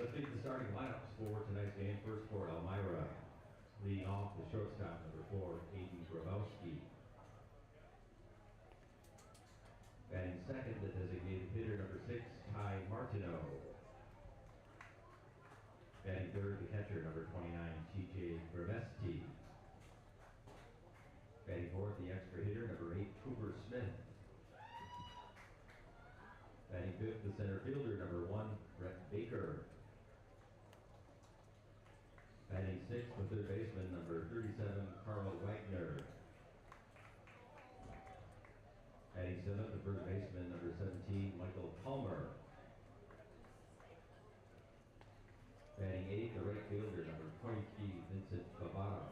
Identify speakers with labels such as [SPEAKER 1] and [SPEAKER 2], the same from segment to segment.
[SPEAKER 1] Let's meet the starting lineups for tonight's game. First for Elmira. Leading off the shortstop, number 4, Aiden Grabowski. Batting second, the designated hitter, number 6, Ty Martineau. Batting third, the catcher, number 29, TJ Gravesti. Batting fourth, the extra hitter, number 8, Cooper Smith. Batting fifth, the center fielder, number 1, Brett Baker. Batting sixth, the third baseman, number 37, Carl Wagner. Batting seventh, the first baseman, number 17, Michael Palmer. Batting eighth, the right fielder, number 23, Vincent Bavada.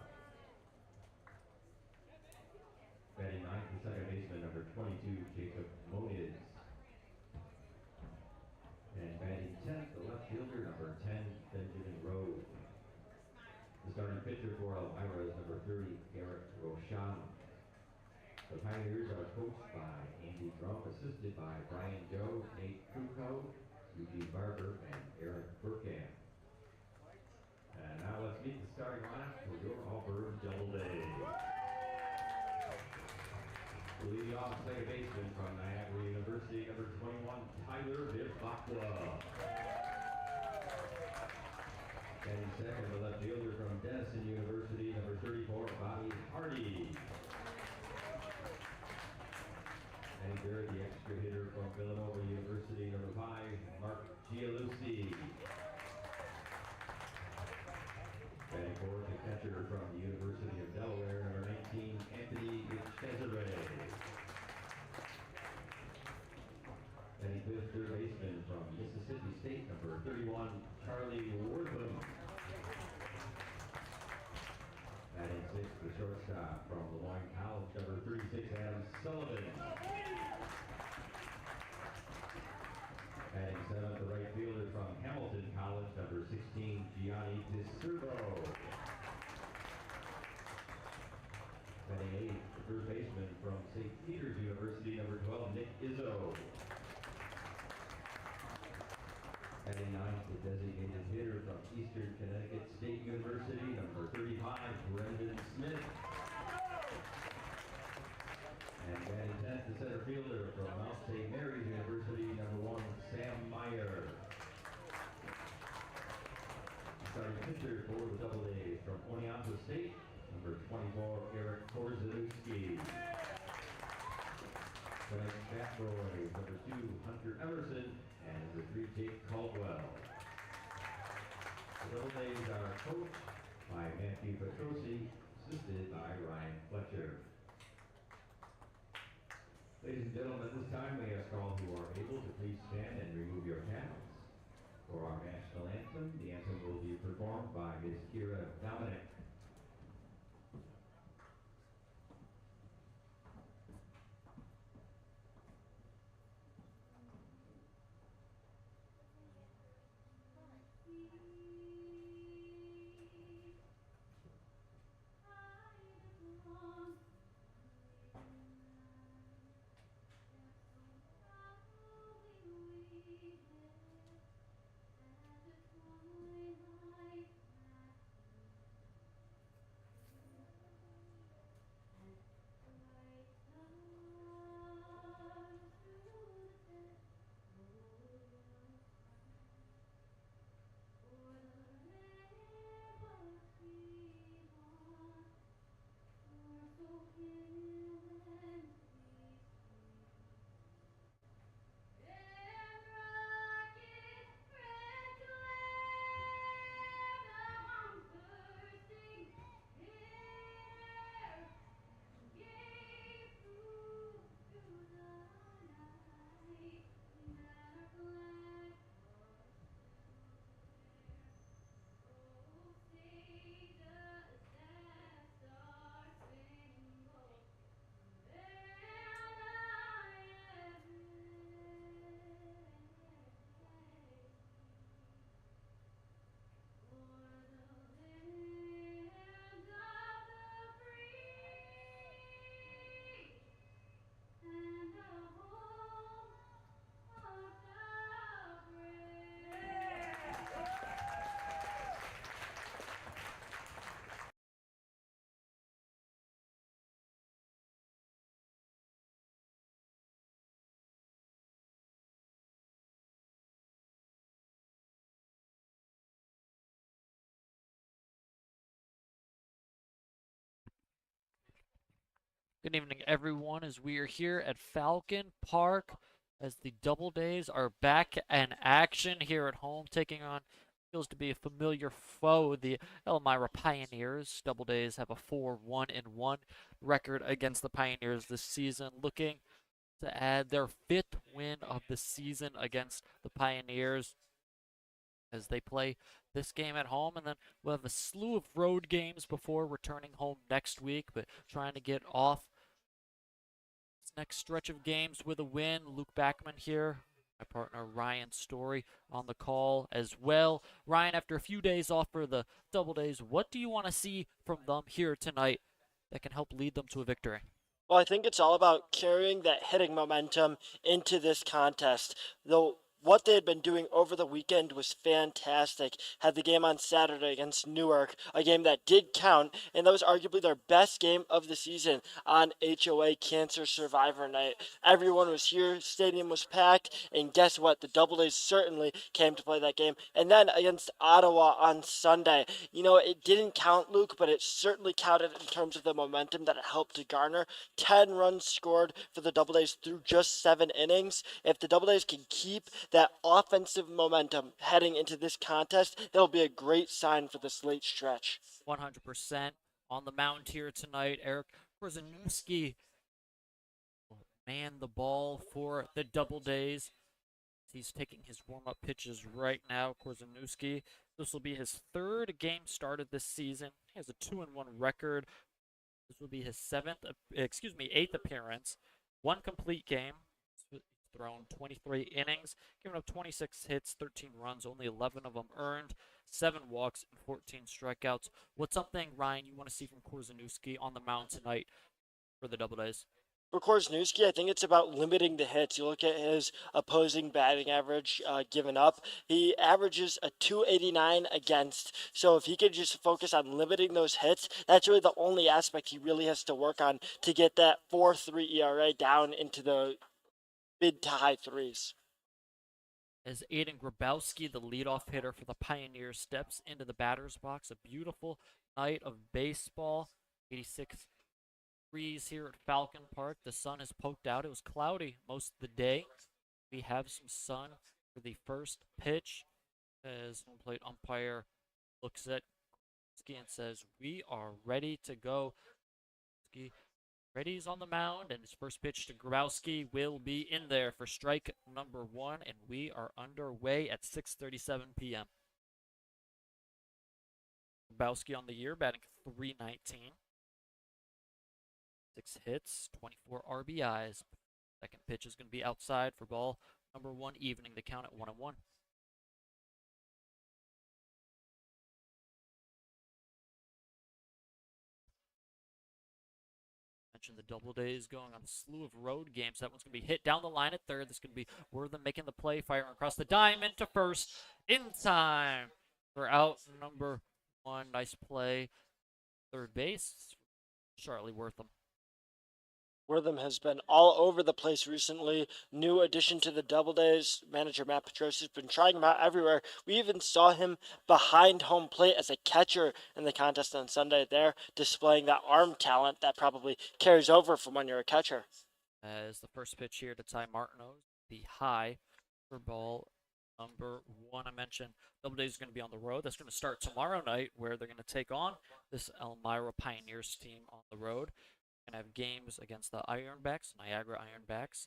[SPEAKER 1] Batting ninth, the second baseman, number 22, Jacob Moniz. And batting 10th, the left fielder, number 10, Benjamin Rose. The starting pitcher for Elmira is number 30, Eric Roshan. The Pioneers are coached by Andy Drum, assisted by Brian Joe, Nate Kruko, Eugene Barber, and Eric Burkham. And now let's meet the starting lineup for your Auburn Doubledays. Leading off second baseman from Niagara University, number 21, Tyler Vivacqua. Batting second, the left fielder from Denison University, number 34, Bobby Hardy. Batting third, the extra hitter from Villanova University, number 5, Mark Gialucci. Batting fourth, the catcher from the University of Delaware, number 19, Anthony Cesare. Batting fifth, third baseman from Mississippi State, number 31, Charlie Wortham. Batting sixth, the shortstop from Lemoyne College, number 36, Adam Sullivan. Batting seventh, the right fielder from Hamilton College, number 16, Gianni DiServo. Batting eighth, the first baseman from St. Peter's University, number 12, Nick Izzo. Batting ninth, the designated hitter from Eastern Connecticut State University, number 35, Brendan Smith. And batting 10th, the center fielder from Mount St. Mary's University, number 1, Sam Meyer. Starting pitcher for the Doubledays from Oneonta State, number 24, Eric Korzeniowski. Tonight's bat boys, number 2, Hunter Emerson, and number 3, Jake Caldwell. The Doubledays are coached by Matthew Petrosi, assisted by Ryan Fletcher. Ladies and gentlemen, at this time we ask all who are able to please stand and remove your caps. For our national anthem, the anthem will be performed by Ms. Kira Dominic.
[SPEAKER 2] Good evening, everyone, as we are here at Falcon Park as the Doubledays are back in action here at home, taking on feels to be a familiar foe, the Elmira Pioneers. Doubledays have a 4-1-1 record against the Pioneers this season, looking to add their fifth win of the season against the Pioneers as they play this game at home, and then we'll have a slew of road games before returning home next week, but trying to get off this next stretch of games with a win. Luke Backman here, my partner Ryan Story on the call as well. Ryan, after a few days off for the Doubledays, what do you want to see from them here tonight that can help lead them to a victory?
[SPEAKER 3] Well, I think it's all about carrying that hitting momentum into this contest. Though what they had been doing over the weekend was fantastic. Had the game on Saturday against Newark, a game that did count, and that was arguably their best game of the season on HOA Cancer Survivor Night. Everyone was here, stadium was packed, and guess what? The Doubledays certainly came to play that game. And then against Ottawa on Sunday, it didn't count, Luke, but it certainly counted in terms of the momentum that it helped to garner. 10 runs scored for the Doubledays through just 7 innings. If the Doubledays can keep that offensive momentum heading into this contest, that'll be a great sign for this late stretch.
[SPEAKER 2] 100% on the mound here tonight. Eric Korzeniowski man the ball for the Doubledays. He's taking his warm-up pitches right now. Korzeniowski. This will be his third game started this season. He has a 2-1 record. This will be his eighth appearance. One complete game. He's thrown 23 innings, given up 26 hits, 13 runs, only 11 of them earned, 7 walks, and 14 strikeouts. What's something, Ryan, you want to see from Korzeniowski on the mound tonight for the Doubledays?
[SPEAKER 3] For Korzeniowski, I think it's about limiting the hits. You look at his opposing batting average given up. He averages a 289 against. So if he could just focus on limiting those hits, that's really the only aspect he really has to work on to get that 4.3 ERA down into the mid to high threes.
[SPEAKER 2] As Aiden Grabowski, the leadoff hitter for the Pioneers, steps into the batter's box. A beautiful night of baseball. 86 degrees here at Falcon Park. The sun has poked out. It was cloudy most of the day. We have some sun for the first pitch as home plate umpire looks at Ski and says, "We are ready to go." Ski ready's on the mound, and his first pitch to Grabowski will be in there for strike number 1, and we are underway at 6:37 p.m. Grabowski on the year, batting .319. 6 hits, 24 RBIs. Second pitch is going to be outside for ball number 1, evening the count at 1-1. Mentioned the Doubledays going on a slew of road games. That one's going to be hit down the line at third. This is going to be Wortham making the play, firing across the diamond to first in time for out number 1. Nice play. Third base, Charlie Wortham.
[SPEAKER 3] Wortham has been all over the place recently. New addition to the Doubledays. Manager Matt Petros has been trying him out everywhere. We even saw him behind home plate as a catcher in the contest on Sunday there, displaying that arm talent that probably carries over from when you're a catcher.
[SPEAKER 2] As the first pitch here to Ty Martineau, the high for ball number 1. I mentioned Doubledays is going to be on the road. That's going to start tomorrow night, where they're going to take on this Elmira Pioneers team on the road. Going to have games against the Ironbacks, Niagara Ironbacks,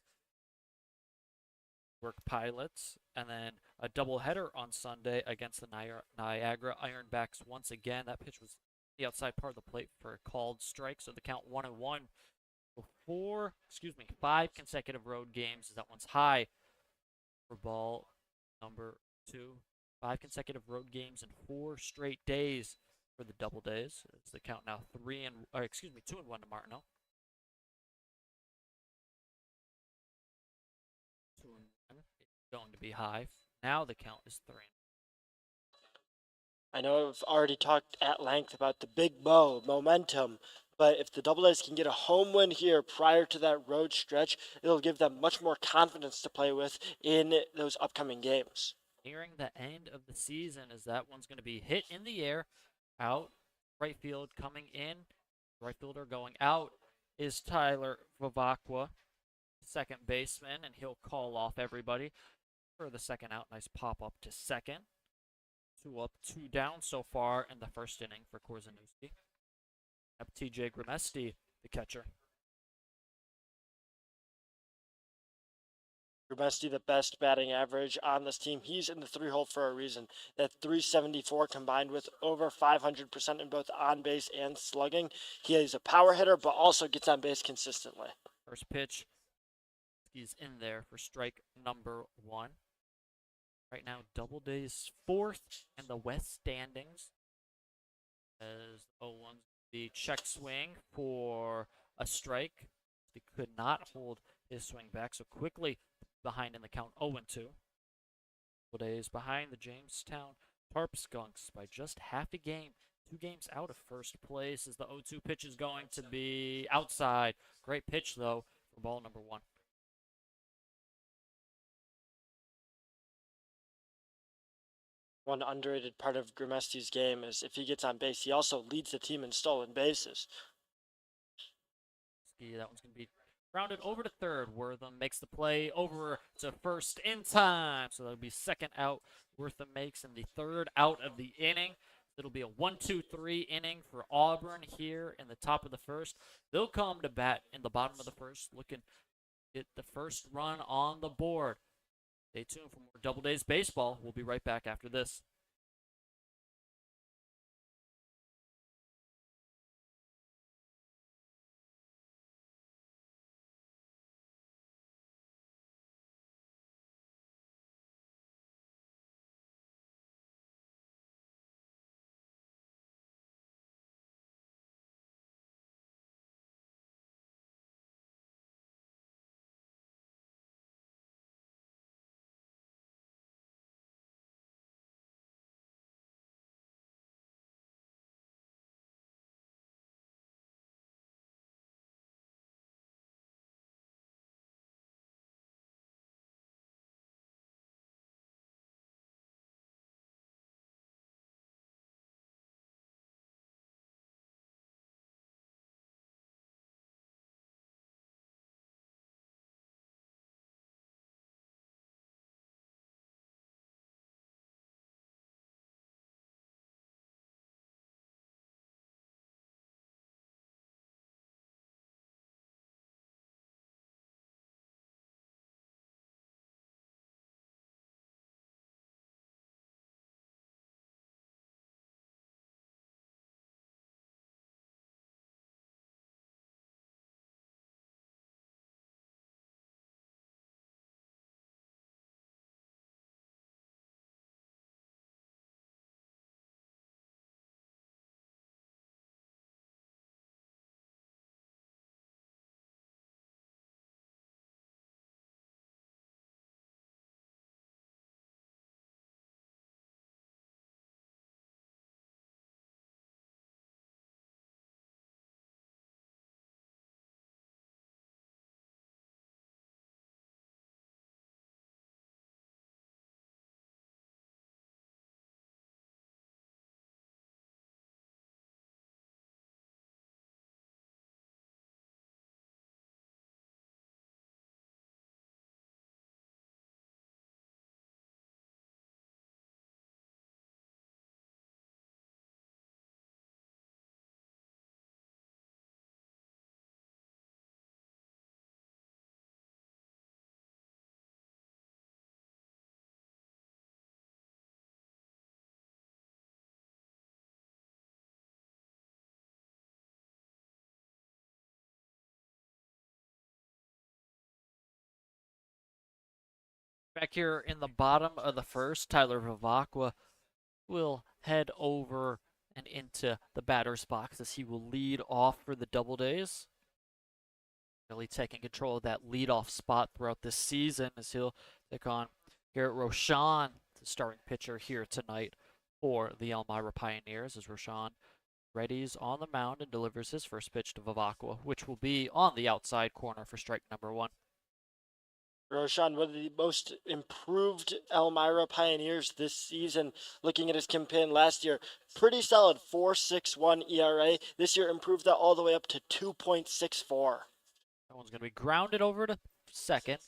[SPEAKER 2] Work Pilots, and then a doubleheader on Sunday against the Niagara Ironbacks once again. That pitch was the outside part of the plate for a called strike, so the count 1-1. So 5 consecutive road games. That one's high for ball number 2. 5 consecutive road games in 4 straight days for the Doubledays. It's the count now 2-1 to Martineau. 2-1 is going to be high. Now the count is 3.
[SPEAKER 3] I know I've already talked at length about the big momentum, but if the Doubledays can get a home win here prior to that road stretch, it'll give them much more confidence to play with in those upcoming games.
[SPEAKER 2] Nearing the end of the season, as that one's going to be hit in the air, out, right field coming in, right fielder going out. is Tyler Vavakwa, second baseman, and he'll call off everybody for the second out. Nice pop up to second. 2 up, 2 down so far in the first inning for Korzanuski. Up TJ Grimesti, the catcher.
[SPEAKER 3] Grabesti, the best batting average on this team. He's in the 3-hole for a reason. That 374 combined with over 500% in both on base and slugging. He is a power hitter, but also gets on base consistently.
[SPEAKER 2] First pitch, he's in there for strike number 1. Right now, Doubledays 4th in the West standings. As 0-1's the check swing for a strike. He could not hold his swing back, so quickly behind in the count 0-2. Doubledays behind the Jamestown Tarp Skunks by just half a game. 2 games out of first place as the 0-2 pitch is going to be outside. Great pitch, though, for ball number 1.
[SPEAKER 3] One underrated part of Grimesti's game is if he gets on base, he also leads the team in stolen bases.
[SPEAKER 2] That one's going to be rounded over to third. Wortham makes the play over to first in time. So that'll be second out. Wortham makes in the third out of the inning. It'll be a 1-2-3 inning for Auburn here in the top of the first. They'll come to bat in the bottom of the first, looking to get the first run on the board. Stay tuned for more Doubledays baseball. We'll be right back after this. Back here in the bottom of the first, Tyler Vavakwa will head over and into the batter's box as he will lead off for the Doubledays. Really taking control of that leadoff spot throughout this season as he'll take on Garrett Rochon, the starting pitcher here tonight for the Elmira Pioneers, as Rochon readies on the mound and delivers his first pitch to Vavakwa, which will be on the outside corner for strike number 1.
[SPEAKER 3] Roshan, one of the most improved Elmira Pioneers this season. Looking at his campaign last year, pretty solid 4.61 ERA. This year improved that all the way up to 2.64.
[SPEAKER 2] That one's going to be grounded over to second.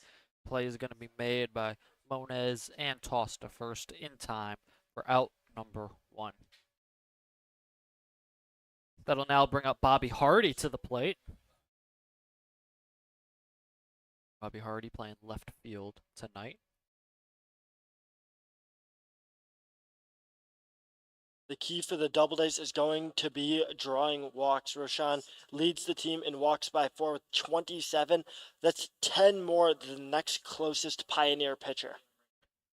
[SPEAKER 2] Play is going to be made by Moniz and tossed to first in time for out number 1. That'll now bring up Bobby Hardy to the plate. Bobby Hardy playing left field tonight.
[SPEAKER 3] The key for the Doubledays is going to be drawing walks. Roshan leads the team in walks by 4 with 27. That's 10 more than the next closest Pioneer pitcher.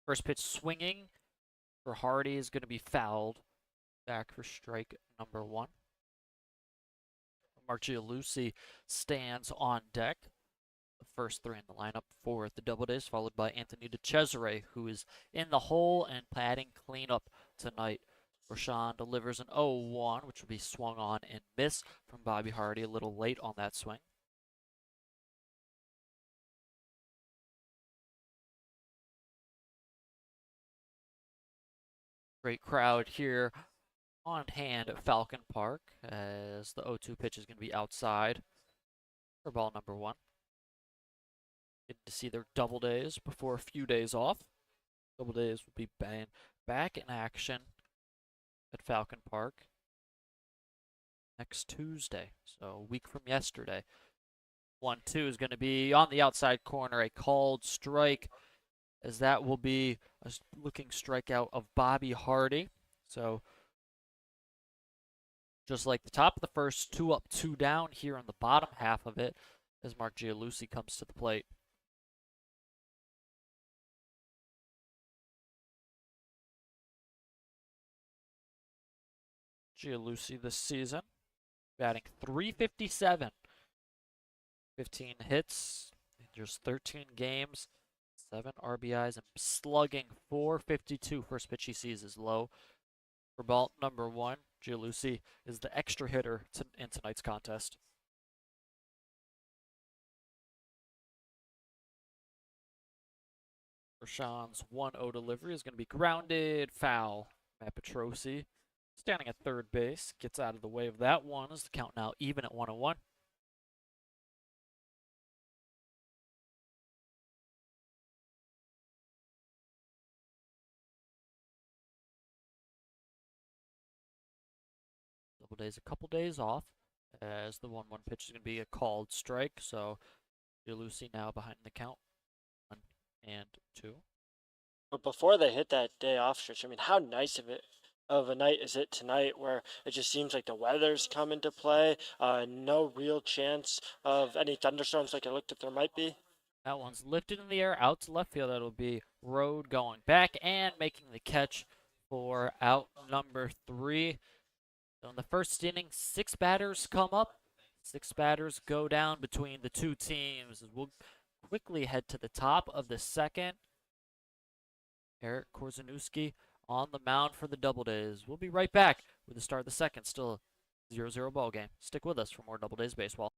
[SPEAKER 2] First pitch swinging for Hardy is going to be fouled. Back for strike number 1. Mark Gialucci stands on deck. The first 3 in the lineup for the Doubledays, followed by Anthony DeCesare, who is in the hole and padding cleanup tonight. Roshan delivers an 0-1, which will be swung on and miss from Bobby Hardy, a little late on that swing. Great crowd here on hand at Falcon Park, as the 0-2 pitch is going to be outside for ball number 1. Getting to see their Doubledays before a few days off. Doubledays will be back in action at Falcon Park next Tuesday, so a week from yesterday. 1-2 is going to be on the outside corner, a called strike, as that will be a looking strikeout of Bobby Hardy. So just like the top of the first, 2 up, 2 down here on the bottom half of it, as Mark Gialucci comes to the plate. Gialucci this season, batting .357, 15 hits in just 13 games, 7 RBIs, and slugging .452. First pitch he sees is low. For ball number 1, Gialucci is the extra hitter in tonight's contest. Rashawn's 1-0 delivery is going to be grounded, foul. Matt Petrosi, standing at third base, gets out of the way of that one as the count now even at 1-1. Doubledays a couple days off, as the 1-1 pitch is going to be a called strike, so Gialucci now behind the count, 1-2.
[SPEAKER 3] But before they hit that day off stretch, I mean, how nice of a night is it tonight, where it just seems like the weather's come into play? No real chance of any thunderstorms like it looked like there might be.
[SPEAKER 2] That one's lifted in the air out to left field. That'll be Road going back and making the catch for out number 3. So in the first inning, 6 batters come up. 6 batters go down between the two teams. We'll quickly head to the top of the second. Eric Korzanuski on the mound for the Doubledays. We'll be right back with the start of the second. Still a 0-0 ball game. Stick with us for more Doubledays baseball.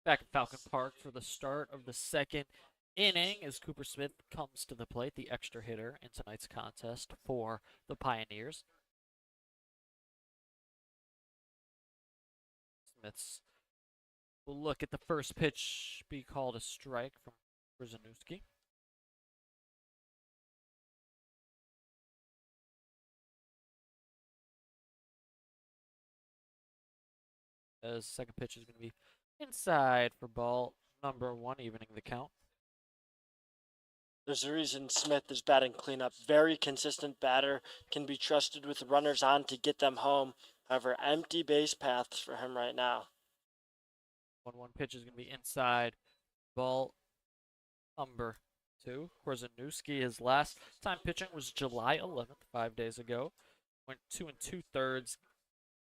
[SPEAKER 2] Back at Falcon Park for the start of the second inning as Cooper Smith comes to the plate, the extra hitter in tonight's contest for the Pioneers. Smith's will look at the first pitch be called a strike from Brzezinski. As second pitch is going to be inside for ball number 1, evening the count.
[SPEAKER 3] There's a reason Smith is batting cleanup. Very consistent batter, can be trusted with runners on to get them home. However, empty base paths for him right now.
[SPEAKER 2] 1-1 pitch is going to be inside ball number 2. Korzenowski, his last time pitching was July 11th, 5 days ago. Went 2 2/3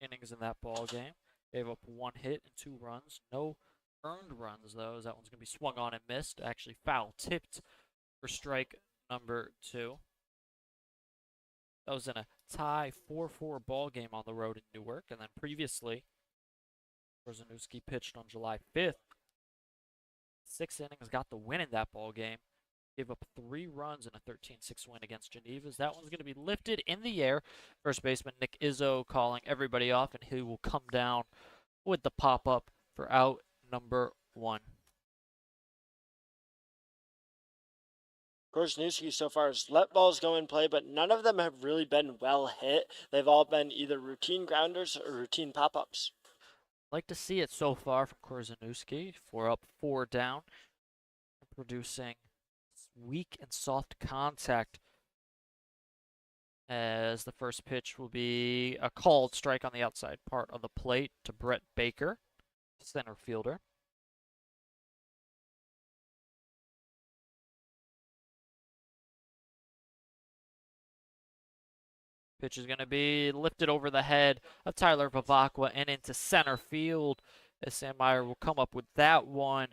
[SPEAKER 2] innings in that ball game. Gave up 1 hit and 2 runs. No earned runs, though, as that one's going to be swung on and missed. Actually foul tipped for strike number 2. That was in a tie 4-4 ball game on the road in Newark. And then previously, Korzenowski pitched on July 5th. 6 innings, got the win in that ball game. Gave up 3 runs in a 13-6 win against Geneva's. That one's going to be lifted in the air. First baseman Nick Izzo calling everybody off, and he will come down with the pop-up for out number 1.
[SPEAKER 3] Korzenowski so far has let balls go in play, but none of them have really been well hit. They've all been either routine grounders or routine pop-ups.
[SPEAKER 2] Like to see it so far from Korzenowski. 4 up, 4 down. Producing weak and soft contact, as the first pitch will be a called strike on the outside part of the plate to Brett Baker, center fielder. Pitch is going to be lifted over the head of Tyler Vivacqua and into center field, as Sam Meyer will come up with that one,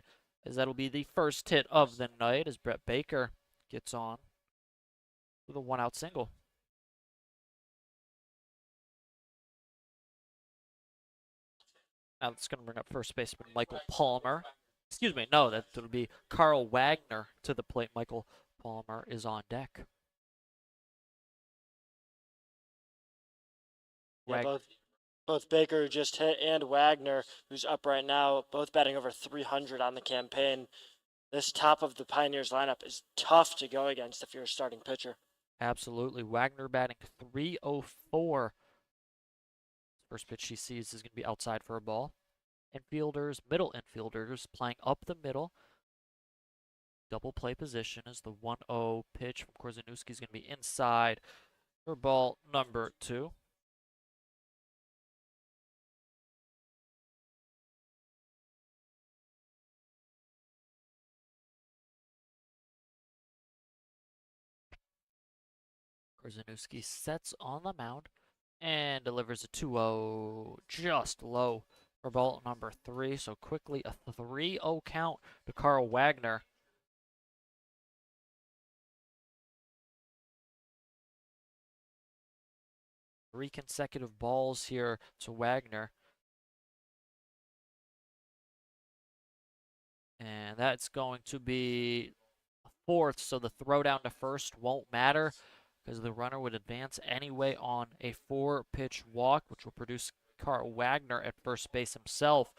[SPEAKER 2] as that'll be the first hit of the night as Brett Baker gets on with a 1-out single. Now that's going to bring up first baseman Michael Palmer. Excuse me, no, that'll be Carl Wagner to the plate. Michael Palmer is on deck.
[SPEAKER 3] Yeah, both Baker, who just hit, and Wagner, who's up right now, both batting over 300 on the campaign. This top of the Pioneers lineup is tough to go against if you're a starting pitcher.
[SPEAKER 2] Absolutely. Wagner batting .304. First pitch she sees is going to be outside for a ball. Infielders, middle infielders playing up the middle. Double play position as the 1-0 pitch from Korzenowski is going to be inside for ball number 2. Korzenowski sets on the mound and delivers a 2-0, just low for ball number 3. So quickly a 3-0 count to Carl Wagner. Three consecutive balls here to Wagner. And that's going to be a 4th, so the throw down to first won't matter, because the runner would advance anyway on a 4-pitch walk, which will produce Carl Wagner at first base himself.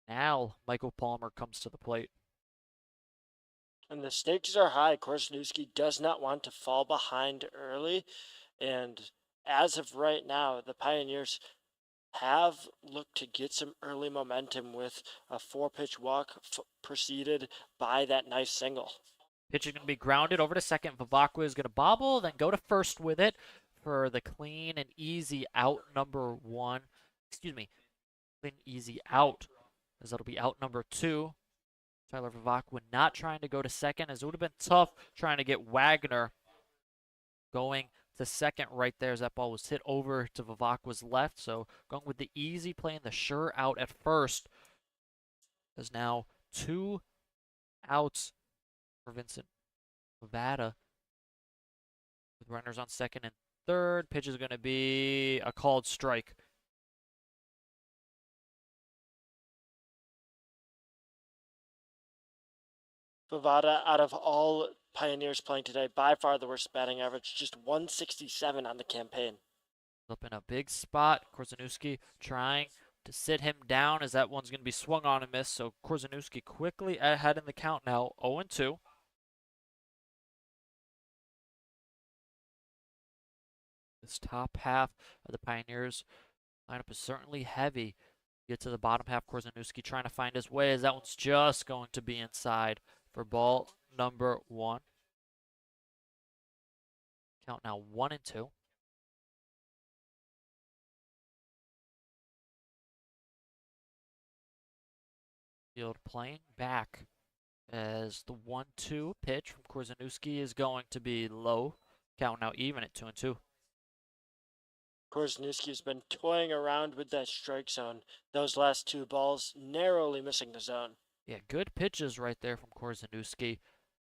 [SPEAKER 2] Now Michael Palmer comes to the plate.
[SPEAKER 3] And the stakes are high. Korzenowski does not want to fall behind early. And as of right now, the Pioneers have looked to get some early momentum with a 4-pitch walk preceded by that nice single.
[SPEAKER 2] Pitch is going to be grounded over to second. Vivacqua is going to bobble, then go to first with it for the clean and easy out number 1. Excuse me, clean easy out, as that'll be out number 2. Tyler Vivacqua not trying to go to second, as it would have been tough trying to get Wagner going to second right there, as that ball was hit over to Vivacqua's left. So going with the easy, playing the sure out at first. There's now 2 outs for Vincent Nevada, with runners on second and third. Pitch is going to be a called strike.
[SPEAKER 3] Bovada, out of all Pioneers playing today, by far the worst batting average, just 167 on the campaign.
[SPEAKER 2] Up in a big spot. Korzanuski trying to sit him down as that one's going to be swung on and missed. So Korzanuski quickly ahead in the count now, 0-2. This top half of the Pioneers lineup is certainly heavy. Get to the bottom half, Korzanuski trying to find his way as that one's just going to be inside for ball number 1. Count now 1-2. Field playing back as the 1-2 pitch from Korzanuski is going to be low. Count now even at 2-2.
[SPEAKER 3] Korzanuski's been toying around with that strike zone. Those last 2 balls narrowly missing the zone.
[SPEAKER 2] Yeah, good pitches right there from Korzanuski.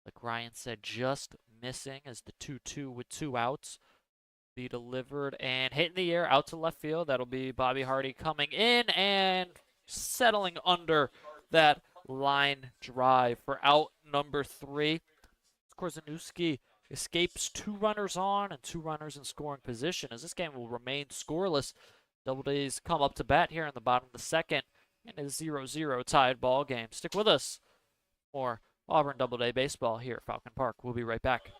[SPEAKER 2] Like Ryan said, just missing as the 2-2 with 2 outs. Be delivered and hit in the air out to left field. That'll be Bobby Hardy coming in and settling under that line drive for out number 3. Korzanuski escapes 2 runners on and 2 runners in scoring position as this game will remain scoreless. Doubledays come up to bat here in the bottom of the second in a 0-0 tied ball game. Stick with us for Auburn Doubleday baseball here at Falcon Park. We'll be right back.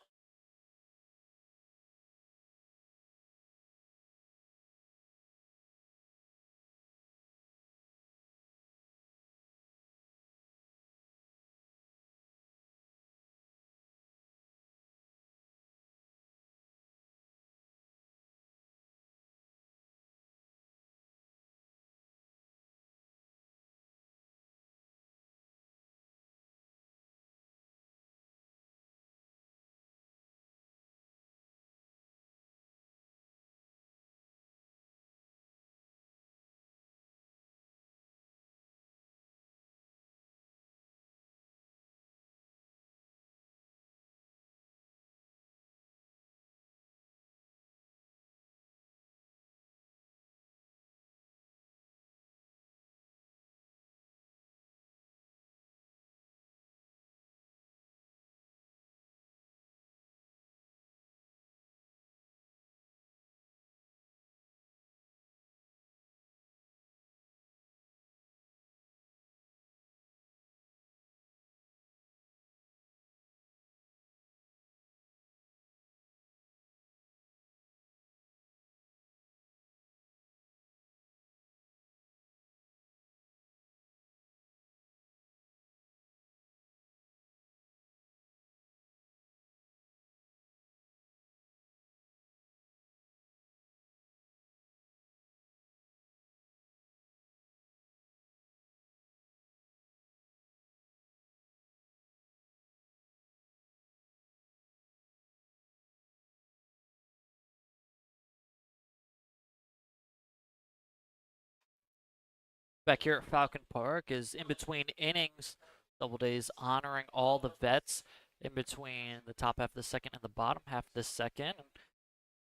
[SPEAKER 2] Back here at Falcon Park is in between innings. Doubledays honoring all the vets in between the top half of the second and the bottom half of the second.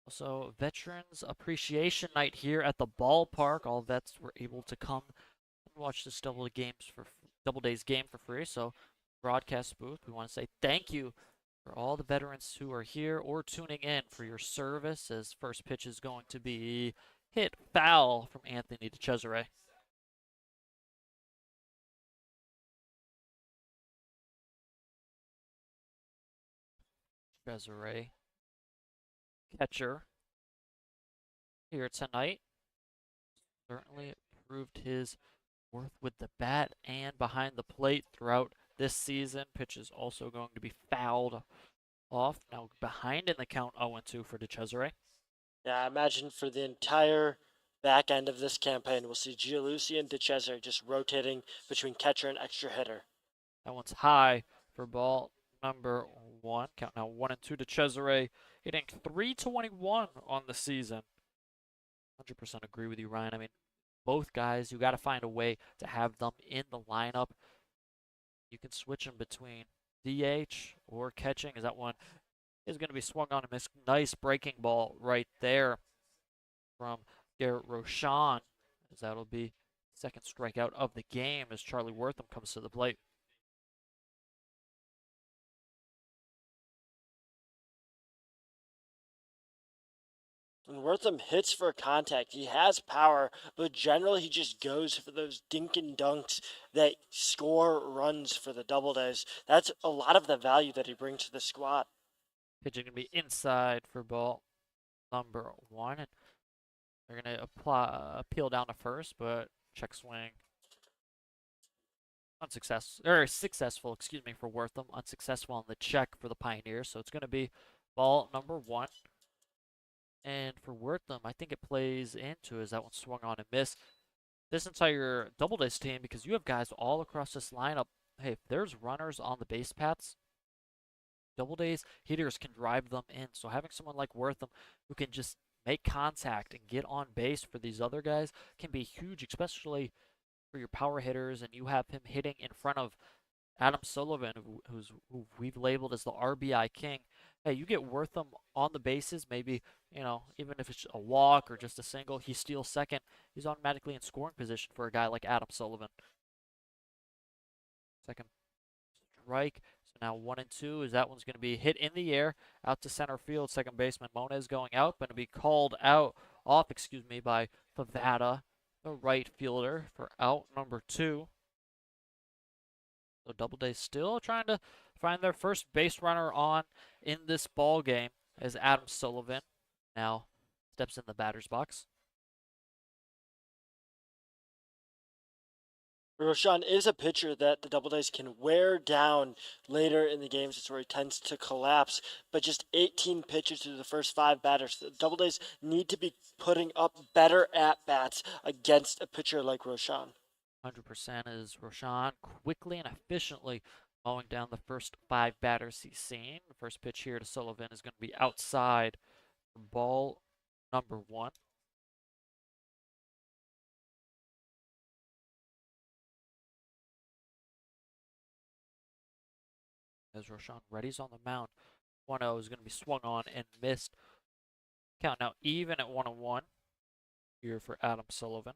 [SPEAKER 2] Also, Veterans Appreciation Night here at the ballpark. All vets were able to come and watch this Doubledays game for free. So, broadcast booth, we want to say thank you for all the veterans who are here or tuning in for your service. As first pitch is going to be hit foul from Anthony DeCesare. Desiree, catcher here tonight, certainly proved his worth with the bat and behind the plate throughout this season. Pitch is also going to be fouled off. Now behind in the count, 0-2 for DeCesare.
[SPEAKER 3] Yeah, I imagine for the entire back end of this campaign, we'll see Gianluigi and DeCesare just rotating between catcher and extra hitter.
[SPEAKER 2] That one's high for ball number 1. Count now 1-2 DeCesare, hitting .321 on the season. 100% agree with you, Ryan. I mean, both guys, you got to find a way to have them in the lineup. You can switch them between DH or catching, as that one is going to be swung on and missed. Nice breaking ball right there from Garrett Rochon, as that'll be second strikeout of the game as Charlie Wortham comes to the plate.
[SPEAKER 3] When Wortham hits for contact, he has power, but generally he just goes for those dink and dunks that score runs for the Doubledays. That's a lot of the value that he brings to the squad.
[SPEAKER 2] Pitching going to be inside for ball number 1. And they're going to appeal down to first, but check swing. Successful, excuse me, for Wortham. Unsuccessful on the check for the Pioneers. So it's going to be ball number 1. And for Wortham, I think it plays into as that one swung on and missed. This entire Doubledays team, because you have guys all across this lineup. Hey, if there's runners on the base paths, Doubledays hitters can drive them in. So having someone like Wortham who can just make contact and get on base for these other guys can be huge, especially for your power hitters, and you have him hitting in front of Adam Sullivan, who we've labeled as the RBI king. Hey, you get Wortham on the bases, maybe, even if it's a walk or just a single, he steals second. He's automatically in scoring position for a guy like Adam Sullivan. Second strike. So now 1 and 2 is that one's going to be hit in the air out to center field. Second baseman Moniz going out, but it'll be called off by Favada, the right fielder, for out number 2. So Doubledays still trying to find their first base runner on in this ball game as Adam Sullivan now steps in the batter's box.
[SPEAKER 3] Roshan is a pitcher that the Doubledays can wear down later in the games. It's where he tends to collapse. But just 18 pitches through the first 5 batters. The Doubledays need to be putting up better at-bats against a pitcher like Roshan.
[SPEAKER 2] 100% is Roshan quickly and efficiently mowing down the first 5 batters he's seen. The first pitch here to Sullivan is going to be outside for ball number 1. As Roshan ready's on the mound, 1-0 is going to be swung on and missed. Count now even at 1-1 here for Adam Sullivan.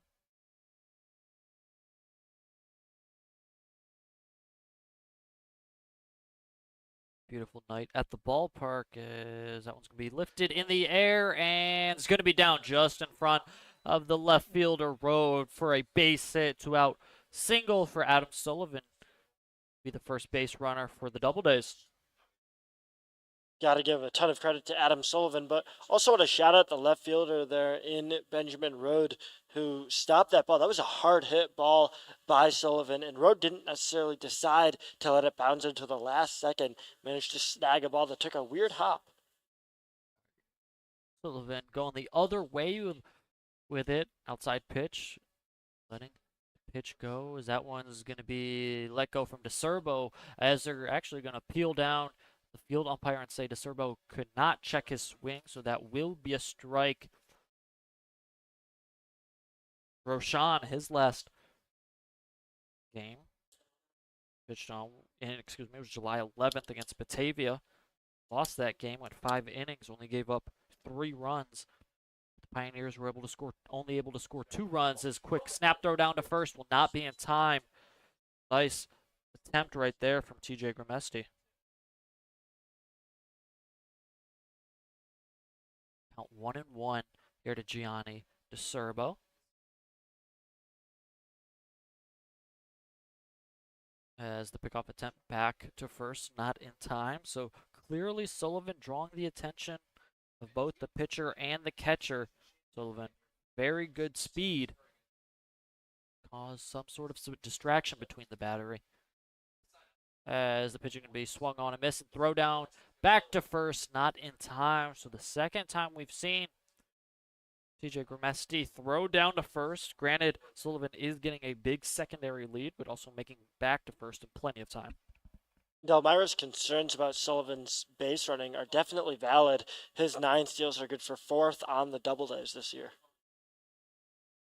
[SPEAKER 2] Beautiful night at the ballpark as that one's going to be lifted in the air and it's going to be down just in front of the left fielder road for a base hit to out single for Adam Sullivan. Be the first base runner for the Doubledays.
[SPEAKER 3] Got to give a ton of credit to Adam Sullivan, but also want to shout out the left fielder there in Benjamin Road who stopped that ball. That was a hard hit ball by Sullivan, and Road didn't necessarily decide to let it bounce until the last second. Managed to snag a ball that took a weird hop.
[SPEAKER 2] Sullivan going the other way with it. Outside pitch. Letting the pitch go as that one's going to be let go from DeCerbo as they're actually going to peel down the field umpire and say DeCerbo could not check his swing, so that will be a strike. Roshan, his last game, pitched on, it was July 11th against Batavia. Lost that game, went 5 innings, only gave up 3 runs. The Pioneers were only able to score 2 runs. His quick snap throw down to first will not be in time. Nice attempt right there from TJ Grimesti. Count 1-1 here to Gianni DeCerbo. As the pickoff attempt back to first, not in time. So clearly Sullivan drawing the attention of both the pitcher and the catcher. Sullivan, very good speed. Cause some sort of distraction between the battery. As the pitcher can be swung on and miss and throw down back to first, not in time. So the second time we've seen TJ Grimesti throw down to first. Granted, Sullivan is getting a big secondary lead, but also making back to first in plenty of time.
[SPEAKER 3] Elmira's concerns about Sullivan's base running are definitely valid. His 9 steals are good for 4th on the Doubledays this year.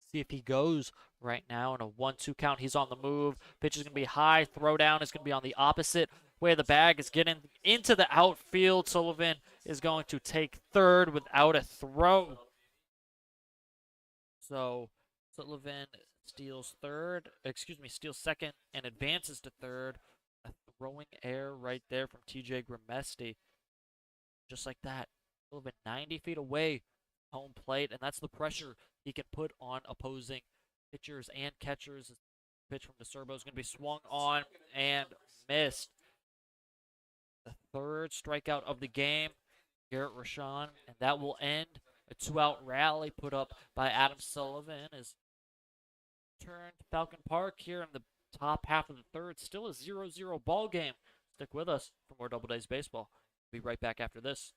[SPEAKER 2] See if he goes right now in a 1-2 count. He's on the move. Pitch is going to be high. Throw down is going to be on the opposite way. The bag is getting into the outfield. Sullivan is going to take third without a throw. So Sullivan steals second and advances to third. A throwing error right there from TJ Grimesti. Just like that. Sullivan 90 feet away home plate, and that's the pressure he can put on opposing pitchers and catchers. The pitch from DeCerbo is going to be swung on and missed. The third strikeout of the game, Garrett Rashawn, and that will end a 2-out rally put up by Adam Sullivan. Is turned to Falcon Park here in the top half of the third. Still a 0-0 ball game. Stick with us for more Double Days baseball. Be right back after this.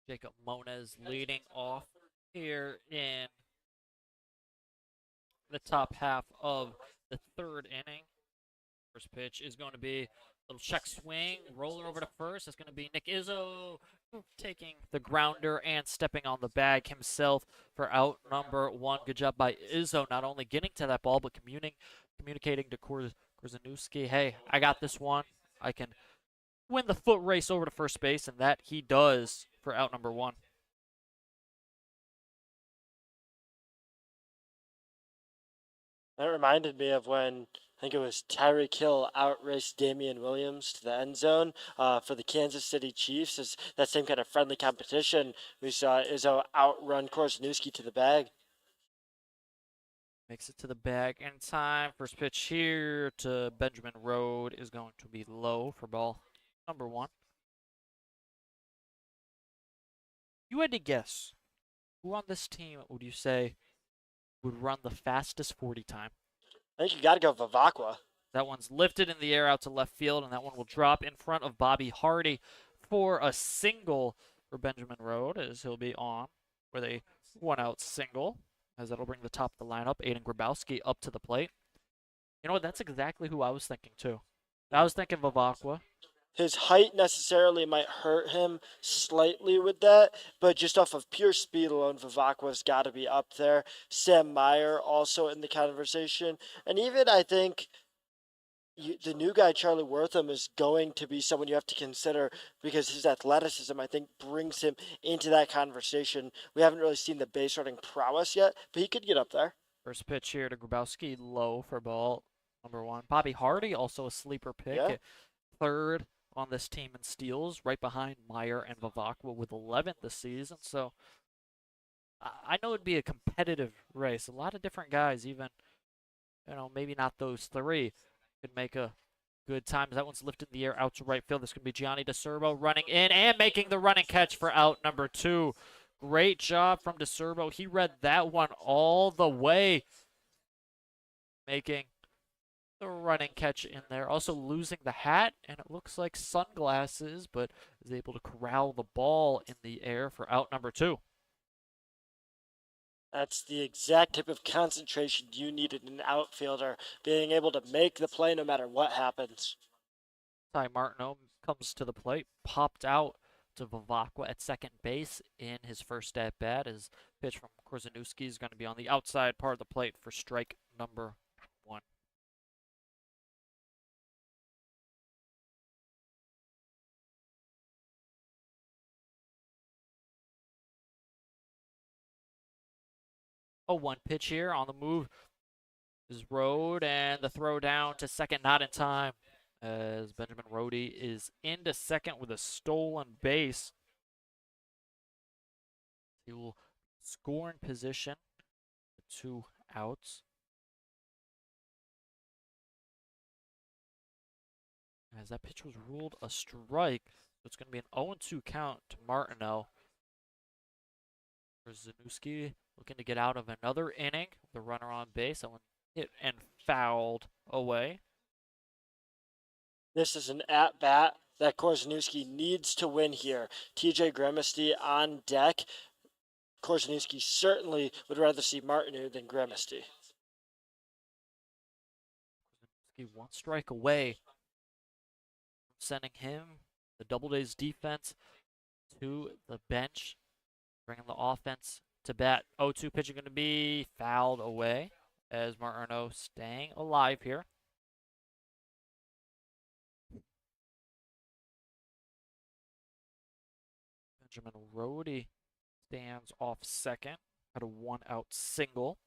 [SPEAKER 2] Jacob Moniz leading off here in the top half of the third inning. First pitch is going to be a little check swing, roller over to first. That's going to be Nick Izzo taking the grounder and stepping on the bag himself for out number one. Good job by Izzo, not only getting to that ball, but communicating to Korzeniewski, hey, I got this one. I can win the foot race over to first base, and that he does for out number one.
[SPEAKER 3] That reminded me of when I think it was Tyreek Hill outraced Damian Williams to the end zone for the Kansas City Chiefs. It's that same kind of friendly competition. We saw Izzo outrun Korzeniewski to the bag.
[SPEAKER 2] Makes it to the bag in time. First pitch here to Benjamin Road is going to be low for ball number one. You had to guess, who on this team would you say would run the fastest 40 time?
[SPEAKER 3] I think you got to go Vivacqua.
[SPEAKER 2] That one's lifted in the air out to left field, and that one will drop in front of Bobby Hardy for a single for Benjamin Road, as he'll be on with a one-out single, as that'll bring the top of the lineup, Aiden Grabowski, up to the plate. You know what? That's exactly who I was thinking, too. I was thinking Vivacqua.
[SPEAKER 3] His height necessarily might hurt him slightly with that, but just off of pure speed alone, Vivacqua's got to be up there. Sam Meyer also in the conversation. And even I think the new guy, Charlie Wortham, is going to be someone you have to consider because his athleticism, I think, brings him into that conversation. We haven't really seen the base running prowess yet, but he could get up there.
[SPEAKER 2] First pitch here to Grabowski, low for ball number one. Bobby Hardy, also a sleeper pick.
[SPEAKER 3] Yeah.
[SPEAKER 2] Third on this team in steals, right behind Meyer and Vivacqua with 11 this season. So I know it'd be a competitive race. A lot of different guys, even, maybe not those three, could make a good time. That one's lifted in the air out to right field. This could be Gianni DeCerbo running in and making the running catch for out number two. Great job from DeCerbo. He read that one all the way, making the running catch in there. Also losing the hat, and it looks like sunglasses, but is able to corral the ball in the air for out number two.
[SPEAKER 3] That's the exact type of concentration you need in an outfielder, being able to make the play no matter what happens.
[SPEAKER 2] Ty Martineau comes to the plate, popped out to Vivacqua at second base in his first at bat. His pitch from Korzeniewski is going to be on the outside part of the plate for strike number one. 0-1 pitch here on the move is Rode, and the throw down to second, not in time, as Benjamin Rhodey is into second with a stolen base. He will score in position, 2 outs. As that pitch was ruled a strike, so it's going to be an 0-2 count to Martineau. Zanuski looking to get out of another inning. The runner on base, that one hit and fouled away.
[SPEAKER 3] This is an at-bat that Korzeniowski needs to win here. TJ Grimesty on deck. Korzeniowski certainly would rather see Martineau than Grimesty.
[SPEAKER 2] Zanuski 1 strike away from sending him, the Doubledays defense, to the bench, bringing the offense to bat. 0-2 pitch going to be fouled away as Martineau staying alive here. Benjamin Rhodey stands off second, had a 1-out single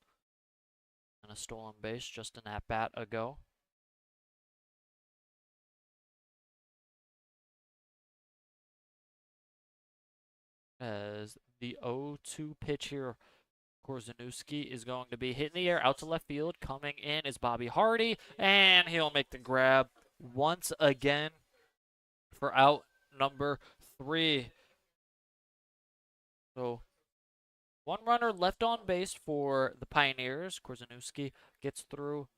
[SPEAKER 2] and a stolen base just an at-bat ago. As the 0-2 pitch here, Korzeniowski is going to be hit in the air out to left field. Coming in is Bobby Hardy, and he'll make the grab once again for out number 3. So 1 runner left on base for the Pioneers. Korzeniowski gets through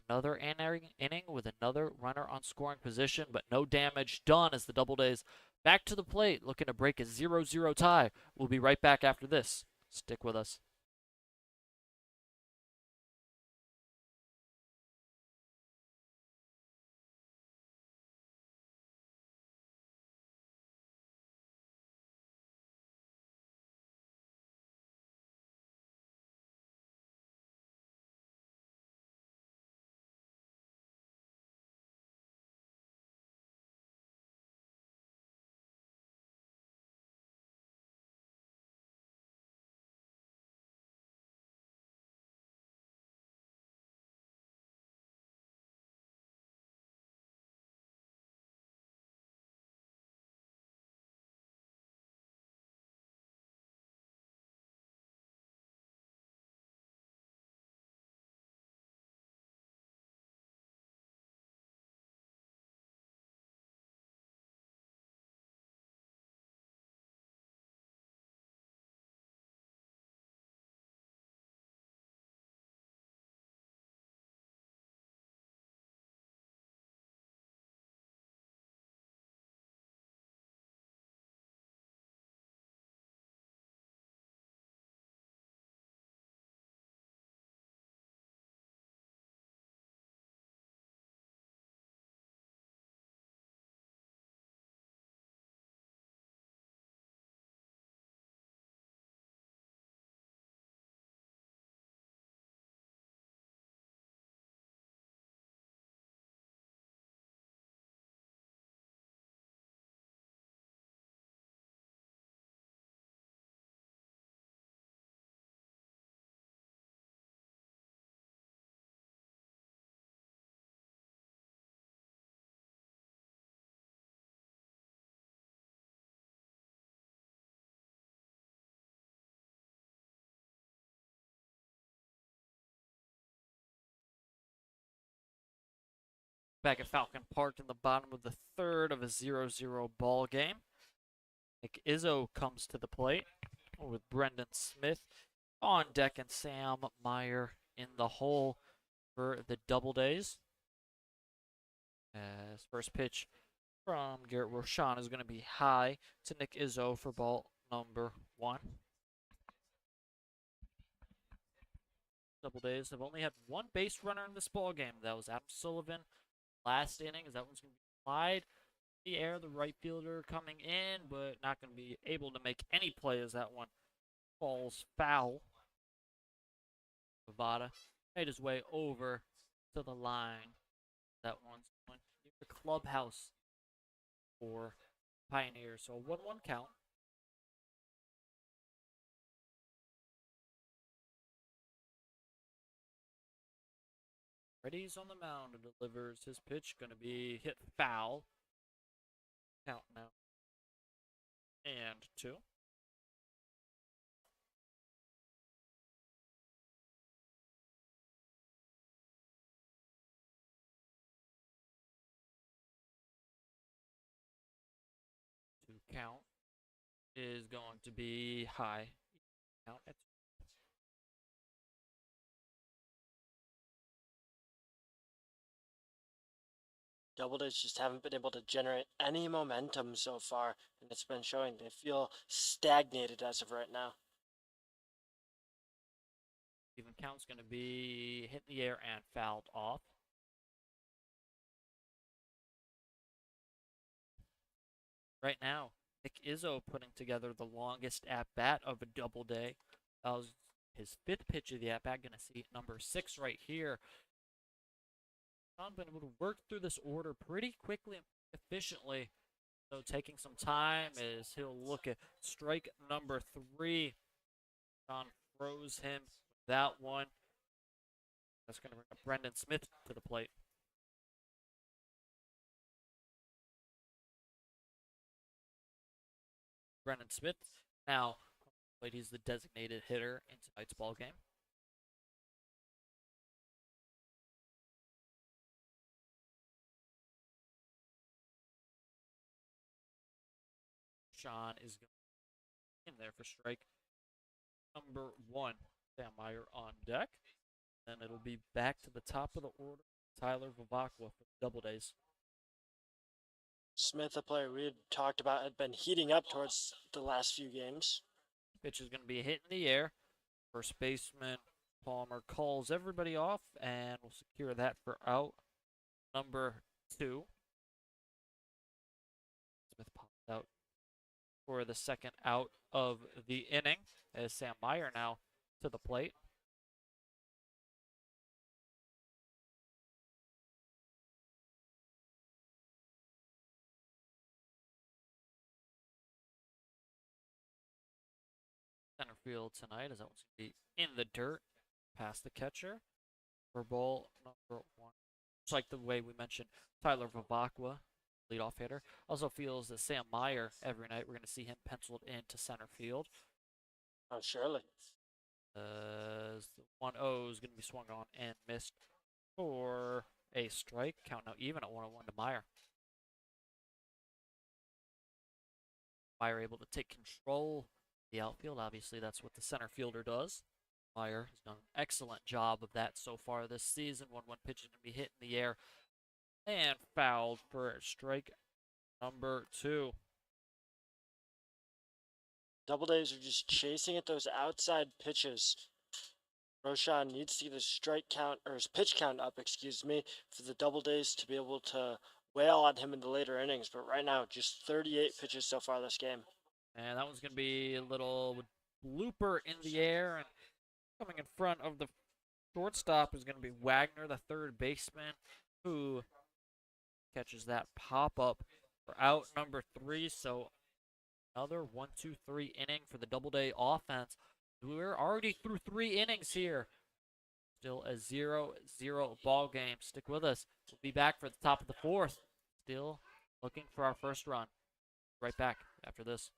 [SPEAKER 2] another inning with another runner on scoring position, but no damage done as the Doubledays back to the plate, looking to break a 0-0 tie. We'll be right back after this. Stick with us. Back at Falcon Park in the bottom of the 3rd of a 0-0 ball game. Nick Izzo comes to the plate with Brendan Smith on deck and Sam Meyer in the hole for the Doubledays. As first pitch from Garrett Roshan is going to be high to Nick Izzo for ball number 1. Doubledays have only had 1 base runner in this ball game. That was Adam Sullivan. Last inning, as that one's going to be applied in the air. The right fielder coming in, but not going to be able to make any play as that one falls foul. Bavada made his way over to the line. That one's going to the clubhouse for Pioneers. So a 1-1 count. Ready's on the mound and delivers his pitch. Going to be hit foul. Count now. And 2. Count is going to be high. Count at
[SPEAKER 3] Doubledays just haven't been able to generate any momentum so far, and it's been showing. They feel stagnated as of right now.
[SPEAKER 2] even count's going to be hit in the air and fouled off. Right now, Nick Izzo putting together the longest at-bat of a Doubleday. That was his 5th pitch of the at-bat. Going to see number 6 right here. Sean been able to work through this order pretty quickly and efficiently. So taking some time as he'll look at strike number 3. Sean throws him with that one. That's going to bring up Brendan Smith to the plate. Brendan Smith now, he's the designated hitter in tonight's ball game. Sean is in there for strike number 1. Sam Meyer on deck. Then it'll be back to the top of the order. Tyler Vivacqua for Doubledays.
[SPEAKER 3] Smith, a player we had talked about, had been heating up towards the last few games.
[SPEAKER 2] Pitch is going to be hit in the air. First baseman Palmer calls everybody off and will secure that for out number 2. Smith pops out for the second out of the inning as Sam Meyer now to the plate. Center field tonight as that one's going to be in the dirt past the catcher for ball number 1. Just like the way we mentioned Tyler Vivacqua, leadoff hitter, also feels that Sam Meyer every night we're going to see him penciled into center field.
[SPEAKER 3] Oh, surely.
[SPEAKER 2] As the 1-0 is going to be swung on and missed for a strike. Count now even at 1-1 to Meyer. Meyer able to take control of the outfield. Obviously, that's what the center fielder does. Meyer has done an excellent job of that so far this season. 1-1 pitch is going to be hit in the air and fouled for strike number 2.
[SPEAKER 3] Doubledays are just chasing at those outside pitches. Roshan needs to get his strike count, or his pitch count up, for the Doubledays to be able to wail on him in the later innings. But right now, just 38 pitches so far this game.
[SPEAKER 2] And that one's going to be a little blooper in the air. And coming in front of the shortstop is going to be Wagner, the third baseman, who catches that pop-up for out number 3. So another 1-2-3 inning for the Doubleday offense. We're already through 3 innings here. Still a 0-0 ball game. Stick with us. We'll be back for the top of the 4th. Still looking for our first run. Right back after this.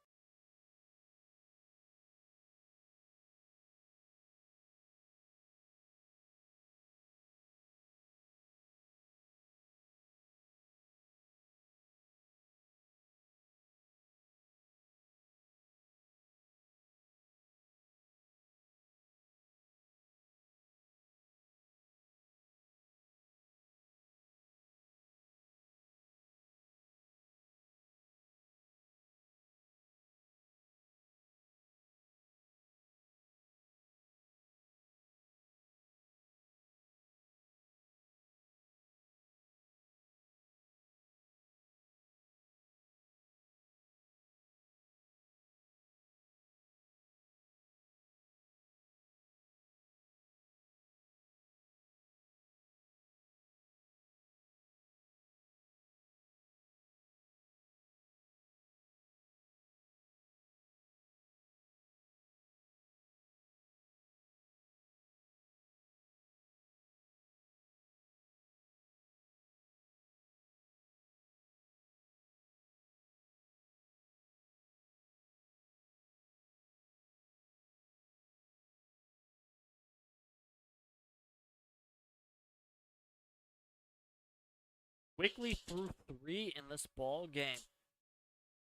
[SPEAKER 2] quickly through 3 in this ball game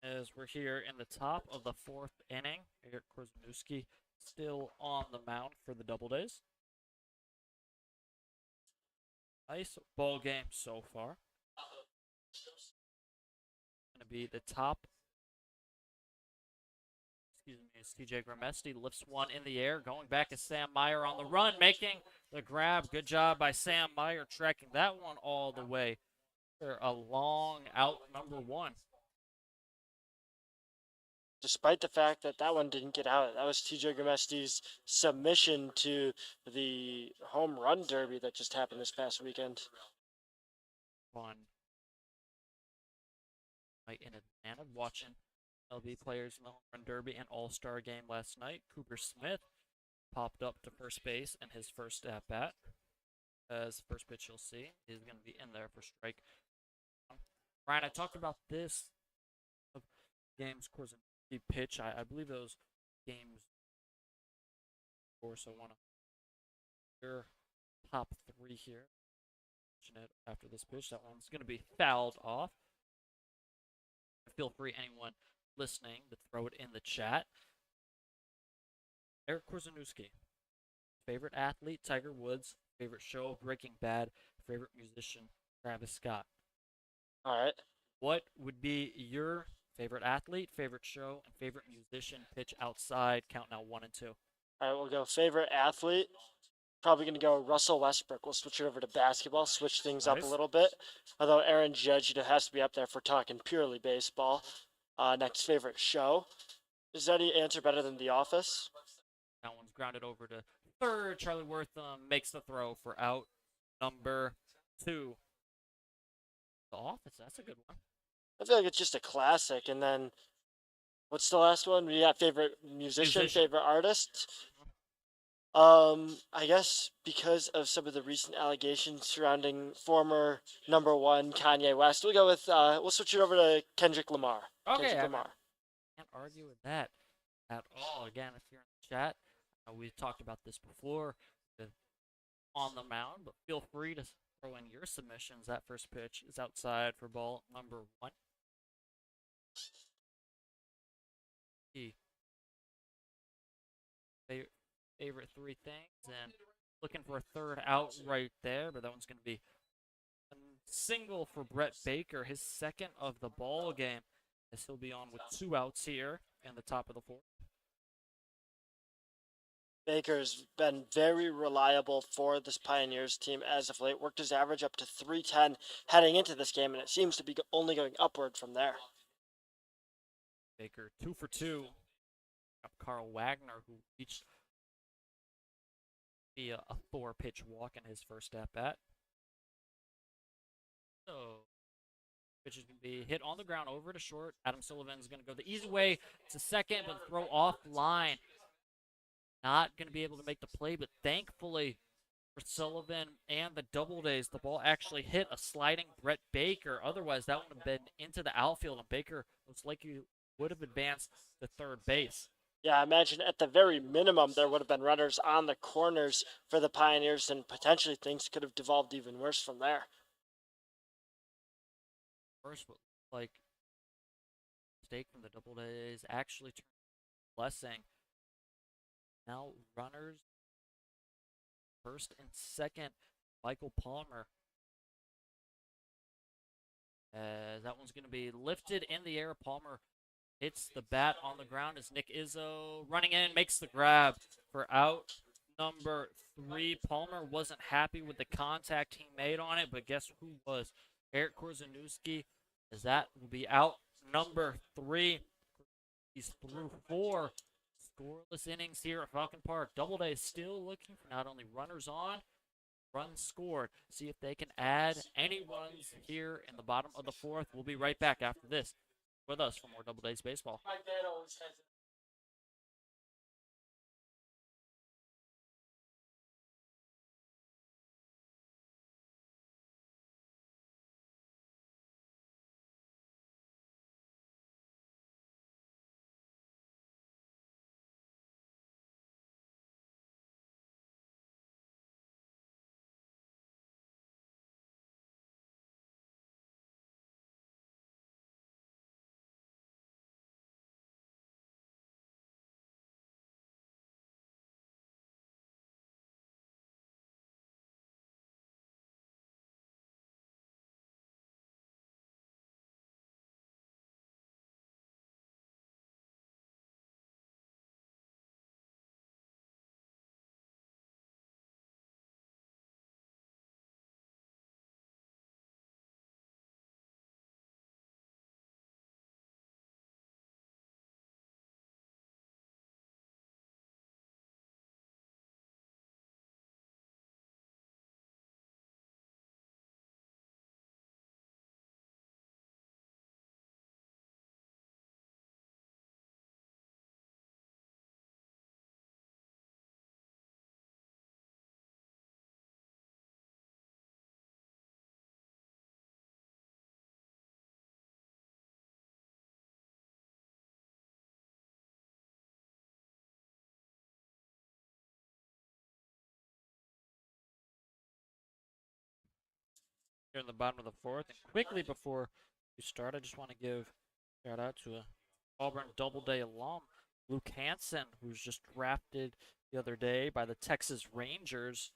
[SPEAKER 2] as we're here in the top of the 4th inning. Eric Korzeniewski still on the mound for the Doubledays. Nice ball game so far. Going to be the top. Excuse me, as TJ Gramesti lifts one in the air. Going back is Sam Meyer on the run, making the grab. Good job by Sam Meyer tracking that one all the way for a long out, number 1.
[SPEAKER 3] Despite the fact that that one didn't get out, that was TJ Gramesti's submission to the home run derby that just happened this past weekend.
[SPEAKER 2] Fun. Night in Atlanta, watching LB players in the home run derby and all-star game last night. Cooper Smith popped up to first base in his first at-bat. As first pitch you'll see, he's going to be in there for strike. Ryan, I talked about this of games Korzeniewski pitch. I believe those games so one of your top 3 here. After this pitch, that one's going to be fouled off. Feel free, anyone listening, to throw it in the chat. Eric Korzeniewski. Favorite athlete, Tiger Woods. Favorite show, Breaking Bad. Favorite musician, Travis Scott.
[SPEAKER 3] All right.
[SPEAKER 2] What would be your favorite athlete, favorite show, and favorite musician? Pitch outside. Count now 1 and 2.
[SPEAKER 3] All right, we'll go favorite athlete. Probably going to go Russell Westbrook. We'll switch it over to basketball, switch things up a little bit. Although Aaron Judge has to be up there for talking purely baseball. Next favorite show. Is that answer better than The Office?
[SPEAKER 2] That one's grounded over to third. Charlie Wortham makes the throw for out number 2. The Office, that's a good one.
[SPEAKER 3] I feel like it's just a classic. And then, what's the last one? We got favorite musician, favorite artist. I guess because of some of the recent allegations surrounding former number 1 Kanye West, we'll go with we'll switch it over to Kendrick Lamar.
[SPEAKER 2] Okay,
[SPEAKER 3] Kendrick Lamar.
[SPEAKER 2] Can't argue with that at all. Again, if you're in the chat, we've talked about this before on the mound, but feel free to throw in your submissions. That first pitch is outside for ball number 1. Favorite 3 things, and looking for a third out right there, but that one's going to be a single for Brett Baker, his 2nd of the ball game, as he'll be on with 2 outs here in the top of the 4th.
[SPEAKER 3] Baker's been very reliable for this Pioneers team as of late. Worked his average up to 310 heading into this game, and it seems to be only going upward from there.
[SPEAKER 2] Baker 2 for 2. Up Carl Wagner, who reached via a 4-pitch walk in his first at-bat. So, pitch is going to be hit on the ground over to short. Adam Sullivan's going to go the easy way to second, but throw off line. Not going to be able to make the play, but thankfully for Sullivan and the Doubledays, the ball actually hit a sliding Brett Baker. Otherwise, that would have been into the outfield, and Baker most likely would have advanced to third base.
[SPEAKER 3] Yeah, I imagine at the very minimum there would have been runners on the corners for the Pioneers, and potentially things could have devolved even worse from there.
[SPEAKER 2] First, like, mistake from the Doubledays actually turned blessing. Now runners first and second, Michael Palmer. That one's going to be lifted in the air. Palmer hits the bat on the ground as Nick Izzo running in, makes the grab for out number 3. Palmer wasn't happy with the contact he made on it, but guess who was? Eric Korzeniewski, as that will be out number 3. He's through 4 scoreless innings here at Falcon Park. Doubleday is still looking for not only runners on, runs scored. See if they can add any runs here in the bottom of the 4th. We'll be right back after this with us for more Doubledays baseball. here in the bottom of the fourth. And quickly before we start, I just want to give a shout out to a Auburn Doubleday alum, Luke Hansen, who's just drafted the other day by the Texas Rangers.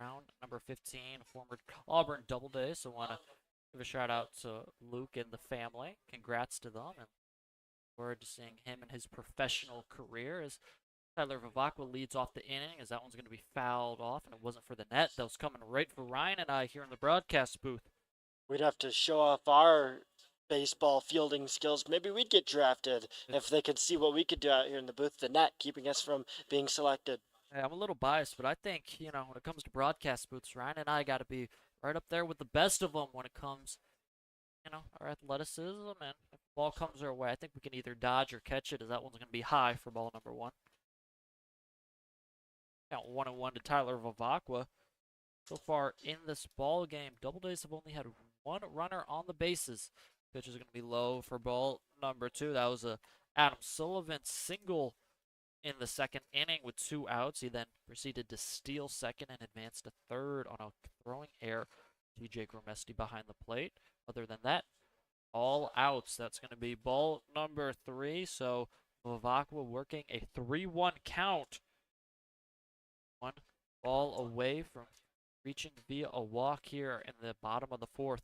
[SPEAKER 2] Round number 15, former Auburn Doubleday. So want to give a shout out to Luke and the family. Congrats to them, and look forward to seeing him in his professional career as Tyler Vivacqua leads off the inning, as that one's going to be fouled off, and it wasn't for the net. That was coming right for Ryan and I here in the broadcast booth.
[SPEAKER 3] We'd have to show off our baseball fielding skills. Maybe we'd get drafted if they could see what we could do out here in the booth, the net, keeping us from being selected.
[SPEAKER 2] Hey, I'm a little biased, but I think, when it comes to broadcast booths, Ryan and I got to be right up there with the best of them when it comes, our athleticism, and if the ball comes our way, I think we can either dodge or catch it, as that one's going to be high for ball number 1. Count 1-1 to Tyler Vivacqua. So far in this ball game, Doubledays have only had one runner on the bases. Pitch is going to be low for ball number 2. That was a Adam Sullivan single in the second inning with 2 outs. He then proceeded to steal second and advance to third on a throwing error. TJ Grimesti behind the plate. Other than that, all outs. That's going to be ball number 3. So Vivacqua working a 3-1 count. 1 ball away from reaching via a walk here in the bottom of the 4th.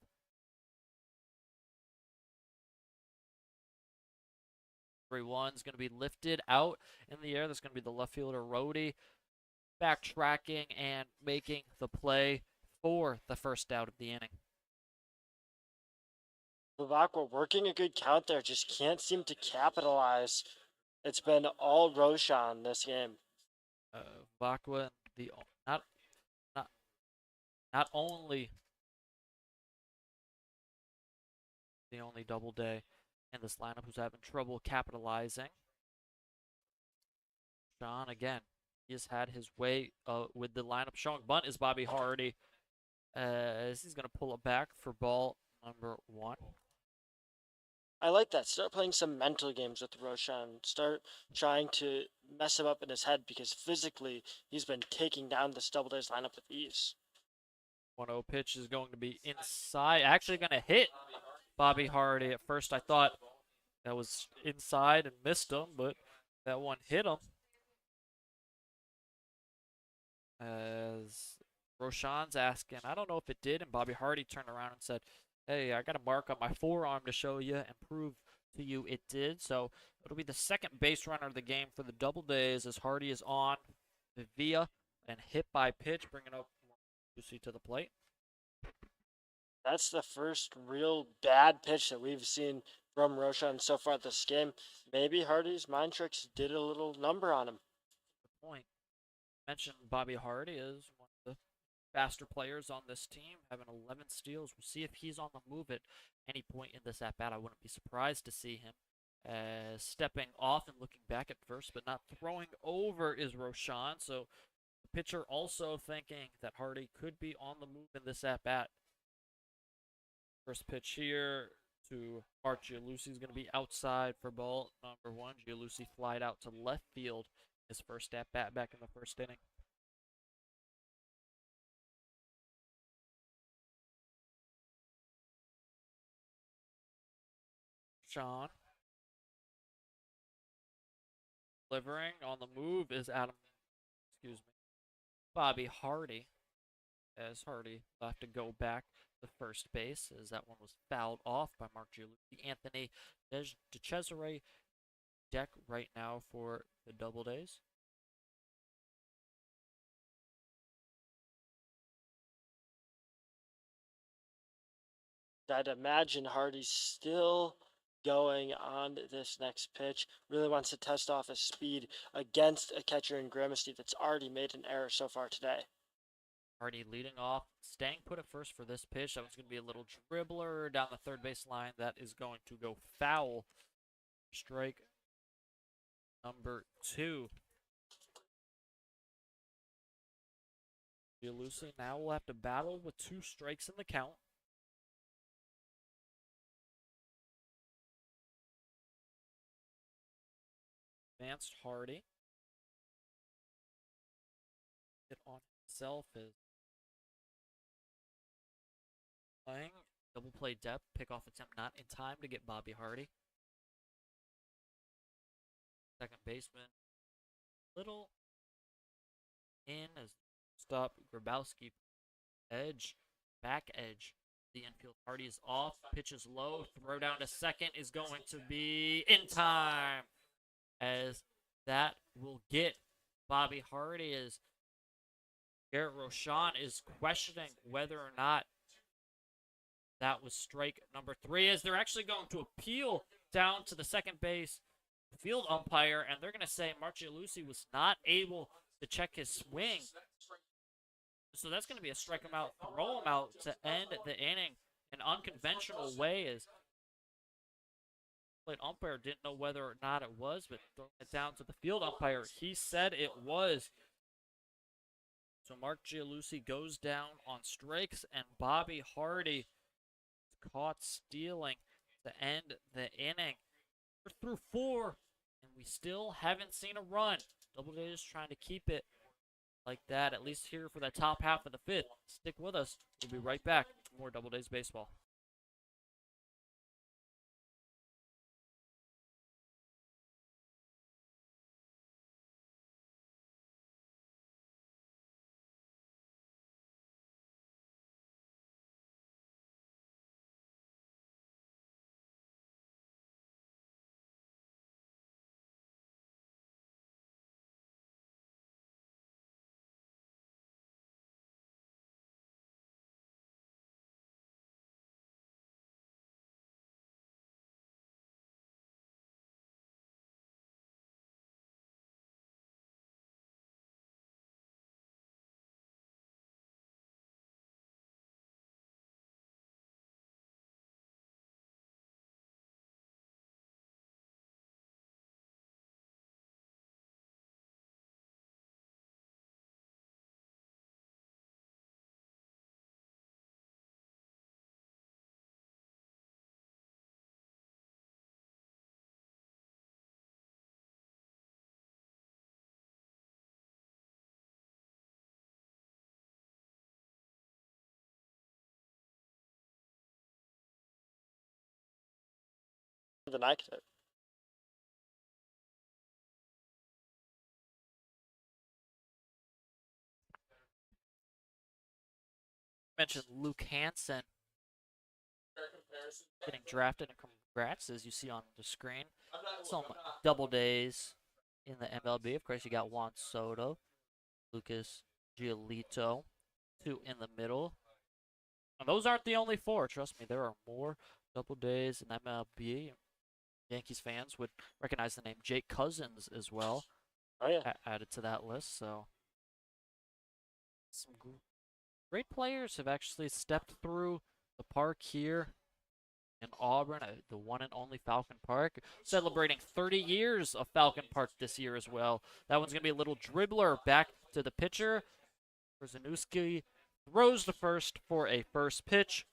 [SPEAKER 2] One's going to be lifted out in the air. That's going to be the left fielder, Rhodey, backtracking and making the play for the first out of the inning.
[SPEAKER 3] Vivacqua working a good count there, just can't seem to capitalize. It's been all Roshan this game.
[SPEAKER 2] Vivacqua, not only the only Doubleday in this lineup who's having trouble capitalizing. Sean, again, he has had his way with the lineup. Showing bunt is Bobby Hardy, as he's going to pull it back for ball number 1.
[SPEAKER 3] I like that. Start playing some mental games with Roshan. Start trying to mess him up in his head, because physically he's been taking down this Doubledays lineup with ease.
[SPEAKER 2] 1-0 pitch is going to be inside. Actually going to hit Bobby Hardy. At first I thought that was inside and missed him, but that one hit him. As Roshan's asking, I don't know if it did, and Bobby Hardy turned around and said, hey, I got a mark on my forearm to show you and prove to you it did. So it'll be the second base runner of the game for the Doubledays, as Hardy is on via and hit by pitch, bringing up Lucy to the plate.
[SPEAKER 3] That's the first real bad pitch that we've seen from Roshan so far this game. Maybe Hardy's mind tricks did a little number on him.
[SPEAKER 2] Good point. Mentioned Bobby Hardy is one of the faster players on this team, having 11 steals. We'll see if he's on the move at any point in this at-bat. I wouldn't be surprised to see him stepping off and looking back at first, but not throwing over is Roshan. So the pitcher also thinking that Hardy could be on the move in this at-bat. First pitch here to Mark Gialusi is going to be outside for ball number 1. Gialusi flied out to left field his first at-bat back in the first inning. Sean. Delivering on the move is Bobby Hardy. As Hardy left to go back to first base, as that one was fouled off by Mark Gialusi. Anthony DeCesare deck right now for the Doubledays.
[SPEAKER 3] I'd imagine Hardy's still going on this next pitch. Really wants to test off his speed against a catcher in Grimesti that's already made an error so far today.
[SPEAKER 2] Hardy leading off, staying put at first for this pitch. That was going to be a little dribbler down the third base line. That is going to go foul. Strike number 2. Gialusi now will have to battle with 2 strikes in the count. Advanced Hardy. It on himself is playing. Double play depth, pickoff attempt not in time to get Bobby Hardy. Second baseman, little in as stop Grabowski. Edge, back edge. The infield. Hardy is off, pitches low, throw down to second is going to be in time. As that will get Bobby Hardy as Garrett Rochon is questioning whether or not that was strike number 3, as they're actually going to appeal down to the second base field umpire, and they're going to say Marcialucci was not able to check his swing. So that's going to be a strike him out, throw him out to end the inning. An unconventional way, as the umpire didn't know whether or not it was, but throwing it down to the field umpire, he said it was. So Mark Gialucci goes down on strikes, and Bobby Hardy caught stealing to end the inning. We're through 4, and we still haven't seen a run. Doubledays trying to keep it like that, at least here for the top half of the 5th. Stick with us. We'll be right back. More Doubledays baseball.
[SPEAKER 3] Than I could.
[SPEAKER 2] Mentioned Luke Hansen getting drafted, and congrats, as you see on the screen. Some Doubledays in the MLB. Of course, you got Juan Soto, Lucas Giolito, 2 in the middle. And those aren't the only 4. Trust me, there are more Doubledays in MLB. Yankees fans would recognize the name Jake Cousins as well.
[SPEAKER 3] Oh, yeah.
[SPEAKER 2] Added to that list. So some great players have actually stepped through the park here in Auburn, the one and only Falcon Park, celebrating 30 years of Falcon Park this year as well. That one's going to be a little dribbler back to the pitcher. Krzyzewski throws the first for a first pitch.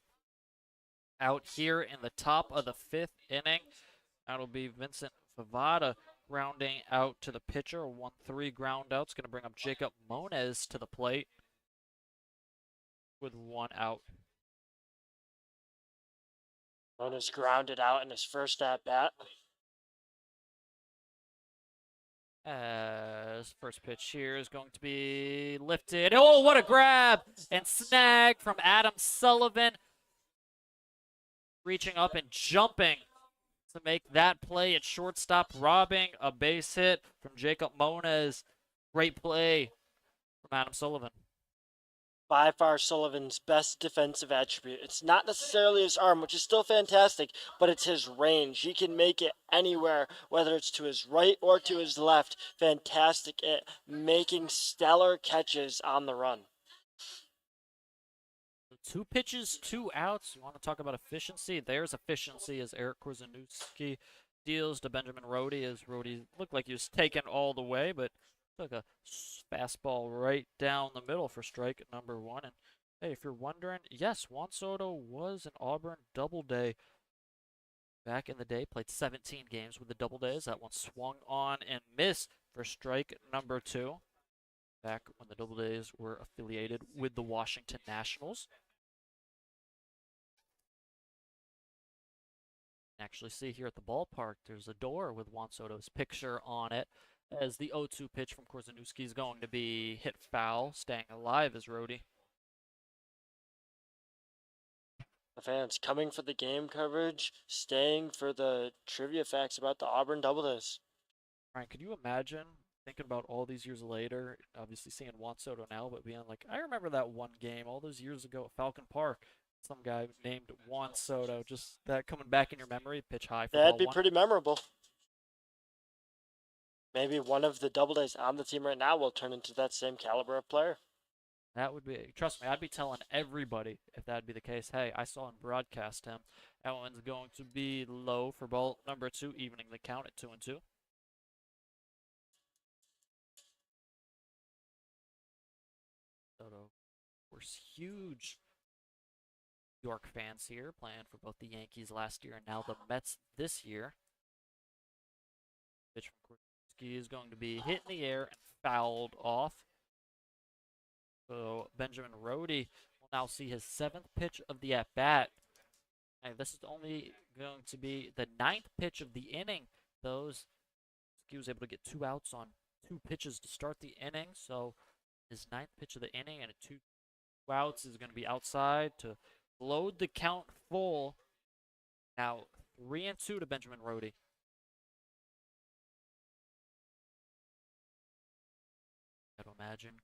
[SPEAKER 2] Out here in the top of the 5th inning, that'll be Vincent Favada grounding out to the pitcher. A 1-3 ground out. It's going to bring up Jacob Moniz to the plate with 1 out.
[SPEAKER 3] Moniz grounded out in his first at bat.
[SPEAKER 2] As first pitch here is going to be lifted. Oh, what a grab and snag from Adam Sullivan. Reaching up and jumping to make that play at shortstop, robbing a base hit from Jacob Moniz. Great play from Adam Sullivan.
[SPEAKER 3] By far Sullivan's best defensive attribute. It's not necessarily his arm, which is still fantastic, but it's his range. He can make it anywhere, whether it's to his right or to his left. Fantastic at making stellar catches on the run.
[SPEAKER 2] 2 pitches, 2 outs. You want to talk about efficiency? There's efficiency as Eric Krzyzewski deals to Benjamin Rhodey, as Rhodey looked like he was taken all the way, but took a fastball right down the middle for strike number 1. And hey, if you're wondering, yes, Juan Soto was an Auburn Doubleday back in the day. Played 17 games with the Doubledays. That one swung on and missed for strike number 2. Back when the Doubledays were affiliated with the Washington Nationals. Actually see here at the ballpark, there's a door with Juan Soto's picture on it, as the 0-2 pitch from Korzeniowski is going to be hit foul, staying alive as Rhodey.
[SPEAKER 3] The fans coming for the game coverage, staying for the trivia facts about the Auburn Doubledays.
[SPEAKER 2] Ryan, could you imagine thinking about all these years later, obviously seeing Juan Soto now, but being like, I remember that one game all those years ago at Falcon Park. Some guy named Juan Soto, just that coming back in your memory, pitch high for
[SPEAKER 3] That'd
[SPEAKER 2] ball
[SPEAKER 3] be
[SPEAKER 2] one.
[SPEAKER 3] pretty memorable. Maybe one of the Doubledays on the team right now will turn into that same caliber of player.
[SPEAKER 2] That would be, trust me, I'd be telling everybody if that'd be the case. Hey, I saw him broadcast him. That one's going to be low for ball number 2, evening the count at 2-2. Soto, of course, huge York fans here, playing for both the Yankees last year and now the Mets this year. Pitch from Korzeniowski is going to be hit in the air and fouled off. So Benjamin Rhodey will now see his 7th pitch of the at-bat. And this is only going to be the 9th pitch of the inning. He was able to get 2 outs on 2 pitches to start the inning. So his 9th pitch of the inning and 2 outs is going to be outside to load the count full. Now 3-2 to Benjamin Rhodey. Gotta imagine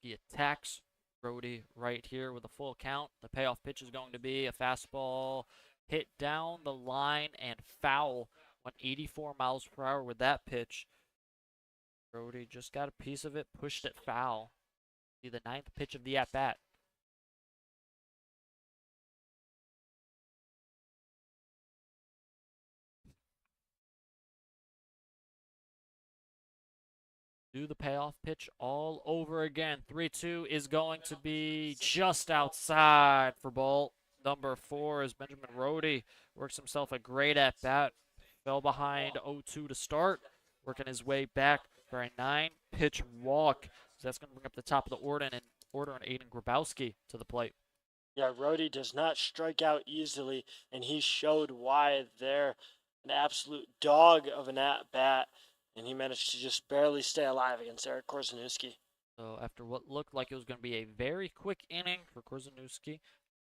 [SPEAKER 2] he attacks Rhodey right here with a full count. The payoff pitch is going to be a fastball hit down the line and foul. Went 84 miles per hour with that pitch. Rhodey just got a piece of it, pushed it foul. Be the 9th pitch of the at-bat. Do the payoff pitch all over again. 3-2 is going to be just outside for ball number 4 as Benjamin Rhodey works himself a great at-bat. Fell behind 0-2 to start, working his way back for a 9-pitch walk. So that's going to bring up the top of the order and Aiden Grabowski to the plate.
[SPEAKER 3] Yeah, Rhodey does not strike out easily, and he showed why they're an absolute dog of an at-bat. And he managed to just barely stay alive against Eric Korzeniowski.
[SPEAKER 2] So after what looked like it was going to be a very quick inning for Korzeniowski,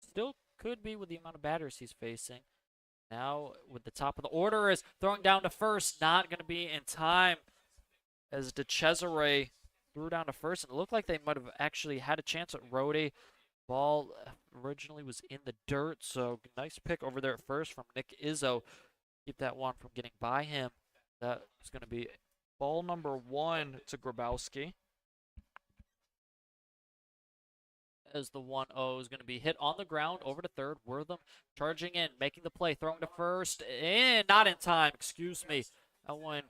[SPEAKER 2] still could be with the amount of batters he's facing. Now with the top of the order is throwing down to first, not going to be in time as DeCesare threw down to first. And it looked like they might have actually had a chance at Rhodey. Ball originally was in the dirt, so nice pick over there at first from Nick Izzo. Keep that one from getting by him. That is going to be ball number 1 to Grabowski. As the 1-0 is going to be hit on the ground over to third. Wortham charging in, making the play, throwing to first. And not in time, excuse me. That one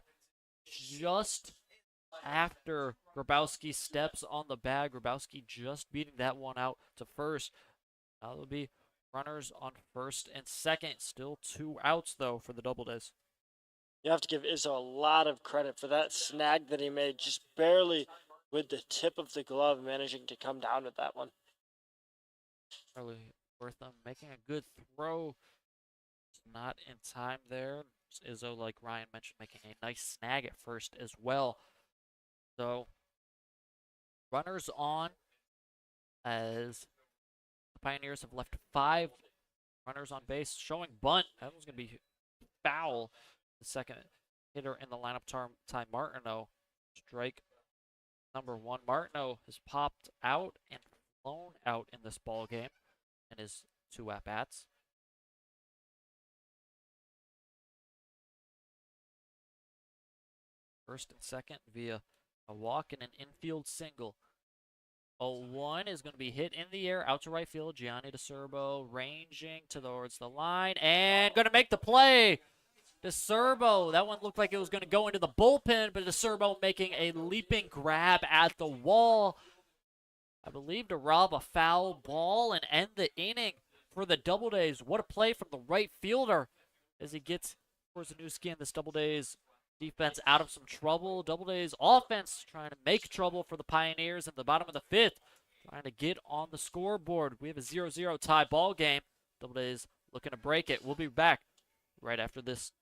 [SPEAKER 2] just after Grabowski steps on the bag. Grabowski just beating that one out to first. Now there'll be runners on first and second. Still 2 outs, though, for the Doubledays.
[SPEAKER 3] You have to give Izzo a lot of credit for that snag that he made, just barely with the tip of the glove managing to come down with that one.
[SPEAKER 2] Charlie Wortham making a good throw. Not in time there. Izzo, like Ryan mentioned, making a nice snag at first as well. So, runners on as the Pioneers have left 5 runners on base, showing bunt. That one's going to be foul. The second hitter in the lineup, Ty Martineau. Strike number 1. Martineau has popped out and flown out in this ball game in his 2 at-bats. First and second via a walk and an infield single. 0-1 is going to be hit in the air out to right field. Gianni DeCerbo ranging towards the line and going to make the play. DeCerbo, that one looked like it was going to go into the bullpen, but DeCerbo making a leaping grab at the wall. I believe to rob a foul ball and end the inning for the Doubledays. What a play from the right fielder as he gets Korzeniowski and this Doubledays defense out of some trouble. Doubledays offense trying to make trouble for the Pioneers in the bottom of the 5th, trying to get on the scoreboard. We have a 0-0 tie ball game. Doubledays looking to break it. We'll be back right after this.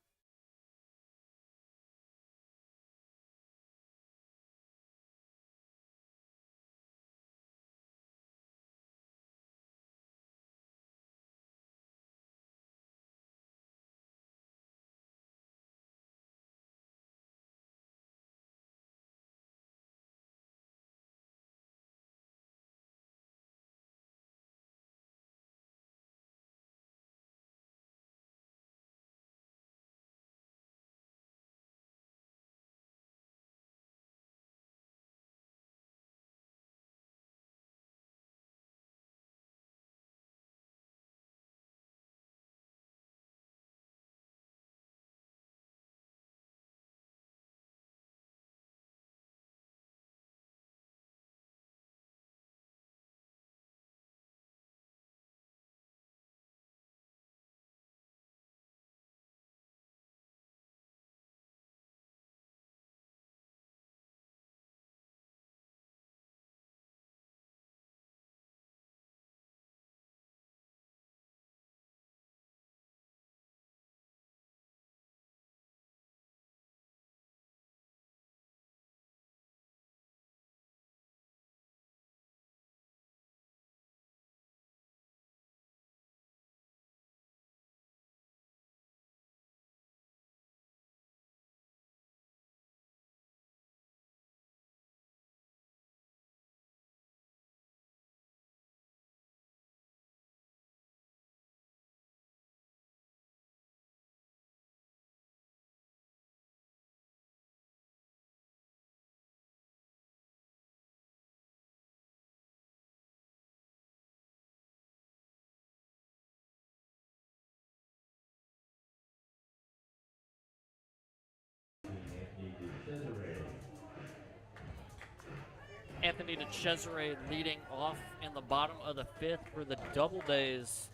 [SPEAKER 2] Anthony DeCesare leading off in the bottom of the 5th for the Doubledays.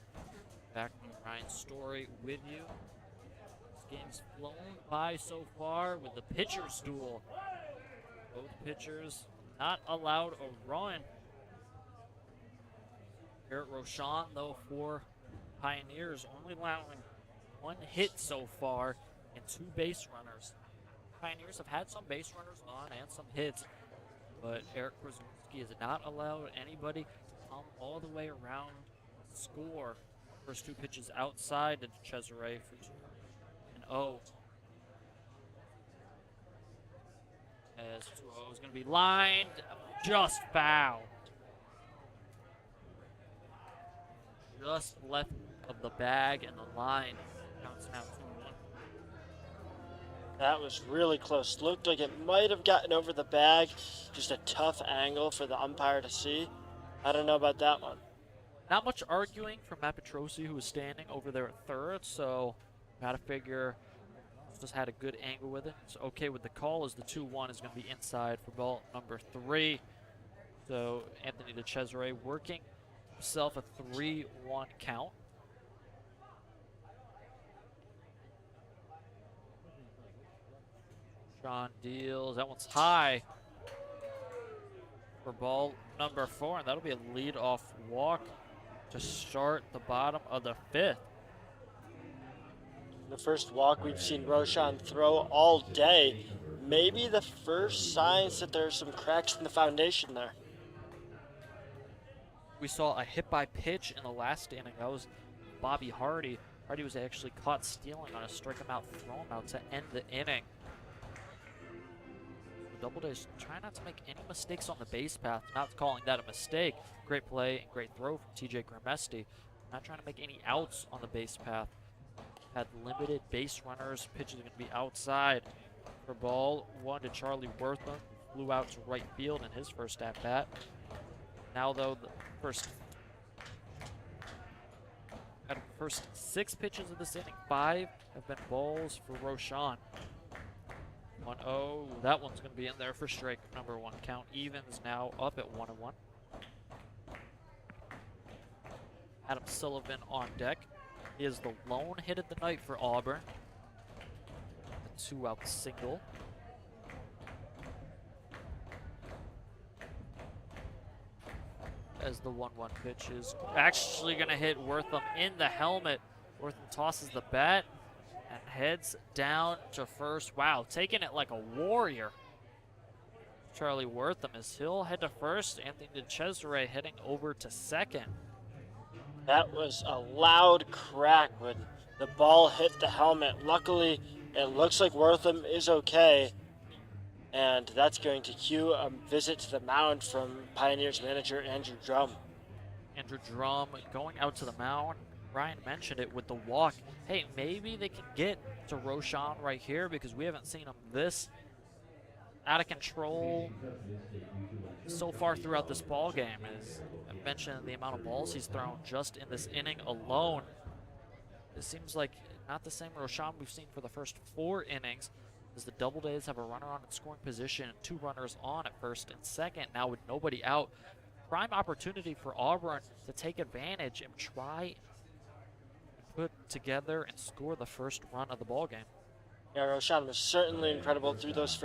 [SPEAKER 2] Back to Ryan Story with you. This game's flown by so far with the pitcher's duel. Both pitchers not allowed a run. Garrett Roshan, though, for Pioneers, only allowing 1 hit so far and 2 base runners. Pioneers have had some base runners on and some hits, but Eric Krasnowski has not allowed anybody to come all the way around the score. First 2 pitches outside to Cesare for 2-0. As 2-0 is going to be lined, just foul. Just left of the bag and the line. Counts now 2-1.
[SPEAKER 3] That was really close. Looked like it might have gotten over the bag. Just a tough angle for the umpire to see. I don't know about that one.
[SPEAKER 2] Not much arguing from Matt Petrosi, who was standing over there at third, so gotta figure just had a good angle with it. It's okay with the call as the 2-1 is going to be inside for ball number 3. So Anthony DeCesare working himself a 3-1 count. Sean deals. That one's high for ball number 4, and that'll be a lead-off walk to start the bottom of the 5th.
[SPEAKER 3] The first walk we've seen Roshan throw all day. Maybe the first signs that there's some cracks in the foundation there.
[SPEAKER 2] We saw a hit by pitch in the last inning. That was Bobby Hardy. Hardy was actually caught stealing on a strike him out, throw him out to end the inning. The Doubledays try not to make any mistakes on the base path. Not calling that a mistake. Great play and great throw from TJ Gramesti. Not trying to make any outs on the base path. Had limited base runners. Pitch is going to be outside for ball 1 to Charlie Wortham. Flew out to right field in his first at bat. Now, though, the first 6 pitches of this inning, 5 have been balls for Roshan. 1-0. That one's going to be in there for strike number 1. Count evens now up at 1-1. Adam Sullivan on deck. He is the lone hit of the night for Auburn. A 2-out single. As the 1-1 pitch is actually going to hit Wortham in the helmet. Wortham tosses the bat. heads down to first. Wow, taking it like a warrior. Charlie Wortham is he'll head to first. Anthony DeCesare heading over to second.
[SPEAKER 3] That was a loud crack when the ball hit the helmet. Luckily, it looks like Wortham is okay. And that's going to cue a visit to the mound from Pioneers manager Andrew Drum.
[SPEAKER 2] Andrew Drum going out to the mound. Ryan mentioned it with the walk. Hey, maybe they can get to Roshan right here because we haven't seen him this out of control so far throughout this ball game. As I mentioned, the amount of balls he's thrown just in this inning alone. It seems like not the same Roshan we've seen for the first 4 innings, as the Doubledays have a runner on in scoring position, 2 runners on at first and second. Now with nobody out, prime opportunity for Auburn to take advantage and try and put together and score the first run of the ball game.
[SPEAKER 3] Yeah, Roshan was certainly incredible through those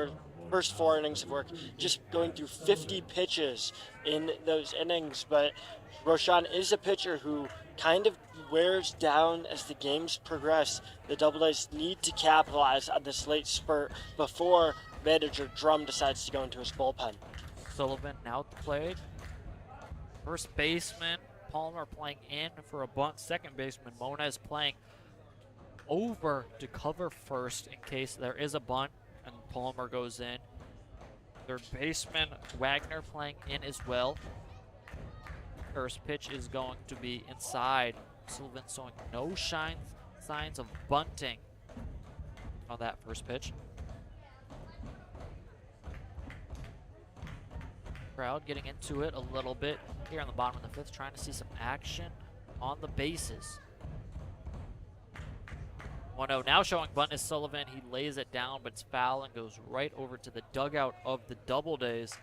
[SPEAKER 3] first 4 innings of work, just going through 50 pitches in those innings. But Roshan is a pitcher who kind of wears down as the games progress. The Doubledays need to capitalize on this late spurt before manager Drum decides to go into his bullpen.
[SPEAKER 2] Sullivan now at the plate. First baseman Palmer playing in for a bunt. Second baseman Mona playing over to cover first in case there is a bunt and Palmer goes in. Third baseman Wagner playing in as well. First pitch is going to be inside. Sullivan showing no signs of bunting on that first pitch. Crowd getting into it a little bit here on the bottom of the 5th, trying to see some action on the bases. 1-0 now showing bunt is Sullivan. He lays it down, but it's foul and goes right over to the dugout of the Doubledays.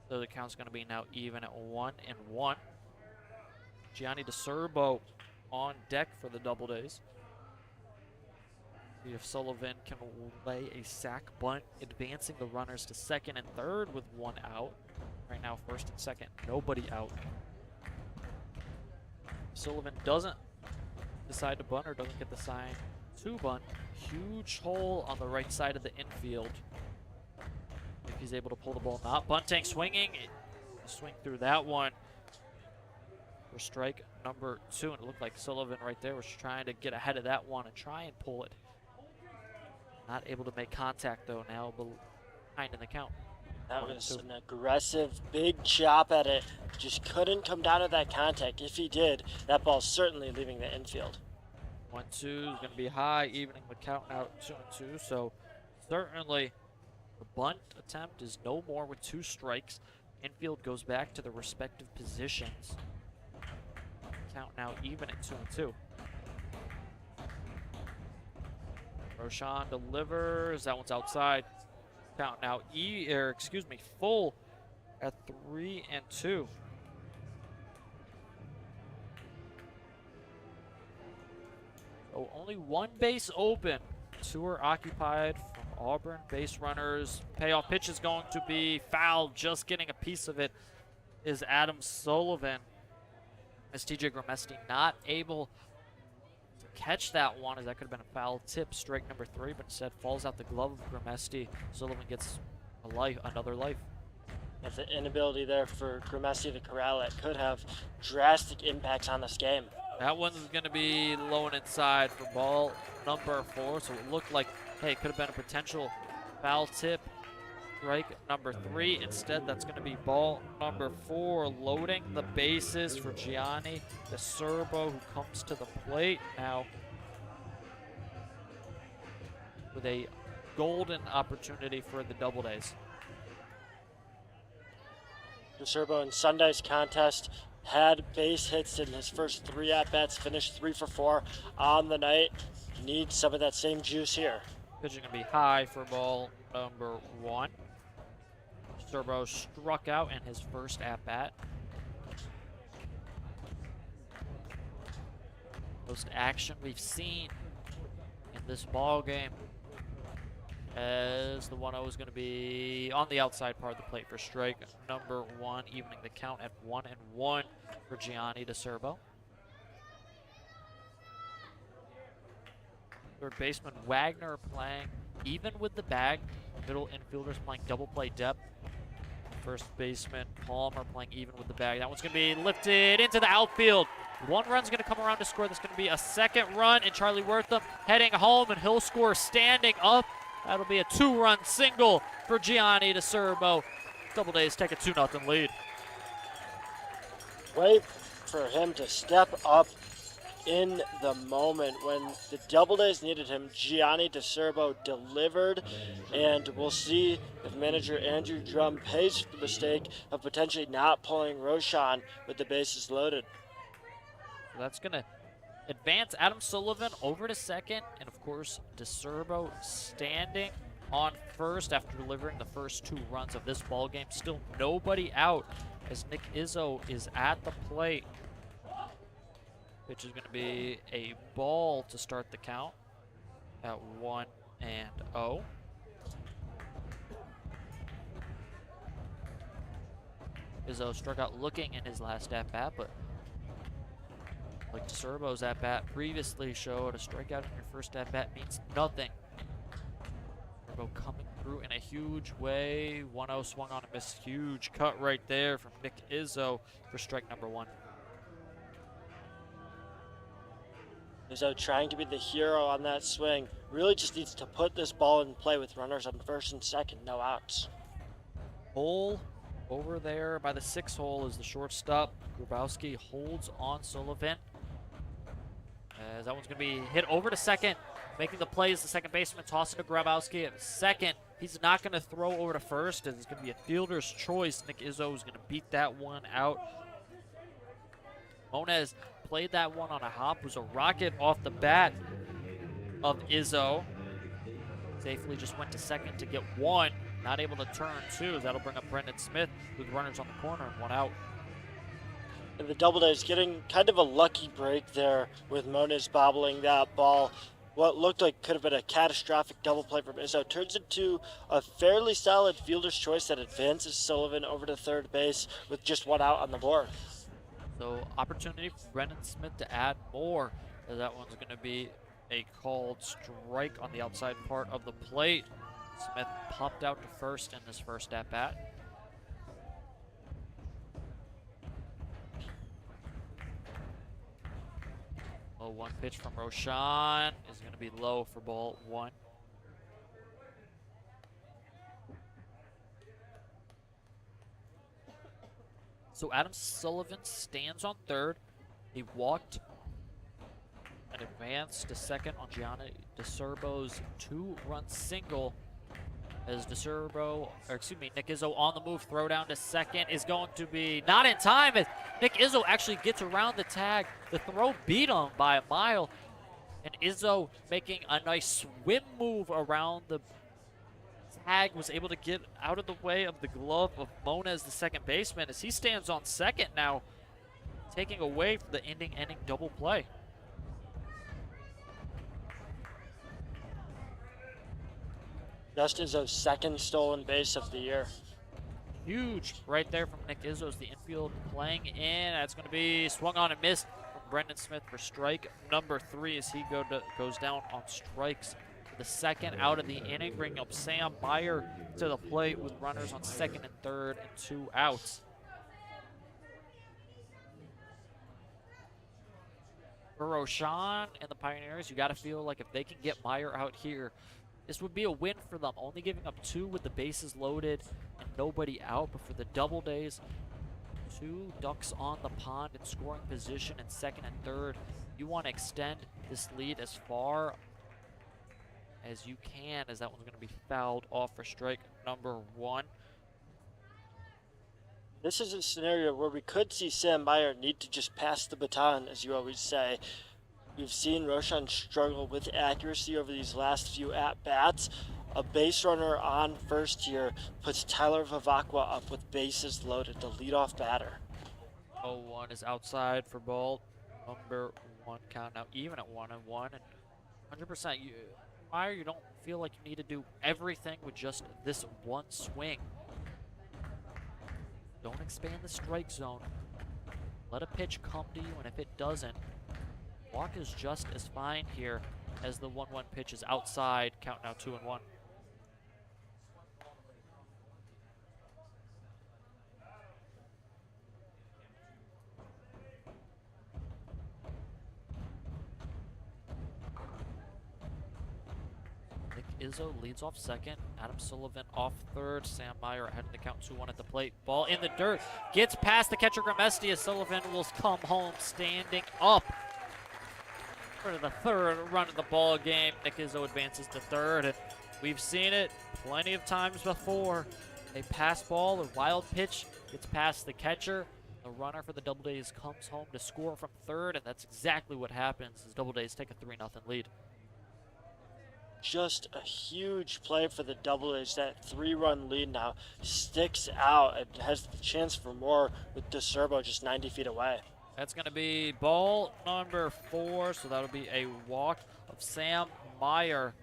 [SPEAKER 2] So the count's going to be now even at 1-1. Gianni DeCerbo on deck for the Doubledays. See if Sullivan can lay a sac bunt, advancing the runners to second and third with 1 out. Right now, first and second, nobody out. Sullivan doesn't decide to bunt or doesn't get the sign to bunt. Huge hole on the right side of the infield. If he's able to pull the ball, not bunting, swinging. Swing through that one for strike number 2. And it looked like Sullivan right there was trying to get ahead of that one and try and pull it. Not able to make contact though, now behind in the count.
[SPEAKER 3] That was an aggressive, big chop at it. Just couldn't come down to that contact. If he did, that ball's certainly leaving the infield.
[SPEAKER 2] 1-2 is going to be high, evening the count out 2-2. So certainly the bunt attempt is no more with 2 strikes. Infield goes back to the respective positions. Count now even at 2-2. Roshan delivers. That one's outside. Count now full at 3-2. So only 1 base open. 2 are occupied from Auburn base runners. Payoff pitch is going to be fouled. Just getting a piece of it is Adam Sullivan. As TJ Gramesti not able to catch that one, as that could have been a foul tip, strike number 3, but instead falls out the glove of Gramesti. Sullivan gets another life.
[SPEAKER 3] If the inability there for Gramesti to corral it could have drastic impacts on this game.
[SPEAKER 2] That one's going to be low and inside for ball number 4, so it looked like, hey, it could have been a potential foul tip. Strike number 3. Instead, that's going to be ball number 4, loading the bases for Gianni DeCerbo, who comes to the plate now with a golden opportunity for the Doubledays.
[SPEAKER 3] DeCerbo in Sunday's contest had base hits in his first 3 at-bats, finished 3 for 4 on the night. Needs some of that same juice here.
[SPEAKER 2] Pitching going to be high for ball number 1. DeCerbo struck out in his first at-bat. Most action we've seen in this ball game, as the 1-0 is going to be on the outside part of the plate for strike number 1, evening the count at 1-1 for Gianni DeCerbo. Third baseman Wagner playing even with the bag. Middle infielders playing double play depth. First baseman Palmer playing even with the bag. That one's going to be lifted into the outfield. One run's going to come around to score. That's going to be a second run, and Charlie Wortham heading home, and he'll score standing up. That'll be a 2-run single for Gianni DeCerbo. Doubledays take a 2-0 lead.
[SPEAKER 3] Wait for him to step up in the moment when the Doubledays needed him. Gianni DeCerbo delivered, and we'll see if manager Andrew Drum pays for the mistake of potentially not pulling Roshan with the bases loaded.
[SPEAKER 2] So that's going to advance Adam Sullivan over to second, and of course DeCerbo standing on first after delivering the first 2 runs of this ball game. Still nobody out as Nick Izzo is at the plate. Pitch is going to be a ball to start the count at 1-0. Izzo struck out looking in his last at-bat, but like DeCerbo's at-bat previously showed, a strikeout in your first at-bat means nothing. DeCerbo coming through in a huge way. 1-0 swung on and missed. Huge cut right there from Nick Izzo for strike number 1.
[SPEAKER 3] Izzo trying to be the hero on that swing. Really just needs to put this ball in play with runners on first and second, no outs.
[SPEAKER 2] Hole over there by the 6 hole is the shortstop. Grabowski holds on Sullivan. As that one's going to be hit over to second. Making the play is the second baseman, tossing to Grabowski at second. He's not going to throw over to first, as it's going to be a fielder's choice. Nick Izzo is going to beat that one out. Moniz played that one on a hop. It was a rocket off the bat of Izzo. Safely just went to second to get 1. Not able to turn 2. That'll bring up Brendan Smith with runners on the corner and 1 out.
[SPEAKER 3] And the Doubledays getting kind of a lucky break there with Moniz bobbling that ball. What looked like could have been a catastrophic double play from Izzo turns into a fairly solid fielder's choice that advances Sullivan over to third base with just 1 out on the board.
[SPEAKER 2] So opportunity for Brendan Smith to add more. That one's going to be a called strike on the outside part of the plate. Smith popped out to first in this first at-bat. Low 1 pitch from Roshan is going to be low for ball 1. So Adam Sullivan stands on third. He walked and advanced to second on Gianni DeCerbo's 2-run single. As Nick Izzo on the move, throw down to second is going to be not in time as Nick Izzo actually gets around the tag. The throw beat him by a mile, and Izzo making a nice swim move around the tag was able to get out of the way of the glove of Moniz, the second baseman, as he stands on second now, taking away from the inning double play.
[SPEAKER 3] Just Izzo's second stolen base of the year.
[SPEAKER 2] Huge right there from Nick Izzo as the infield playing in. That's going to be swung on and missed from Brendan Smith for strike number 3 as he goes down on strikes for the second out of the inning, bringing up Sam Meyer to the plate with runners on second and third and 2 outs. For Roshan and the Pioneers, you got to feel like if they can get Meyer out here, this would be a win for them, only giving up 2 with the bases loaded and nobody out. But for the Doubledays, 2 ducks on the pond in scoring position in second and third. You want to extend this lead as far as you can, as that one's going to be fouled off for strike number 1.
[SPEAKER 3] This is a scenario where we could see Sam Meyer need to just pass the baton, as you always say. We've seen Roshan struggle with accuracy over these last few at-bats. A base runner on first here puts Tyler Vivacqua up with bases loaded, the leadoff batter.
[SPEAKER 2] 0-1 is outside for ball number 1 count, now even at 1-1. And 100%, Meyer, you don't feel like you need to do everything with just this one swing. Don't expand the strike zone. Let a pitch come to you, and if it doesn't, walk is just as fine here. as the 1-1 pitch is outside. Count now 2-1. Nick Izzo leads off second. Adam Sullivan off third. Sam Meyer ahead in the count 2-1 at the plate. Ball in the dirt. Gets past the catcher Gramesti as Sullivan will come home standing up for the third run of the ball game. Nick Izzo advances to third, and we've seen it plenty of times before. A pass ball or wild pitch gets past the catcher. The runner for the Doubledays comes home to score from third, and that's exactly what happens as Doubledays take a 3-0 lead.
[SPEAKER 3] Just a huge play for the Doubledays. That 3-run lead now sticks out and has the chance for more with DeSerbo just 90 feet away.
[SPEAKER 2] That's going to be ball number 4, so that'll be a walk of Sam Meyer.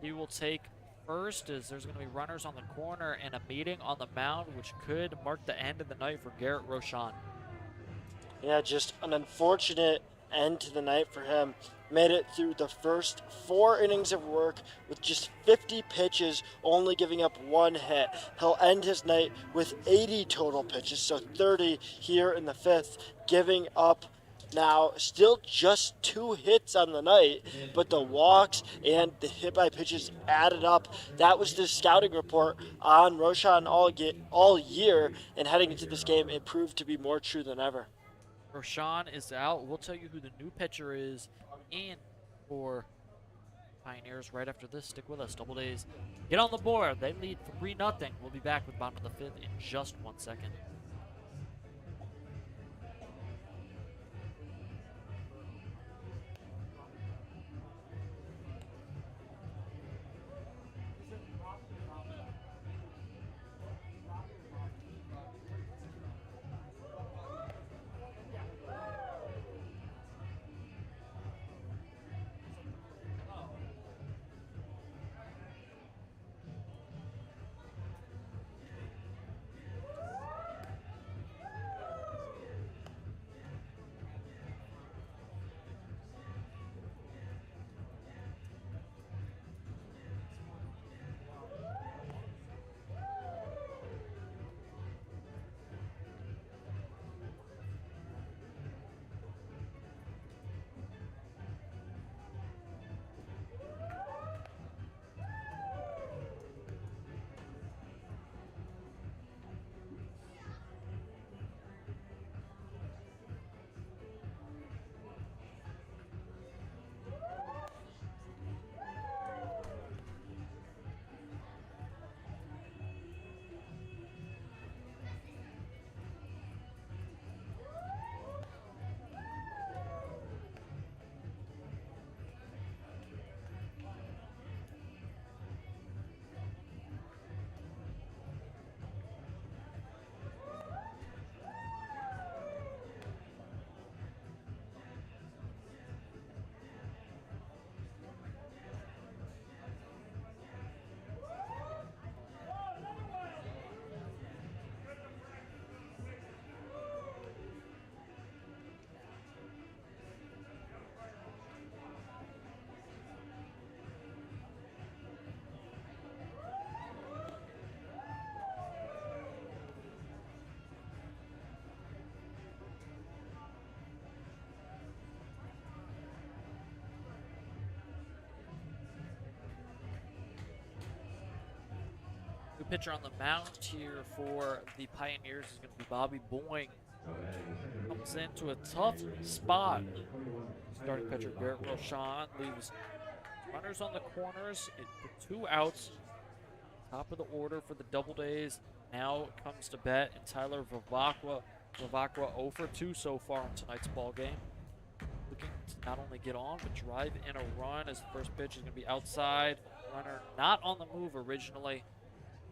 [SPEAKER 2] He will take first as there's going to be runners on the corner and a meeting on the mound, which could mark the end of the night for Garrett Rochon.
[SPEAKER 3] Yeah, just an unfortunate end to the night for him. Made it through the first 4 innings of work with just 50 pitches, only giving up 1 hit. He'll end his night with 80 total pitches, so 30 here in the 5th, giving up now still just 2 hits on the night, but the walks and the hit by pitches added up. That was the scouting report on Rochon all year, and heading into this game, it proved to be more true than ever.
[SPEAKER 2] Rochon is out. We'll tell you who the new pitcher is in for Pioneers right after this. Stick with us. Doubledays get on the board. They lead 3-0. We'll be back with bottom of the 5th in just 1 second. Pitcher on the mound here for the Pioneers is going to be Bobby Boying. Comes into a tough spot. Starting pitcher Garrett Rochon leaves runners on the corners. For 2 outs. Top of the order for the Doubledays. Now comes to bat and Tyler Vivacqua. Vivacqua 0 for 2 so far in tonight's ball game. Looking to not only get on, but drive in a run as the first pitch is going to be outside. Runner not on the move originally.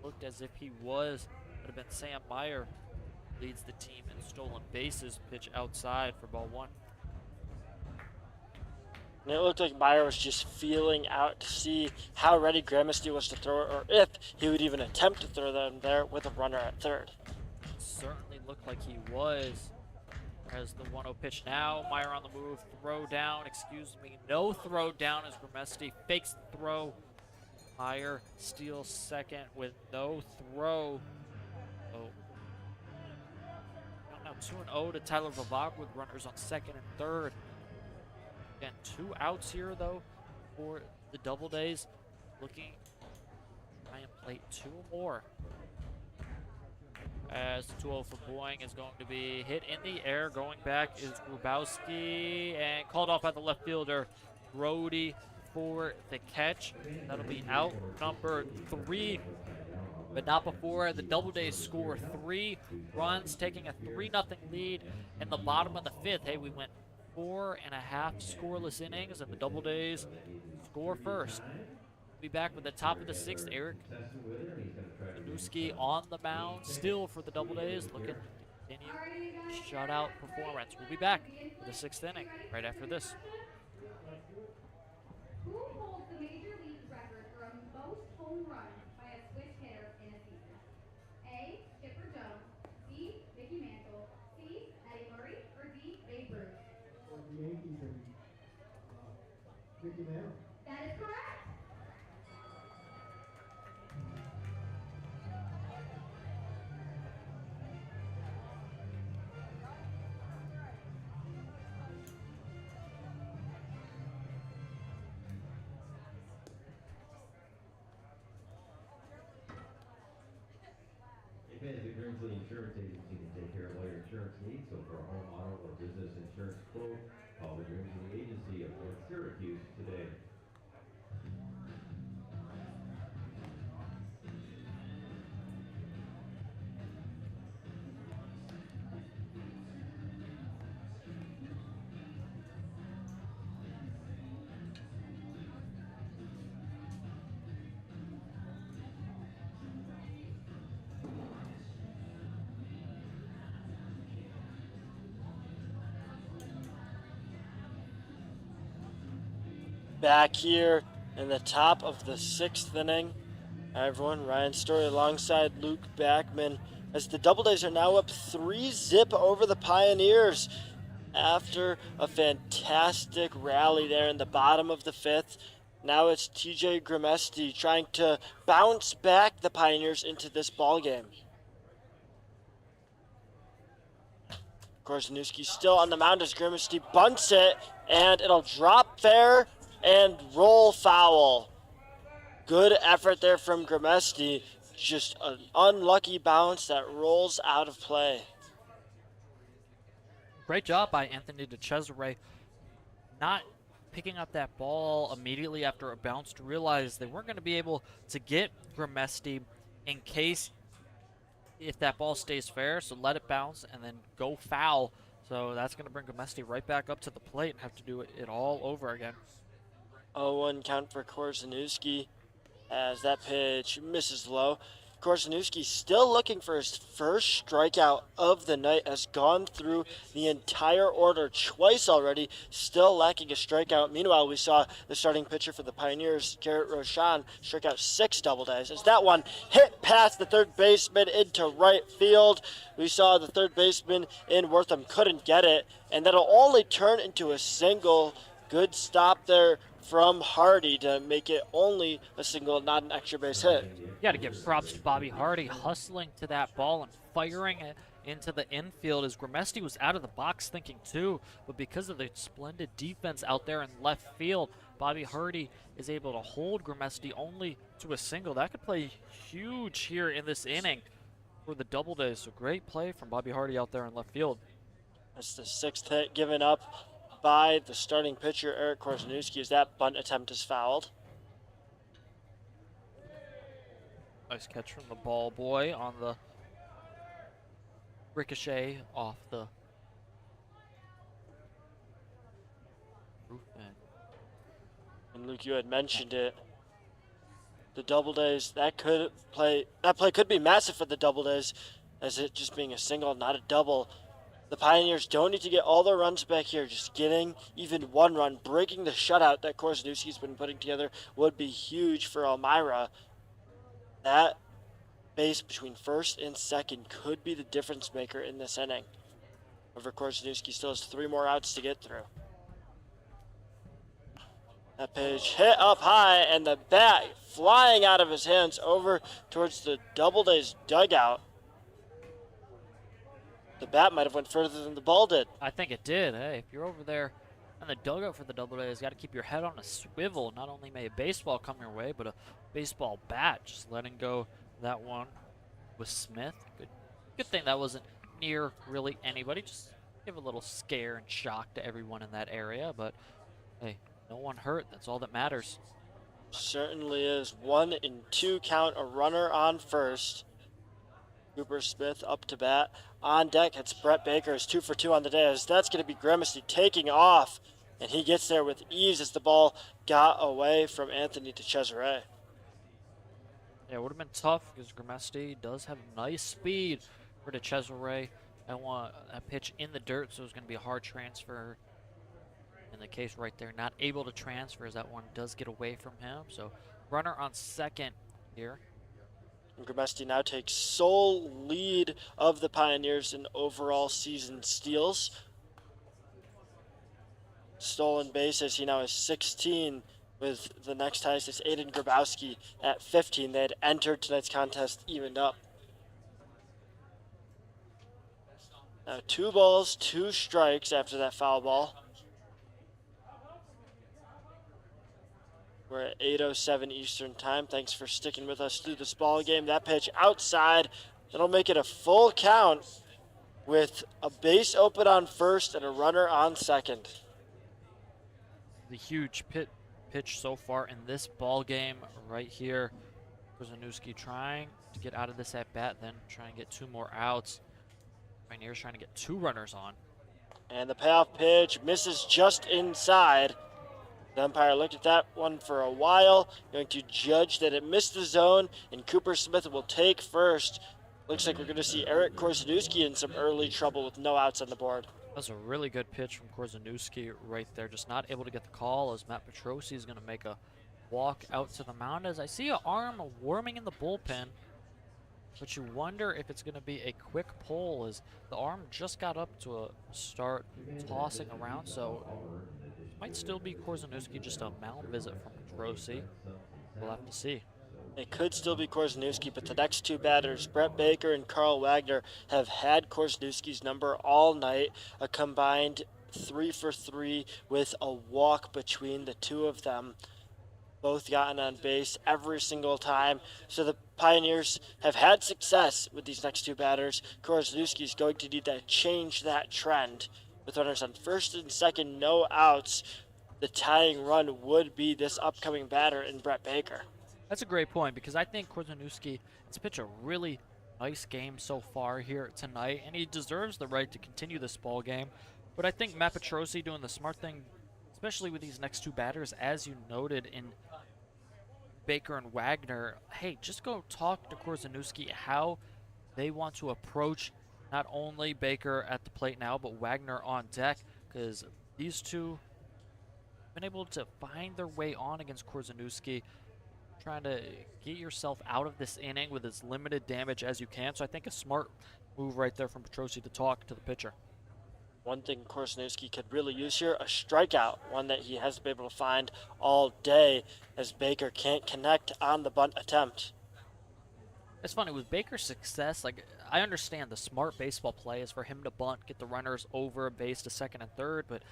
[SPEAKER 2] Looked as if he was. Would have been Sam Meyer. Leads the team in stolen bases. Pitch outside for ball 1.
[SPEAKER 3] And it looked like Meyer was just feeling out to see how ready Gramesti was to throw it, or if he would even attempt to throw them there with a runner at third.
[SPEAKER 2] Certainly looked like he was. As the 1-0 pitch now, Meyer on the move, throw down, excuse me, no throw down as Grimesti fakes the throw. Meyer steals second with no throw. So now 2-0 to Tyler Vavag with runners on second and third. Again, 2 outs here though for the Doubledays. Looking to try and play 2 more. As the 2-0 for Boeing is going to be hit in the air. Going back is Grubowski and called off by the left fielder, Brody, for the catch. That'll be out number 3, but not before the Doubledays score 3 runs, taking a 3-0 lead in the bottom of the 5th. Hey, we went 4.5 scoreless innings, and the Doubledays score first. Be back with the top of the 6th. Eric Danuski on the mound, still for the Doubledays, looking to continue shutout performance. We'll be back with the 6th inning right after this.
[SPEAKER 4] Who holds the major league record for most home runs by a switch hitter in a season? A. Chipper Jones, B. Mickey Mantle, C. Eddie Murray, or D. Babe Ruth?
[SPEAKER 5] For the Yankees and Mickey Mantle.
[SPEAKER 4] That is correct.
[SPEAKER 1] Advantage Grimsley Insurance Agency can take care of all your insurance needs. So for a home, auto, or business insurance quote, call the Grimsley Agency of North Syracuse today.
[SPEAKER 3] Back here in the top of the 6th inning. Hi everyone, Ryan Story alongside Luke Backman as the Doubledays are now up 3-0 over the Pioneers after a fantastic rally there in the bottom of the 5th. Now it's TJ Grimesti trying to bounce back the Pioneers into this ball game. Korzeniewski still on the mound as Grimesti bunts it, and it'll drop fair and roll foul. Good effort there from Grimesti. Just an unlucky bounce that rolls out of play.
[SPEAKER 2] Great job by Anthony DeCesare, not picking up that ball immediately after it bounced, to realize they weren't going to be able to get Grimesti in case if that ball stays fair, so let it bounce and then go foul. So that's going to bring Grimesti right back up to the plate and have to do it all over again.
[SPEAKER 3] 0-1 count for Korzeniewski as that pitch misses low. Korzeniewski still looking for his first strikeout of the night, has gone through the entire order twice already, still lacking a strikeout. Meanwhile, we saw the starting pitcher for the Pioneers, Garrett Roshan, strike out 6 Doubledays. As that one hit past the third baseman into right field, we saw the third baseman in Wortham couldn't get it, and that'll only turn into a single. Good stop there from Hardy to make it only a single, not an extra base hit.
[SPEAKER 2] You got to give props to Bobby Hardy, hustling to that ball and firing it into the infield as Grimesti was out of the box thinking too, but because of the splendid defense out there in left field, Bobby Hardy is able to hold Grimesti only to a single. That could play huge here in this inning for the Doubledays. So great play from Bobby Hardy out there in left field.
[SPEAKER 3] That's the 6th hit given up by the starting pitcher, Eric Korzeniewski, as that bunt attempt is fouled.
[SPEAKER 2] Nice catch from the ball boy on the ricochet off the roof end.
[SPEAKER 3] And Luke, you had mentioned it. The Doubledays, that play could be massive for the Doubledays, as it just being a single, not a double. The Pioneers don't need to get all their runs back here. Just getting even one run, breaking the shutout that Korzeniewski's been putting together would be huge for Elmira. That base between first and second could be the difference maker in this inning. However, Korzeniewski still has 3 more outs to get through. That pitch hit up high, and the bat flying out of his hands over towards the Doubledays dugout. The bat might have went further than the ball did.
[SPEAKER 2] I think it did. Hey, if you're over there in the dugout for the Doubledays, got to keep your head on a swivel. Not only may a baseball come your way, but a baseball bat. Just letting go that one with Smith. Good thing that wasn't near really anybody. Just give a little scare and shock to everyone in that area. But hey, no one hurt. That's all that matters.
[SPEAKER 3] Certainly is. 1-2 count, a runner on first. Cooper Smith up to bat. On deck, it's Brett Baker. Is 2 for 2 on the day. As that's going to be Grimacey taking off. And he gets there with ease as the ball got away from Anthony to Cesare.
[SPEAKER 2] Yeah, it would have been tough because Grimacey does have nice speed for the Cesare. I want a pitch in the dirt, so it's going to be a hard transfer. In the case right there, not able to transfer as that one does get away from him. So runner on second here.
[SPEAKER 3] Grimacey now takes sole lead of the Pioneers in overall season steals. Stolen bases, he now has 16, with the next highest is Aiden Grabowski at 15. They had entered tonight's contest evened up. Now 2 balls, 2 strikes after that foul ball. We're at 8:07 Eastern time. Thanks for sticking with us through this ball game. That pitch outside, that'll make it a full count with a base open on first and a runner on second.
[SPEAKER 2] The huge pitch so far in this ball game right here. Korzeniewski trying to get out of this at bat, then try and get 2 more outs. Pioneers trying to get 2 runners on.
[SPEAKER 3] And the payoff pitch misses just inside. The umpire looked at that one for a while, going to judge that it missed the zone, and Cooper Smith will take first. Looks like we're going to see Eric Korzeniewski in some early trouble with no outs on the board.
[SPEAKER 2] That's a really good pitch from Korzeniewski right there. Just not able to get the call as Matt Petrosi is going to make a walk out to the mound. As I see an arm warming in the bullpen, but you wonder if it's going to be a quick pull as the arm just got up to a start tossing around. So might still be Korzeniewski, just a mound visit from Petrosi. We'll have to see.
[SPEAKER 3] It could still be Korzeniewski, but the next 2 batters, Brett Baker and Carl Wagner, have had Korzeniewski's number all night, a combined 3 for 3 with a walk between the 2 of them. Both gotten on base every single time. So the Pioneers have had success with these next 2 batters. Korzeniewski is going to need to change that trend. With runners on first and second, no outs, the tying run would be this upcoming batter in Brett Baker.
[SPEAKER 2] That's a great point because I think Korzeniewski has pitched a really nice game so far here tonight, and he deserves the right to continue this ball game. But I think Matt Petrosi doing the smart thing, especially with these next 2 batters, as you noted in Baker and Wagner. Hey, just go talk to Korzeniewski how they want to approach not only Baker at the plate now, but Wagner on deck, because these 2 have been able to find their way on against Korzeniewski, trying to get yourself out of this inning with as limited damage as you can. So I think a smart move right there from Petrosi to talk to the pitcher.
[SPEAKER 3] One thing Korzeniewski could really use here, a strikeout, one that he hasn't been able to find all day, as Baker can't connect on the bunt attempt.
[SPEAKER 2] It's funny, with Baker's success, like, I understand the smart baseball play is for him to bunt, get the runners over a base to second and third, but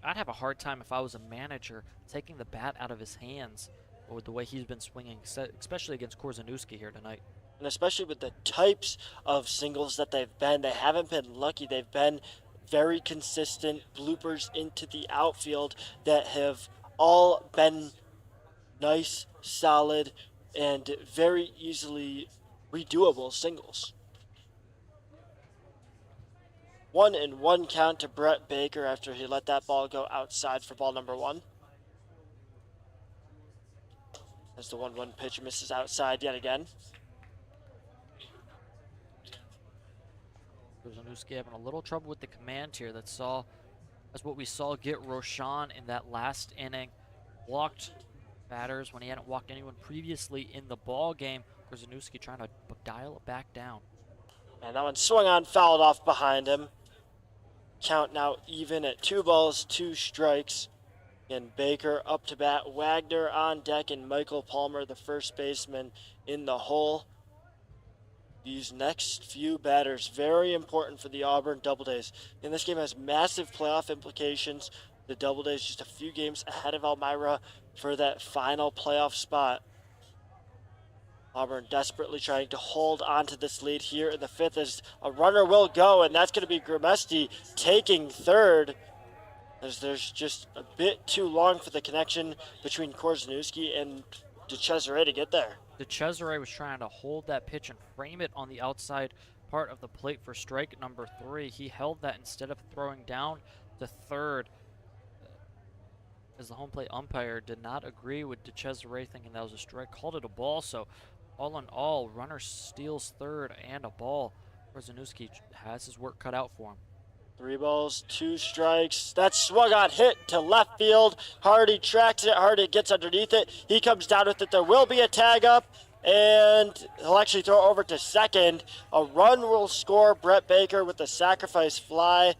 [SPEAKER 2] I'd have a hard time if I was a manager taking the bat out of his hands with the way he's been swinging, especially against Korzeniewski here tonight.
[SPEAKER 3] And especially with the types of singles that they've been, they haven't been lucky. They've been very consistent bloopers into the outfield that have all been nice, solid, and very easily redoable singles. 1-1 count to Brett Baker after he let that ball go outside for ball number 1. As the 1-1 pitch misses outside yet again.
[SPEAKER 2] Korzeniewski having a little trouble with the command here. That's what we saw get Roshan in that last inning. Walked batters when he hadn't walked anyone previously in the ball game. Korzeniewski trying to dial it back down.
[SPEAKER 3] And that one swung on, fouled off behind him. Count now even at 2 balls, 2 strikes. And Baker up to bat, Wagner on deck, and Michael Palmer, the first baseman, in the hole. These next few batters, very important for the Auburn Doubledays. And this game has massive playoff implications. The Doubledays just a few games ahead of Elmira for that final playoff spot. Auburn desperately trying to hold on to this lead here in the 5th as a runner will go, and that's going to be Grimesti taking third, as there's just a bit too long for the connection between Korzeniowski and DeCesare to get there.
[SPEAKER 2] DeCesare was trying to hold that pitch and frame it on the outside part of the plate for strike number 3. He held that instead of throwing down to third, as the home plate umpire did not agree with DeCesare, thinking that was a strike, called it a ball. So all in all, runner steals third and a ball. Korzeniowski has his work cut out for him.
[SPEAKER 3] 3 balls, 2 strikes. That swung on, hit to left field. Hardy tracks it. Hardy gets underneath it. He comes down with it. There will be a tag up, and he'll actually throw over to second. A run will score. Brett Baker with the sacrifice fly.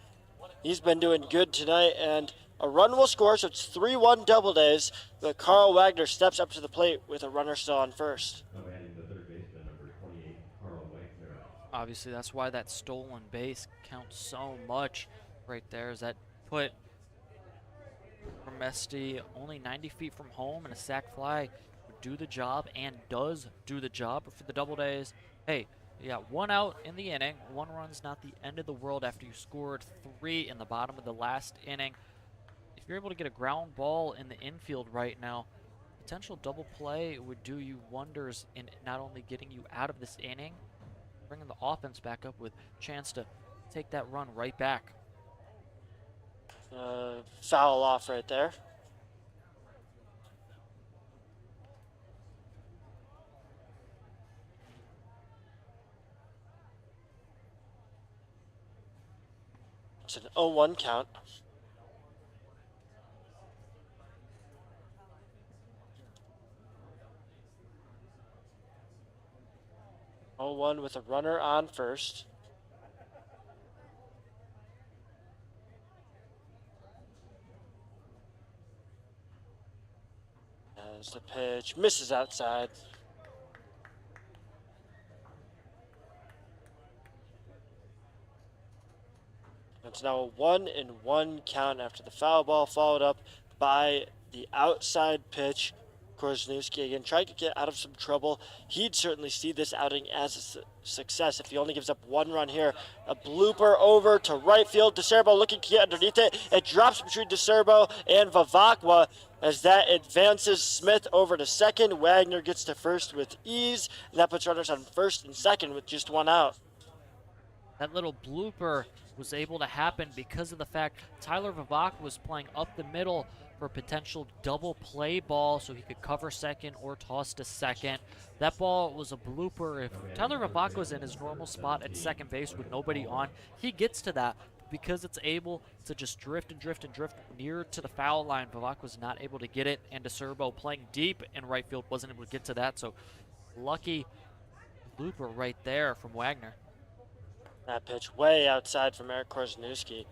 [SPEAKER 3] He's been doing good tonight, and a run will score, so it's 3-1 Doubledays. But Carl Wagner steps up to the plate with a runner still on first.
[SPEAKER 1] Adding the third baseman, number 28, Carl Wagner.
[SPEAKER 2] Obviously, that's why that stolen base counts so much right there, is that put Grimesti only 90 feet from home, and a sac fly would do the job and does do the job. But for the Doubledays, hey, you got 1 out in the inning. 1 run's not the end of the world after you scored 3 in the bottom of the last inning. If you're able to get a ground ball in the infield right now, potential double play would do you wonders in not only getting you out of this inning, bringing the offense back up with a chance to take that run right back.
[SPEAKER 3] Foul off right there. It's an 0-1 count. One with a runner on first. As the pitch misses outside. It's now a 1-1 count after the foul ball, followed up by the outside pitch. Korzeniowski again trying to get out of some trouble. He'd certainly see this outing as a success if he only gives up 1 run here. A blooper over to right field. DeCerbo looking to get underneath it. It drops between DeCerbo and Vavakwa as that advances Smith over to second. Wagner gets to first with ease, and that puts runners on first and second with just 1 out.
[SPEAKER 2] That little blooper was able to happen because of the fact Tyler Vavak was playing up the middle for a potential double play ball so he could cover second or toss to second. That ball was a blooper. If Tyler Vavak was in his normal spot at second base with nobody on, he gets to that. Because it's able to just drift and drift and drift near to the foul line, Vavak was not able to get it, and DeCerbo playing deep in right field wasn't able to get to that. So lucky blooper right there from Wagner.
[SPEAKER 3] That pitch way outside from Eric Korzeniowski.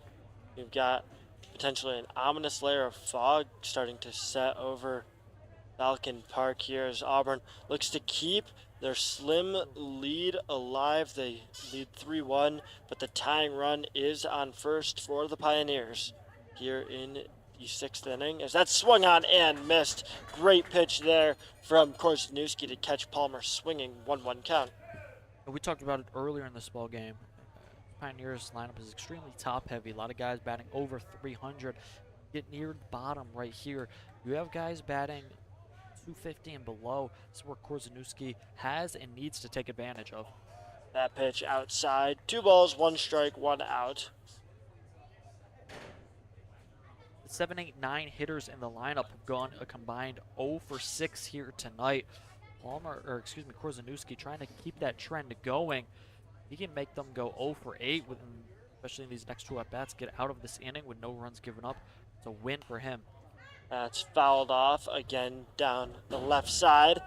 [SPEAKER 3] We've got potentially an ominous layer of fog starting to set over Falcon Park here as Auburn looks to keep their slim lead alive. They lead 3-1, but the tying run is on first for the Pioneers here in the 6th inning. As that swung on and missed. Great pitch there from Korzeniowski to catch Palmer swinging. 1-1 count.
[SPEAKER 2] We talked about it earlier in this ball game. Pioneers lineup is extremely top heavy. A lot of guys batting over 300. Get near the bottom right here. You have guys batting 250 and below. This is where Korzeniowski has and needs to take advantage of.
[SPEAKER 3] That pitch outside. 2 balls, 1 strike, 1 out.
[SPEAKER 2] The 7, 8, 9 hitters in the lineup have gone a combined 0 for 6 here tonight. Korzeniowski trying to keep that trend going. He can make them go 0 for 8, especially in these next 2 at-bats, get out of this inning with no runs given up. It's a win for him.
[SPEAKER 3] That's fouled off again down the left side.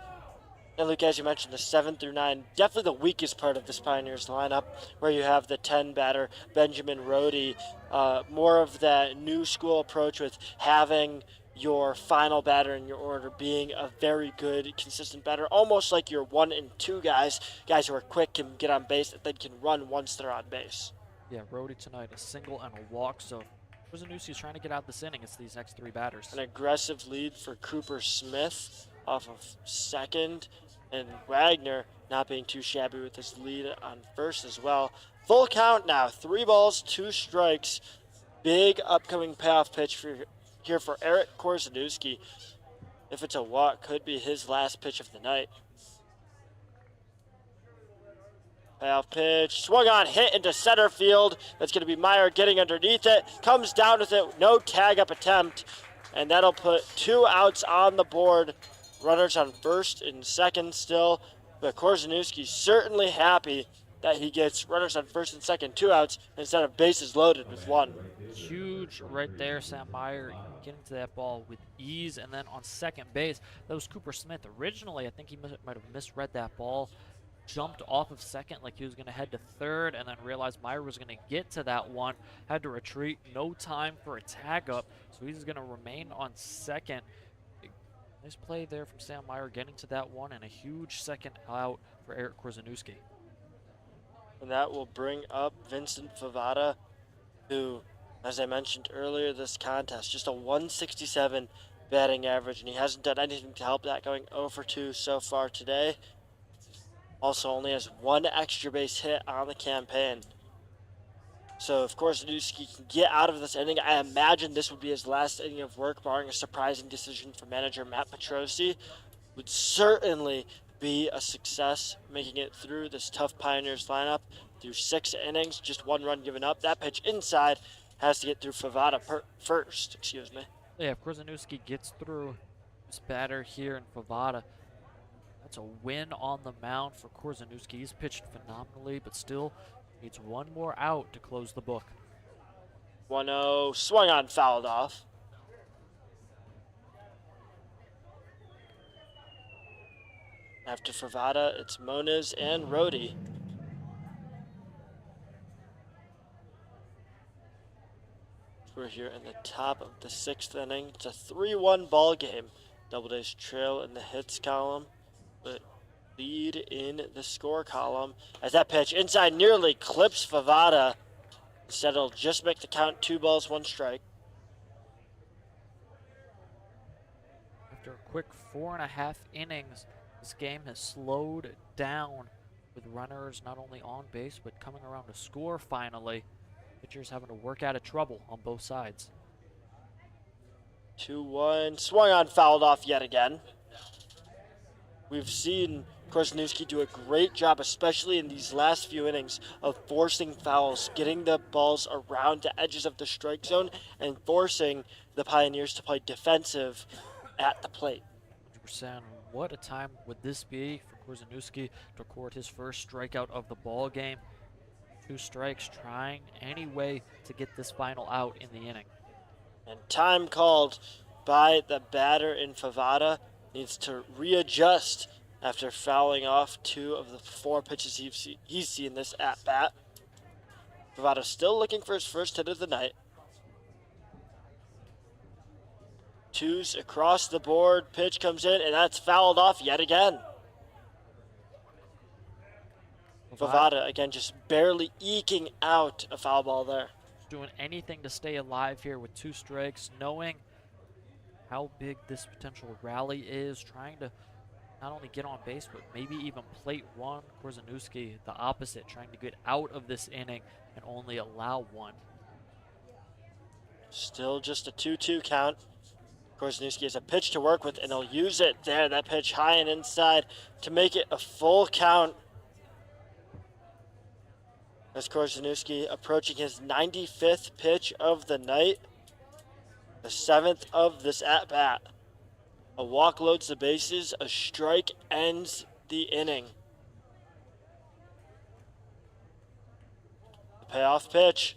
[SPEAKER 3] And Luke, as you mentioned, the 7 through 9, definitely the weakest part of this Pioneers lineup, where you have the 10 batter, Benjamin Rhodey, more of that new school approach with having your final batter in your order being a very good, consistent batter, almost like your 1 and 2 guys who are quick, can get on base, and then can run once they're on base.
[SPEAKER 2] Yeah, Rhodey tonight, a single and a walk, so Korzeniowski's trying to get out this inning. It's these next 3 batters.
[SPEAKER 3] An aggressive lead for Cooper Smith off of second, and Wagner not being too shabby with his lead on first as well. Full count now, 3 balls, 2 strikes. Big upcoming payoff pitch here for Eric Korzeniowski. If it's a walk, could be his last pitch of the night. Payoff pitch, swung on, hit into center field. That's going to be Meyer getting underneath it. Comes down with it, no tag-up attempt. And that'll put 2 outs on the board. Runners on first and second still. But Korzeniowski's certainly happy that he gets runners on first and second, 2 outs, instead of bases loaded with 1.
[SPEAKER 2] Huge right there, Sam Meyer getting to that ball with ease. And then on second base, that was Cooper Smith. Originally, I think he might have misread that ball. Jumped off of second like he was going to head to third, and then realized Meyer was going to get to that one. Had to retreat. No time for a tag up, so he's going to remain on second. Nice play there from Sam Meyer getting to that one, and a huge second out for Eric Korzeniowski.
[SPEAKER 3] And that will bring up Vincent Favada, who, as I mentioned earlier this contest, just a 167 batting average, and he hasn't done anything to help that, going 0 for 2 so far today. Also only has 1 extra base hit on the campaign. So if Korzeniowski can get out of this inning, I imagine this would be his last inning of work, barring a surprising decision from manager Matt Petrosi. Would certainly be a success, making it through this tough Pioneers lineup through 6 innings, just 1 run given up. That pitch inside has to get through Favada first.
[SPEAKER 2] Yeah, if Korzeniowski gets through this batter here in Favada, that's a win on the mound for Korzeniowski. He's pitched phenomenally, but still needs 1 more out to close the book.
[SPEAKER 3] 1-0, swung on, fouled off. After Favada, it's Moniz and Rhodey. We're here in the top of the 6th inning. It's a 3-1 ball game. Doubledays trail in the hits column, but lead in the score column as that pitch inside nearly clips Favada. Instead, it'll just make the count 2 balls, 1 strike.
[SPEAKER 2] After a quick 4.5 innings, this game has slowed down with runners not only on base but coming around to score finally. Pitchers having to work out of trouble on both sides.
[SPEAKER 3] 2-1, swung on, fouled off yet again. We've seen Korzeniowski do a great job, especially in these last few innings, of forcing fouls, getting the balls around the edges of the strike zone, and forcing the Pioneers to play defensive at the plate.
[SPEAKER 2] 100%. What a time would this be for Korzeniowski to record his first strikeout of the ball game? 2 strikes, trying any way to get this final out in the inning.
[SPEAKER 3] And time called by the batter in Favada. Needs to readjust after fouling off 2 of the 4 pitches he's seen this at-bat. Favada still looking for his first hit of the night. 2s across the board, pitch comes in, and that's fouled off yet again. Favada, again, just barely eking out a foul ball there.
[SPEAKER 2] Doing anything to stay alive here with 2 strikes, knowing how big this potential rally is, trying to not only get on base, but maybe even plate run. Korzeniowski, the opposite, trying to get out of this inning and only allow 1.
[SPEAKER 3] Still just a 2-2 count. Korzeniowski has a pitch to work with, and he'll use it there. That pitch high and inside to make it a full count. As Korzeniowski approaching his 95th pitch of the night, the 7th of this at-bat. A walk loads the bases, a strike ends the inning. The payoff pitch.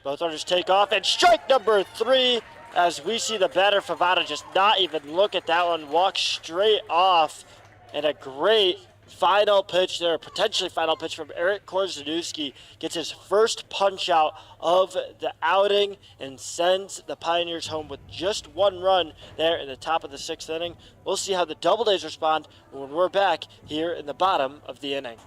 [SPEAKER 3] Both runners take off, and strike number 3 as we see the batter Favada just not even look at that one, walk straight off. And a great final pitch there, potentially final pitch from Eric Korzeniewski, gets his first punch out of the outing and sends the Pioneers home with just 1 run there in the top of the 6th inning. We'll see how the Doubledays respond when we're back here in the bottom of the inning.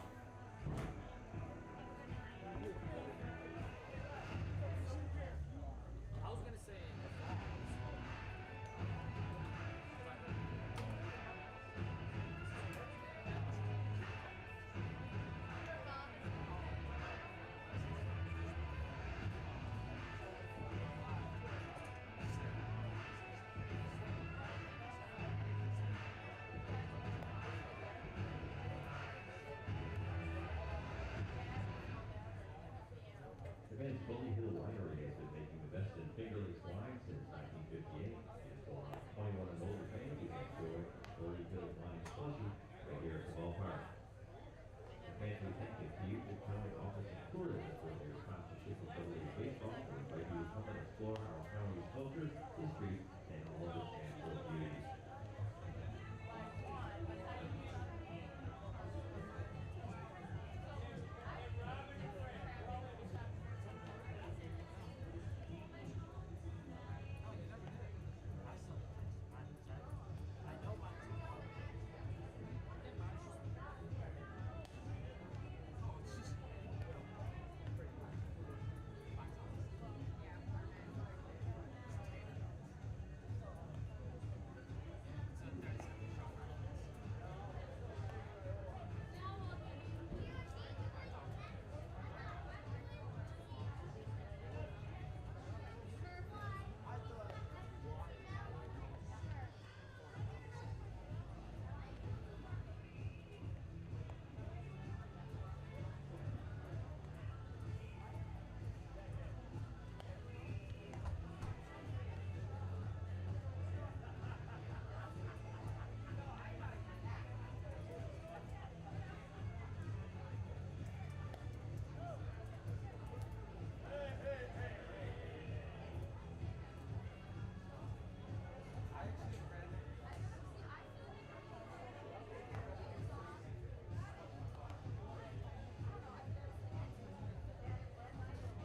[SPEAKER 1] The band's Bully Hill Winery has been making the best in Finger Lakes wine since 1958. It's for 21 and older fans who enjoy Bully Hill wine exclusive right here at the ballpark. The fans we thank the Future County Office of Tourism for their sponsorship of Doubledays baseball. We invite you to come and explore our county's culture, history, and all of its natural beauties.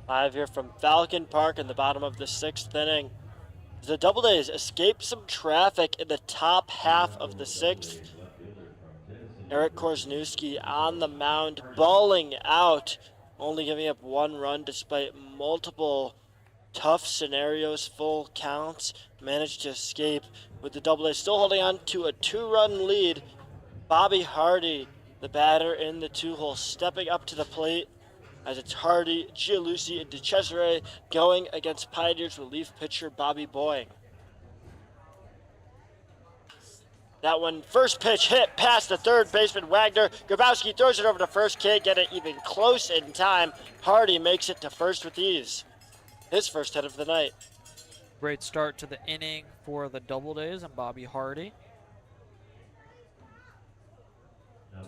[SPEAKER 3] Live here from Falcon Park in the bottom of the 6th inning. The Doubledays escaped some traffic in the top half of the 6th. Eric Korzeniewski on the mound, balling out, only giving up 1 run despite multiple tough scenarios, full counts, managed to escape with the Doubledays still holding on to a 2-run lead. Bobby Hardy, the batter in the 2-hole, stepping up to the plate as it's Hardy, Gialucci, and DeCesare going against Pioneers relief pitcher Bobby Boying. That one, first pitch hit past the third baseman Wagner. Grabowski throws it over to first, can't get it even close in time. Hardy makes it to first with ease. His first hit of the night.
[SPEAKER 2] Great start to the inning for the Doubledays and Bobby Hardy.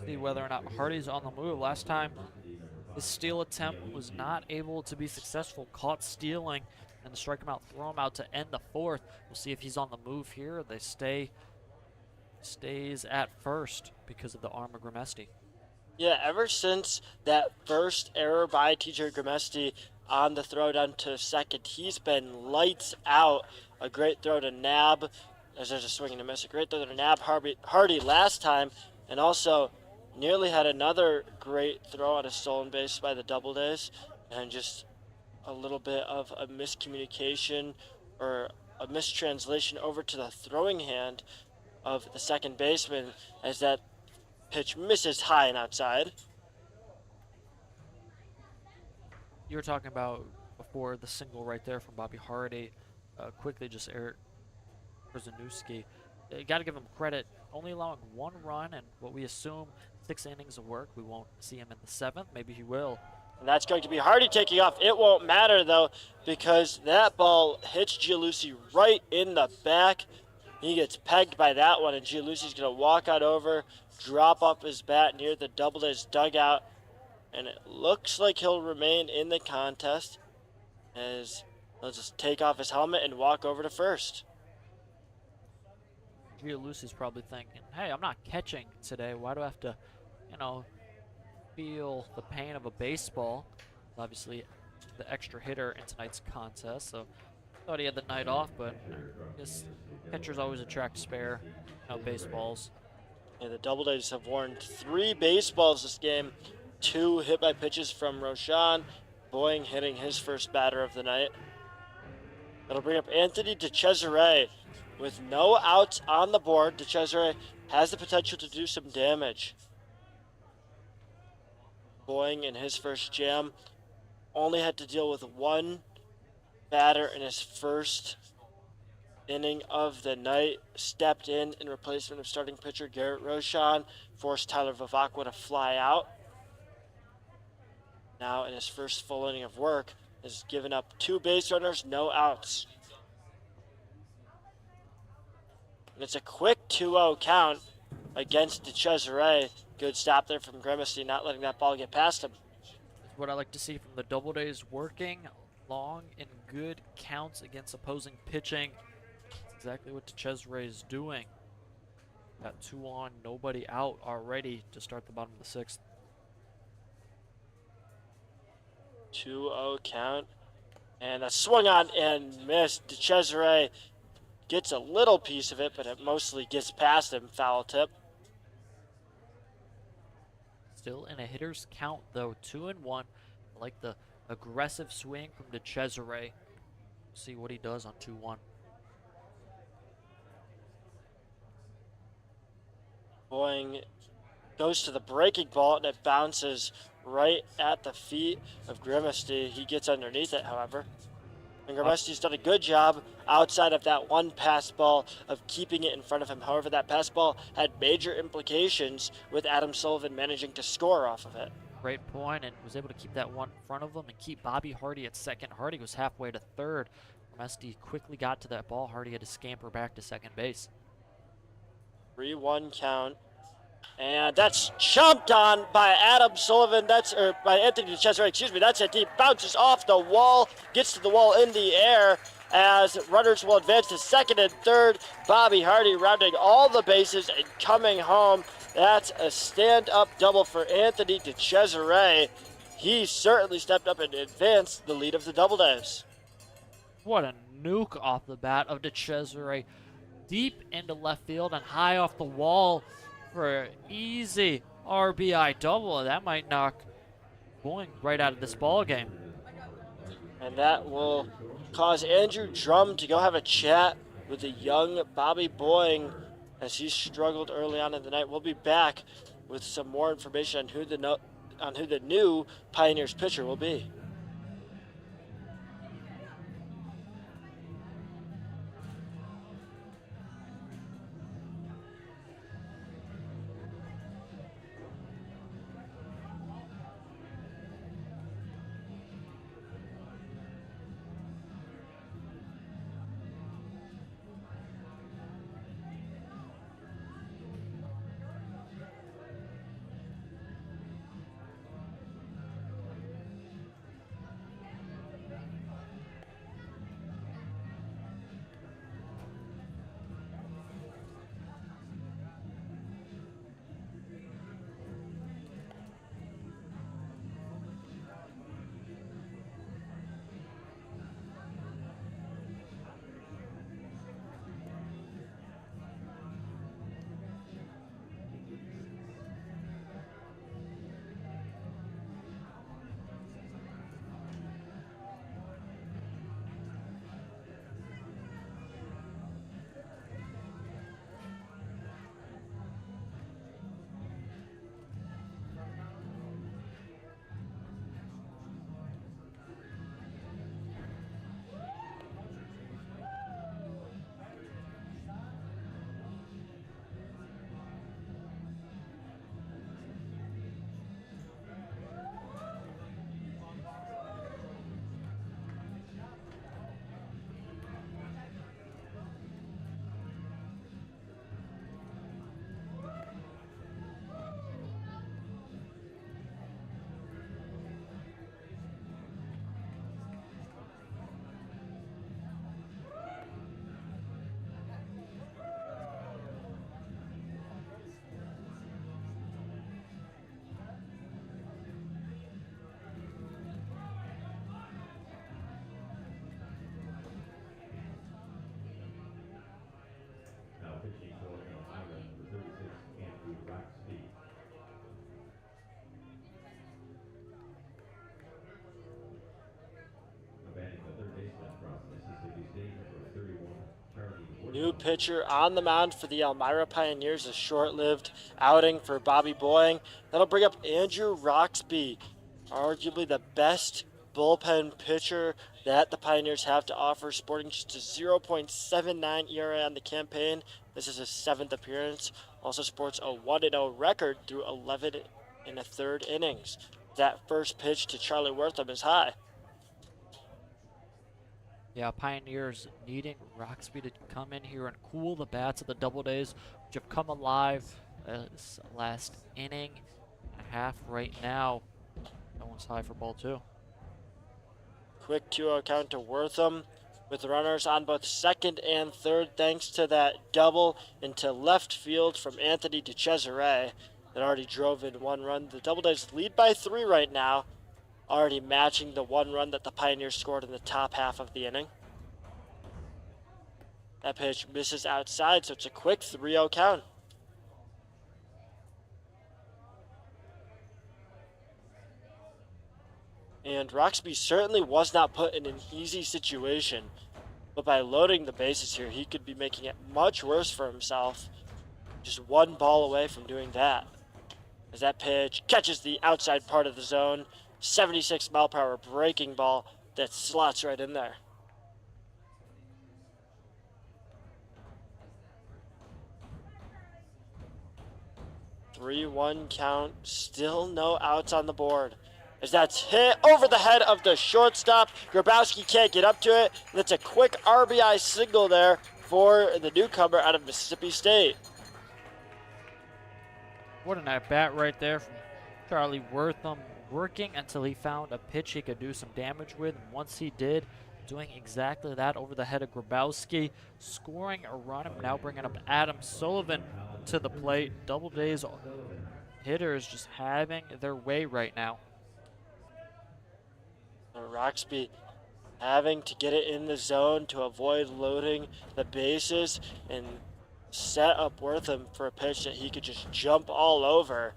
[SPEAKER 2] See whether or not Hardy's on the move. Last time, his steal attempt was not able to be successful. Caught stealing and to strike him out, throw him out to end the 4th. We'll see if he's on the move here. They stays at first because of the arm of Grimesti.
[SPEAKER 3] Yeah, ever since that first error by TJ Grimesti on the throw down to second, he's been lights out. A great throw to Nab, as there's a swing and a miss. A great throw to Nab Hardy last time, and also nearly had another great throw on a stolen base by the Doubledays, and just a little bit of a miscommunication or a mistranslation over to the throwing hand of the second baseman as that pitch misses high and outside.
[SPEAKER 2] You were talking about before the single right there from Bobby Hardy. Quickly, just Eric Korzeniewski. Got to give him credit. Only allowing 1 run and what we assume 6 innings of work. We won't see him in the 7th. Maybe he will.
[SPEAKER 3] And that's going to be Hardy taking off. It won't matter, though, because that ball hits Gialucci right in the back. He gets pegged by that one, and Gialucci's going to walk out over, drop up his bat near the Doubledays dugout, and it looks like he'll remain in the contest as he'll just take off his helmet and walk over to first.
[SPEAKER 2] Lucy's probably thinking, hey, I'm not catching today. Why do I have to, you know, feel the pain of a baseball? Obviously, the extra hitter in tonight's contest, so thought he had the night off, but I guess pitchers always attract spare, baseballs.
[SPEAKER 3] Yeah, the Doubledays have worn 3 baseballs this game. 2 hit by pitches from Roshan. Boying hitting his first batter of the night. That'll bring up Anthony DeCesare. With no outs on the board, DeCesare has the potential to do some damage. Boying in his first jam only had to deal with 1 batter in his first inning of the night. Stepped in replacement of starting pitcher Garrett Roshan, forced Tyler Vivacqua to fly out. Now in his first full inning of work, has given up 2 base runners, no outs. And it's a quick 2-0 count against DeCesare. Good stop there from Grimacey, not letting that ball get past him.
[SPEAKER 2] That's what I like to see from the Doubledays, working long and good counts against opposing pitching. That's exactly what DeCesare is doing. Got 2 on, nobody out already to start the bottom of the 6th.
[SPEAKER 3] 2-0 count. And a swung on and missed. DeCesare gets a little piece of it, but it mostly gets past him. Foul tip.
[SPEAKER 2] Still in a hitter's count, though, 2-1. I like the aggressive swing from DeCesare. See what he does on 2-1.
[SPEAKER 3] Boying goes to the breaking ball, and it bounces right at the feet of Grimacey. He gets underneath it, however. And Grimacey's done a good job outside of that 1 pass ball of keeping it in front of him. However, that pass ball had major implications with Adam Sullivan managing to score off of it.
[SPEAKER 2] Great point, and was able to keep that one in front of him and keep Bobby Hardy at second. Hardy was halfway to third. Grimacey quickly got to that ball. Hardy had to scamper back to second base.
[SPEAKER 3] 3-1 count. And that's chomped on by Adam Sullivan. By Anthony DeCesare, excuse me. That's a deep, bounces off the wall, gets to the wall in the air as runners will advance to second and third. Bobby Hardy rounding all the bases and coming home. That's a stand-up double for Anthony DeCesare. He certainly stepped up and advanced the lead of the Doubledays.
[SPEAKER 2] What a nuke off the bat of DeCesare. Deep into left field and high off the wall for an easy RBI double. That might knock Boying right out of this ball game.
[SPEAKER 3] And that will cause Andrew Drum to go have a chat with the young Bobby Boying as he struggled early on in the night. We'll be back with some more information on who the new Pioneers pitcher will be. New pitcher on the mound for the Elmira Pioneers, a short-lived outing for Bobby Boying. That'll bring up Andrew Roxby, arguably the best bullpen pitcher that the Pioneers have to offer, sporting just a 0.79 ERA on the campaign. This is his 7th appearance. Also sports a 1-0 record through 11 1/3 innings. That first pitch to Charlie Wortham is high.
[SPEAKER 2] Yeah, Pioneers needing Roxby to come in here and cool the bats of the Doubledays, which have come alive this last inning and a half right now. That one's high for ball 2.
[SPEAKER 3] Quick 2-0 count to Wortham with runners on both second and third, thanks to that double into left field from Anthony DeCesare that already drove in 1 run. The Doubledays lead by 3 right now, already matching the 1 run that the Pioneers scored in the top half of the inning. That pitch misses outside, so it's a quick 3-0 count. And Roxby certainly was not put in an easy situation, but by loading the bases here, he could be making it much worse for himself. Just 1 ball away from doing that. As that pitch catches the outside part of the zone, 76 mile per hour breaking ball that slots right in there. Three-one count, still no outs on the board. As that's hit over the head of the shortstop. Grabowski can't get up to it. That's a quick RBI single there for the newcomer out of Mississippi State.
[SPEAKER 2] What an at-bat right there from Charlie Wortham, working until he found a pitch he could do some damage with. And once he did, doing exactly that over the head of Grabowski, scoring a run and now bringing up Adam Sullivan to the plate. Doubledays hitters just having their way right now.
[SPEAKER 3] Roxby having to get it in the zone to avoid loading the bases and set up Wortham for a pitch that he could just jump all over.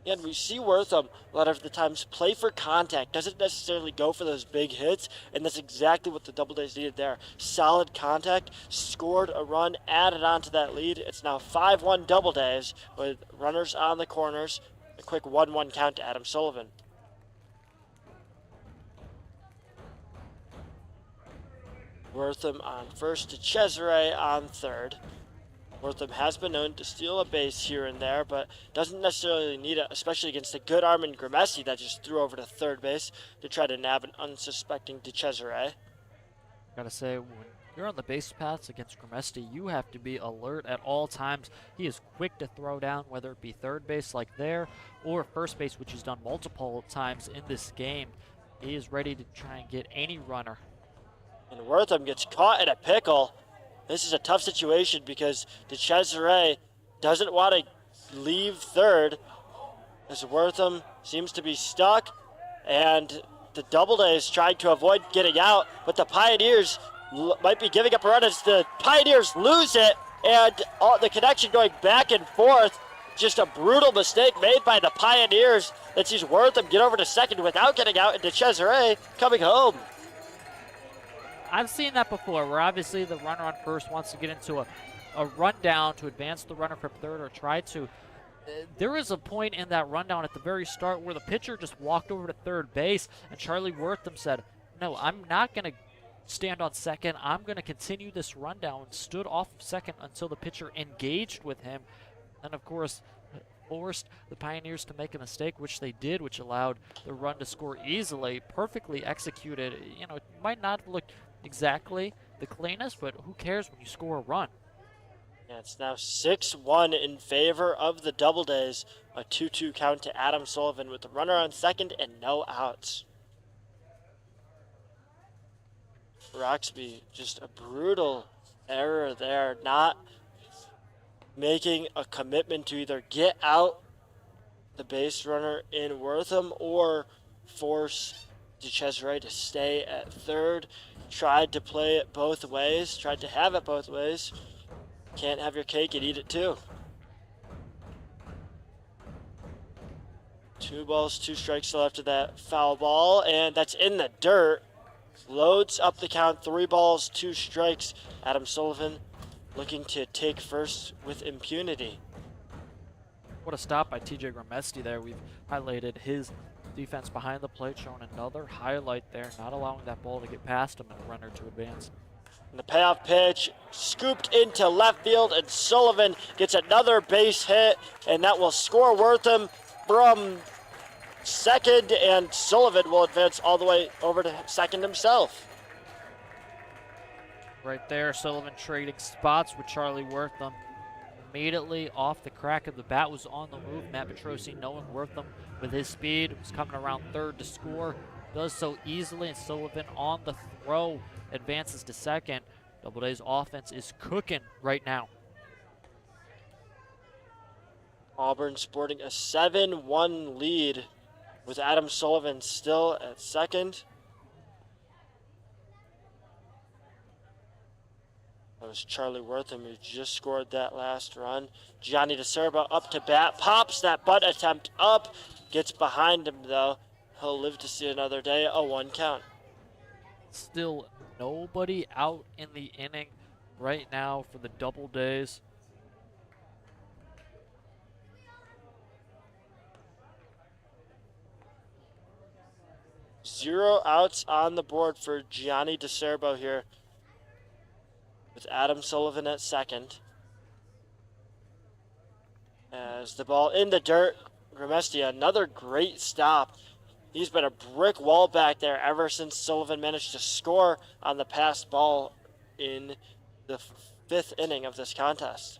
[SPEAKER 3] And we see Wortham a lot of the times play for contact, doesn't necessarily go for those big hits, and that's exactly what the Doubledays needed there. Solid contact, scored a run, added on to that lead. It's now 5-1 Doubledays with runners on the corners. A quick 1-1 count to Adam Sullivan. Wortham on first, to Cesare on third. Wortham has been known to steal a base here and there, but doesn't necessarily need it, especially against a good Armin Grimesi that just threw over to third base to try to nab an unsuspecting DeCesare.
[SPEAKER 2] Gotta say, when you're on the base paths against Grimesti, you have to be alert at all times. He is quick to throw down, whether it be third base like there, or first base, which he's done multiple times in this game. He is ready to try and get any runner.
[SPEAKER 3] And Wortham gets caught in a pickle. This is a tough situation because DeCesare doesn't want to leave third as Wortham seems to be stuck, and the Doubledays trying to avoid getting out, but the Pioneers might be giving up a run as the Pioneers lose it, and the connection going back and forth. Just a brutal mistake made by the Pioneers that sees Wortham get over to second without getting out, and DeCesare coming home.
[SPEAKER 2] I've seen that before, where obviously the runner on first wants to get into a rundown to advance the runner from third or try to. There was a point in that rundown at the very start where the pitcher just walked over to third base, and Charlie Wortham said, no, I'm not going to stand on second. I'm going to continue this rundown, stood off of second until the pitcher engaged with him. And, of course, forced the Pioneers to make a mistake, which they did, which allowed the run to score easily, perfectly executed. You know, it might not have looked exactly the cleanest, but who cares when you score a run?
[SPEAKER 3] Yeah, it's now 6-1 in favor of the Doubledays. A 2-2 count to Adam Sullivan with the runner on second and no outs. Roxby, just a brutal error there, not making a commitment to either get out the base runner in Wortham or force DeCesare to stay at third. Tried to play it both ways, tried to have it both ways. Can't have your cake and eat it too. 2 balls, 2 strikes still after that foul ball, and that's in the dirt. Loads up the count, 3 balls, 2 strikes. Adam Sullivan looking to take first with impunity.
[SPEAKER 2] What a stop by TJ Gramesti there. We've highlighted his defense behind the plate, showing another highlight there, not allowing that ball to get past him and a runner to advance.
[SPEAKER 3] And the payoff pitch scooped into left field, and Sullivan gets another base hit, and that will score Wortham from second, and Sullivan will advance all the way over to second himself.
[SPEAKER 2] Right there, Sullivan trading spots with Charlie Wortham. Immediately off the crack of the bat was on the move. Matt Petrosi, knowing Wortham with his speed, was coming around third to score. Does so easily, and Sullivan on the throw advances to second. Doubleday's offense is cooking right now.
[SPEAKER 3] Auburn sporting a 7-1 lead with Adam Sullivan still at second. That was Charlie Wortham who just scored that last run. Gianni DeSerba up to bat, pops that butt attempt up, gets behind him though. He'll live to see another day, a 1 count.
[SPEAKER 2] Still nobody out in the inning right now for the Doubledays.
[SPEAKER 3] Zero outs on the board for Gianni DeSerbo here, with Adam Sullivan at second. As the ball in the dirt, Gramesti, another great stop. He's been a brick wall back there ever since Sullivan managed to score on the passed ball in the 5th inning of this contest.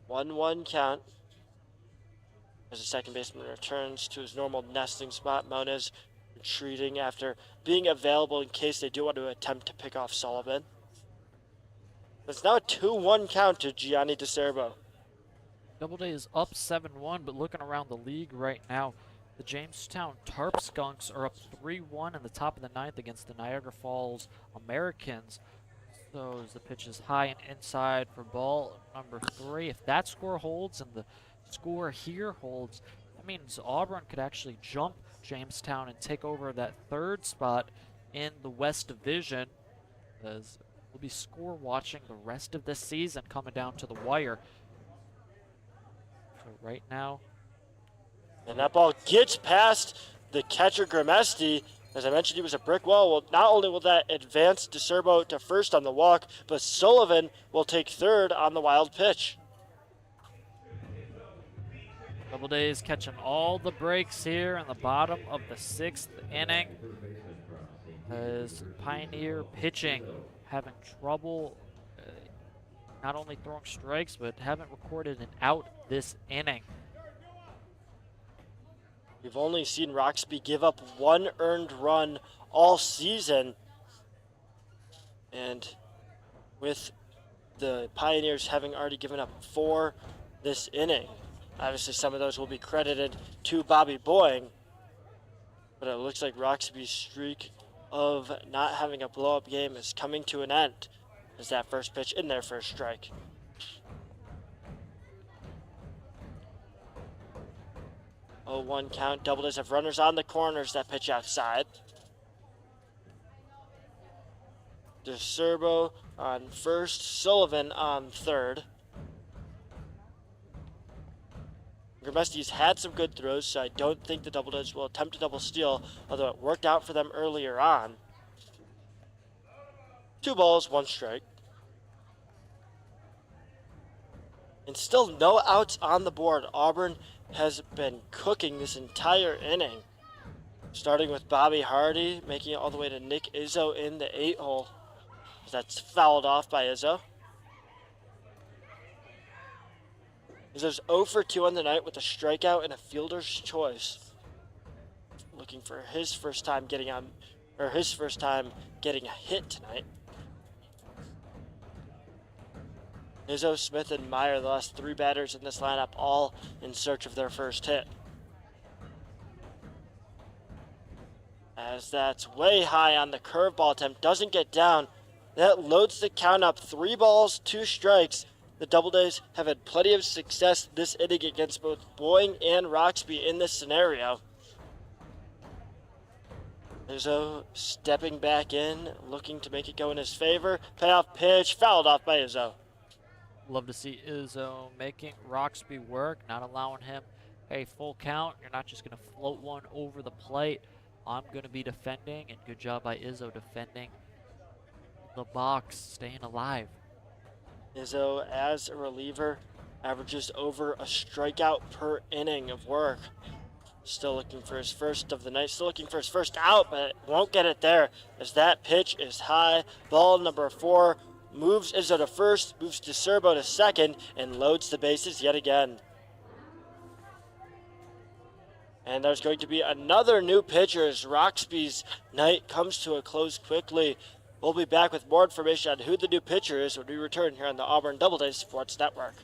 [SPEAKER 3] One count as the second baseman returns to his normal nesting spot. Moniz retreating after being available in case they do want to attempt to pick off Sullivan. It's now a 2-1 count to Gianni DeSerbo.
[SPEAKER 2] Doubleday is up 7-1, but looking around the league right now, the Jamestown Tarp Skunks are up 3-1 in the top of the 9th against the Niagara Falls Americans. So as the pitch is high and inside for ball number 3. If that score holds and the score here holds, that means Auburn could actually jump Jamestown and take over that 3rd spot in the West Division, as we'll be score watching the rest of this season coming down to the wire. So right now,
[SPEAKER 3] and that ball gets past the catcher Gramesti. As I mentioned, he was a brick wall. Well, not only will that advance DeSerbo to first on the walk, but Sullivan will take third on the wild pitch.
[SPEAKER 2] Doubledays catching all the breaks here in the bottom of the 6th inning. As Pioneer pitching having trouble not only throwing strikes, but haven't recorded an out this inning.
[SPEAKER 3] We've only seen Roxby give up 1 earned run all season. And with the Pioneers having already given up 4 this inning, obviously some of those will be credited to Bobby Boying. But it looks like Roxby's streak of not having a blow-up game is coming to an end as that first pitch in their first strike. Oh, 1 count. Doubledays have runners on the corners. That pitch outside. DeSerbo on first. Sullivan on third. Gramesti's had some good throws, so I don't think the Doubledays will attempt a double steal, although it worked out for them earlier on. 2 balls, 1 strike. And still no outs on the board. Auburn has been cooking this entire inning, starting with Bobby Hardy, making it all the way to Nick Izzo in the 8-hole. That's fouled off by Izzo. Izzo's 0 for 2 on the night with a strikeout and a fielder's choice. Looking for his first time getting a hit tonight. Izzo, Smith, and Meyer, the last 3 batters in this lineup, all in search of their first hit. As that's way high on the curveball attempt, doesn't get down. That loads the count up. 3 balls, 2 strikes. The Doubledays have had plenty of success this inning against both Boying and Roxby in this scenario. Izzo stepping back in, looking to make it go in his favor. Payoff pitch, fouled off by Izzo.
[SPEAKER 2] Love to see Izzo making Roxby work, not allowing him a full count. You're not just going to float one over the plate. I'm going to be defending, and good job by Izzo defending the box, staying alive.
[SPEAKER 3] Izzo, as a reliever, averages over a strikeout per inning of work. Still looking for his first of the night, still looking for his first out, but won't get it there as that pitch is high. Ball number 4 moves Izzo to first, moves to Serbo to second, and loads the bases yet again. And there's going to be another new pitcher as Roxby's night comes to a close quickly. We'll be back with more information on who the new pitcher is when we return here on the Auburn Doubledays Sports Network.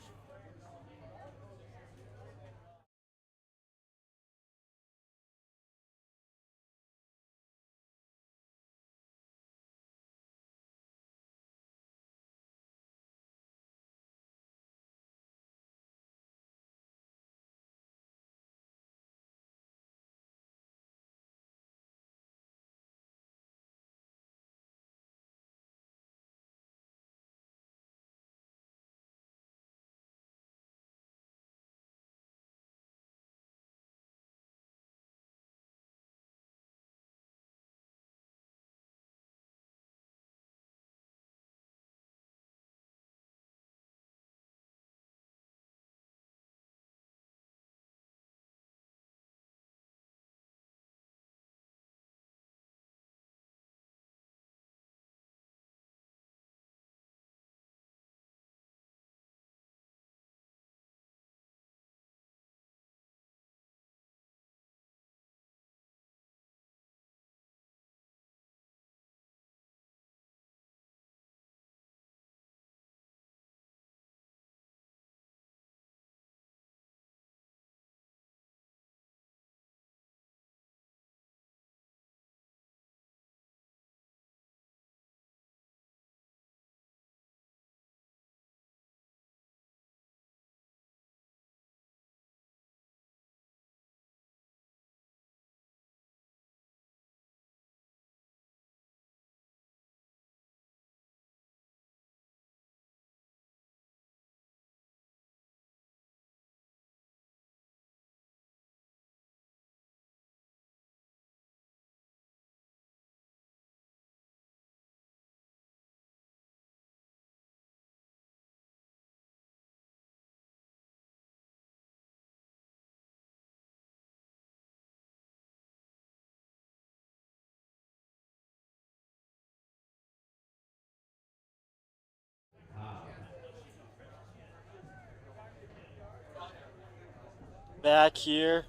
[SPEAKER 3] Back here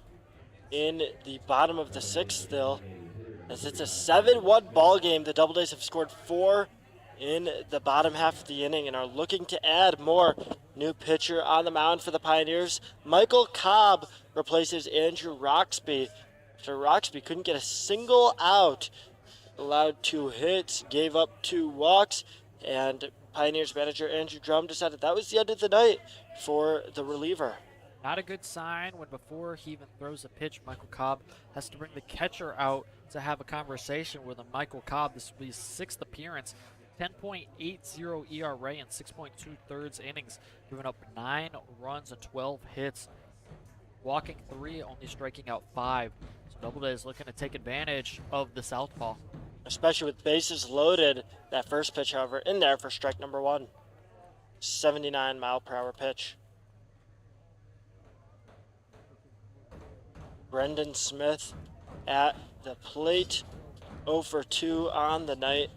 [SPEAKER 3] in the bottom of the 6th still, as it's a 7-1 ball game. The Doubledays have scored 4 in the bottom half of the inning and are looking to add more. New pitcher on the mound for the Pioneers. Michael Cobb replaces Andrew Roxby after Roxby couldn't get a single out. Allowed 2 hits, gave up 2 walks, and Pioneers manager Andrew Drum decided that was the end of the night for the reliever.
[SPEAKER 2] Not a good sign when before he even throws a pitch, Michael Cobb has to bring the catcher out to have a conversation with him. Michael Cobb, this will be his 6th appearance, 10.80 ERA in 6.2 innings, giving up 9 runs and 12 hits, walking 3, only striking out 5. So Doubledays looking to take advantage of the southpaw.
[SPEAKER 3] Especially with bases loaded. That first pitch, however, in there for strike number 1. 79-mile-per-hour pitch. Brendan Smith at the plate, 0 for 2 on the night,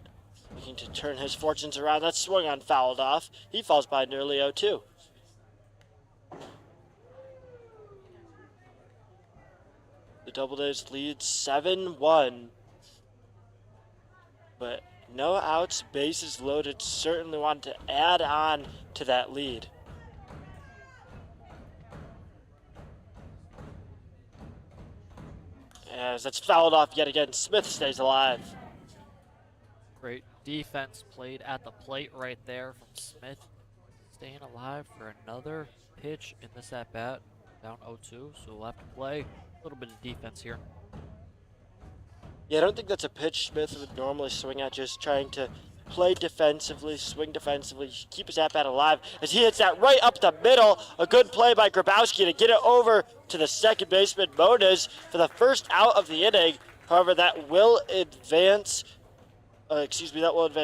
[SPEAKER 3] looking to turn his fortunes around. That swung on, fouled off. He falls by nearly 0-2. The Doubledays lead 7-1, but no outs, bases loaded. Certainly wanted to add on to that lead. As that's fouled off yet again, Smith stays alive.
[SPEAKER 2] Great defense played at the plate right there from Smith. Staying alive for another pitch in this at-bat. Down 0-2, so we'll have to play a little bit of defense here.
[SPEAKER 3] Yeah, I don't think that's a pitch Smith would normally swing at, just trying to play defensively, swing defensively, keep his at-bat alive as he hits that right up the middle. A good play by Grabowski to get it over to the second baseman, Moniz, for the first out of the inning. However, that will advance,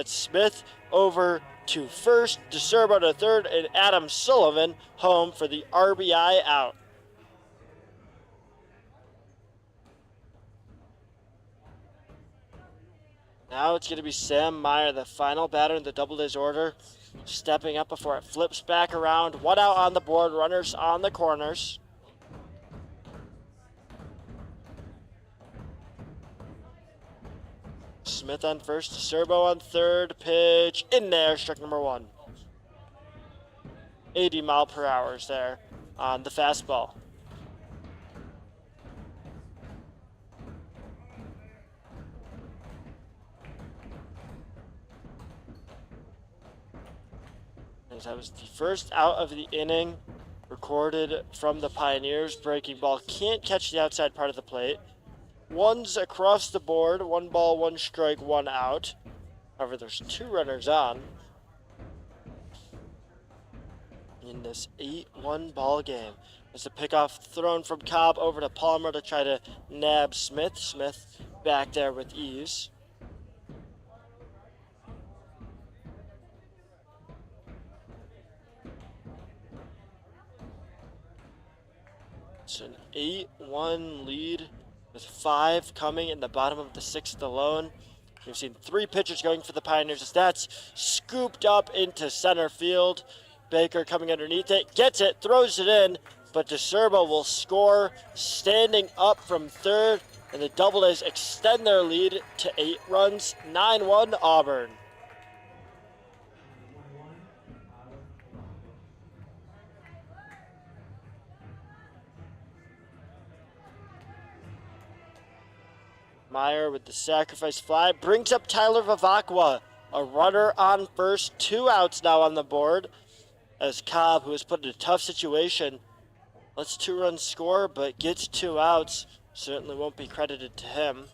[SPEAKER 3] Smith over to first, DeSerbo to third, and Adam Sullivan home for the RBI out. Now it's going to be Sam Meyer, the final batter in the Doubledays order, stepping up before it flips back around. 1 out on the board, runners on the corners. Smith on first, DeSerbo on third, pitch in there, strike number 1. 80 mile per hour is there on the fastball. That was the first out of the inning recorded from the Pioneers. Breaking ball can't catch the outside part of the plate. One's across the board, 1 ball, 1 strike, 1 out. However, there's 2 runners on in this 8-1 ball game. There's a pickoff thrown from Cobb over to Palmer to try to nab Smith. Smith back there with ease. It's an 8-1 lead with 5 coming in the bottom of the 6th alone. We've seen 3 pitchers going for the Pioneers as that's scooped up into center field. Baker coming underneath it, gets it, throws it in, but DeSerbo will score standing up from third, and the Doubledays extend their lead to 8 runs, 9-1 Auburn. Meyer with the sacrifice fly brings up Tyler Vivacqua. A runner on first, 2 outs now on the board as Cobb, who was put in a tough situation, lets 2 runs score but gets 2 outs. Certainly won't be credited to him.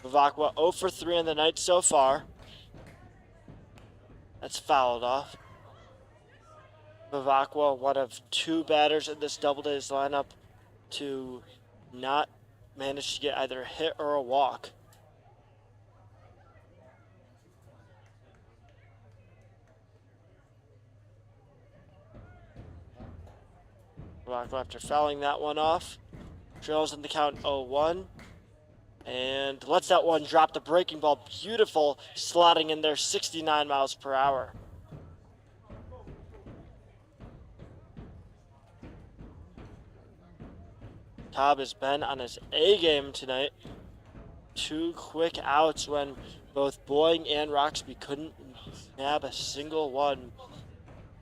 [SPEAKER 3] Vivacqua 0 for 3 on the night so far. That's fouled off. Vivacqua, one of 2 batters in this Doubledays lineup to not manage to get either a hit or a walk. Vivacqua, after fouling that one off, trails in the count 0-1 and lets that one drop. The breaking ball, beautiful, slotting in there, 69 miles per hour. Cobb has been on his A game tonight. 2 quick outs when both Boying and Roxby couldn't nab a single one.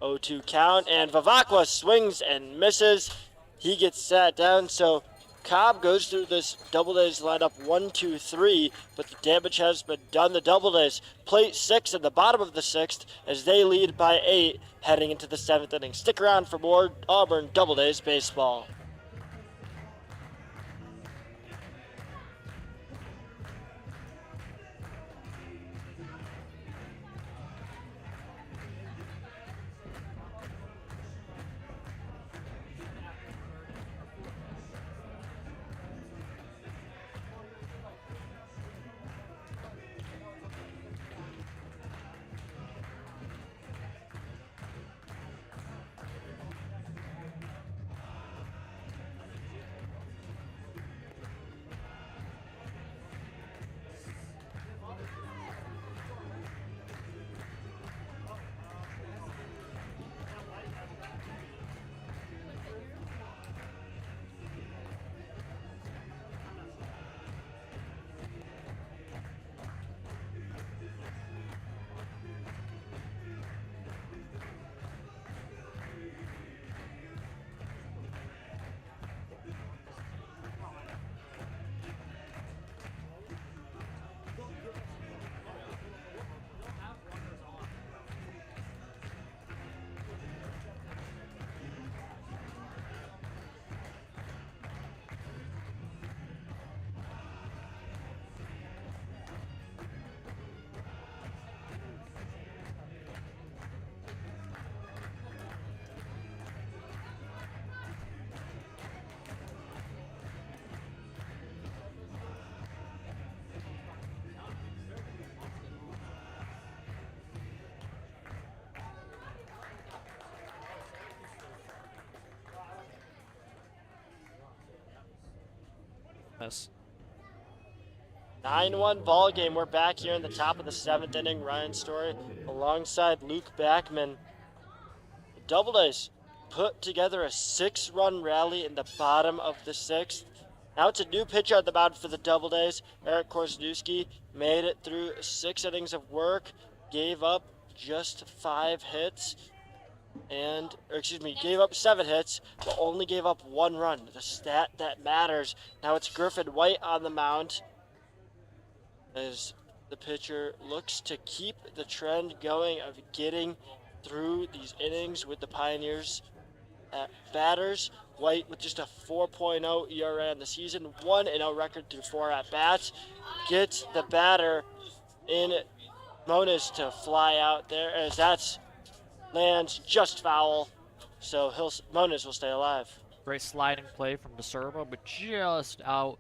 [SPEAKER 3] 0-2 count, and Vivacqua swings and misses. He gets sat down, so Cobb goes through this Doubledays lineup 1-2-3, but the damage has been done. The Doubledays plate 6 at the bottom of the 6th as they lead by 8 heading into the 7th inning. Stick around for more Auburn Doubledays baseball.
[SPEAKER 2] this.
[SPEAKER 3] 9-1 ball game. We're back here in the top of the 7th inning. Ryan Story alongside Luke Backman. The Doubledays put together a 6-run rally in the bottom of the 6th. Now it's a new pitcher at the mound for the Doubledays. Eric Korzeniowski made it through 6 innings of work, gave up just 5 hits, gave up 7 hits, but only gave up 1 run. The stat that matters. Now it's Griffin White on the mound as the pitcher looks to keep the trend going of getting through these innings with the Pioneers at batters. White with just a 4.0 ERA on the season, 1-0 record through 4 at-bats, gets the batter in Moniz to fly out there as that lands just foul, so Moniz will stay alive.
[SPEAKER 2] Great sliding play from DeSerbo, but just out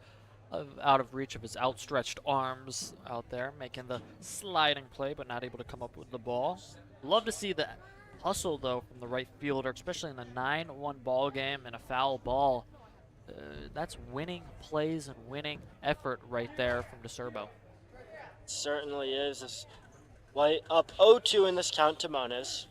[SPEAKER 2] of reach of his outstretched arms out there, making the sliding play, but not able to come up with the ball. Love to see the hustle, though, from the right fielder, especially in the 9-1 ball game and a foul ball. That's winning plays and winning effort right there from DeSerbo.
[SPEAKER 3] Certainly is. This White up 0-2 in this count to Moniz.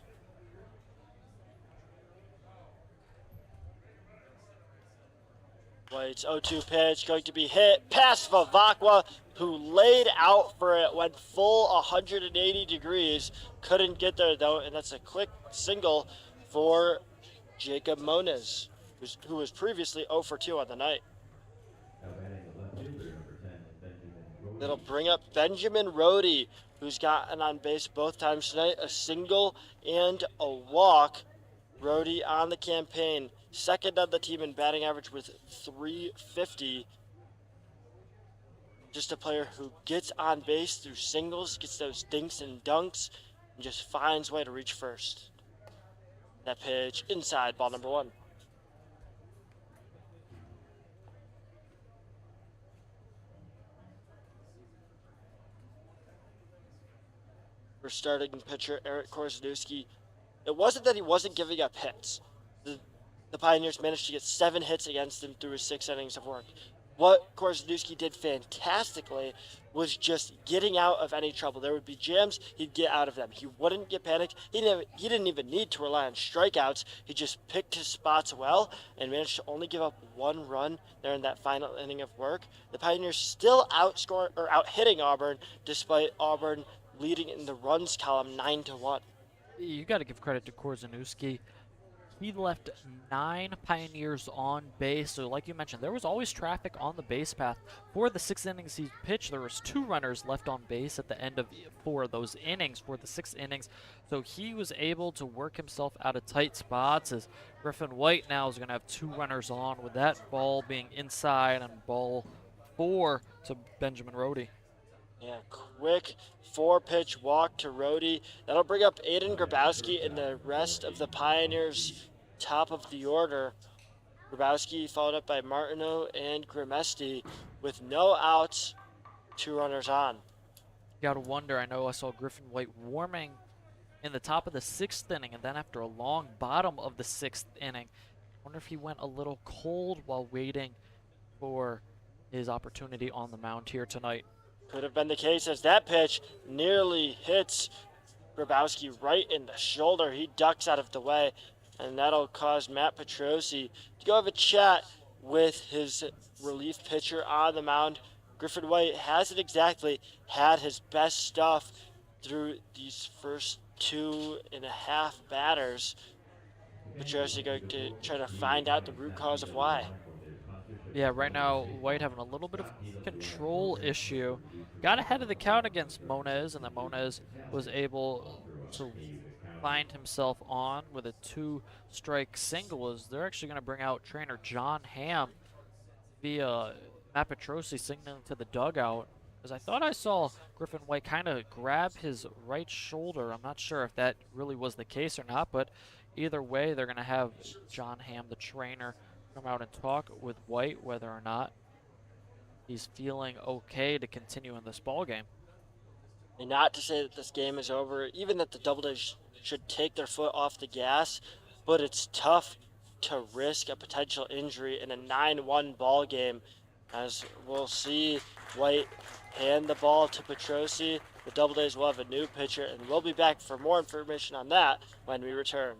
[SPEAKER 3] White's 0-2 pitch going to be hit past Vavakwa, who laid out for it, went full 180 degrees. Couldn't get there, though, and that's a quick single for Jacob Moniz, who was previously 0 for 2 on the night. That'll bring up Benjamin Rohde, who's gotten on base both times tonight, a single and a walk. Rohde on the campaign, second on the team in batting average with .350. Just a player who gets on base through singles, gets those dinks and dunks, and just finds a way to reach first. That pitch inside, ball number 1. For starting pitcher Eric Korzeniowski, it wasn't that he wasn't giving up hits. The Pioneers managed to get 7 hits against him through his 6 innings of work. What Korzeniowski did fantastically was just getting out of any trouble. There would be jams, he'd get out of them. He wouldn't get panicked. He didn't even need to rely on strikeouts. He just picked his spots well and managed to only give up 1 run there in that final inning of work. The Pioneers still out-hitting Auburn, despite Auburn leading in the runs column 9-1.
[SPEAKER 2] You got to give credit to Korzeniowski. He left 9 Pioneers on base, so like you mentioned, there was always traffic on the base path. For the 6 innings he pitched, there was 2 runners left on base at the end of 4 of those innings, for the 6 innings. So he was able to work himself out of tight spots, as Griffin White now is going to have 2 runners on, with that ball being inside and ball 4 to Benjamin Rohde.
[SPEAKER 3] Yeah, quick 4-pitch walk to Rohde. That'll bring up Aiden Grabowski and the rest of the Pioneers' top of the order. Grabowski followed up by Martineau and Grimesti with no outs, 2 runners on.
[SPEAKER 2] You got to wonder, I know I saw Griffin White warming in the top of the 6th inning, and then after a long bottom of the 6th inning, I wonder if he went a little cold while waiting for his opportunity on the mound here tonight.
[SPEAKER 3] Could have been the case, as that pitch nearly hits Grabowski right in the shoulder. He ducks out of the way, and that'll cause Matt Petrosi to go have a chat with his relief pitcher on the mound. Griffin White hasn't exactly had his best stuff through these first 2.5 batters. Petrosi going to try to find out the root cause of why.
[SPEAKER 2] Yeah, right now, White having a little bit of control issue. Got ahead of the count against Moniz, and then Moniz was able to find himself on with a 2-strike single, as they're actually going to bring out trainer John Hamm via Matt Petrosi signaling to the dugout, as I thought I saw Griffin White kind of grab his right shoulder. I'm not sure if that really was the case or not, but either way, they're going to have John Hamm, the trainer, come out and talk with White whether or not he's feeling okay to continue in this ball game.
[SPEAKER 3] And not to say that this game is over, even that the Doubledays should take their foot off the gas, but it's tough to risk a potential injury in a 9-1 ball game As we'll see White hand the ball to Petrosi. The Doubledays will have a new pitcher, and we'll be back for more information on that when we return.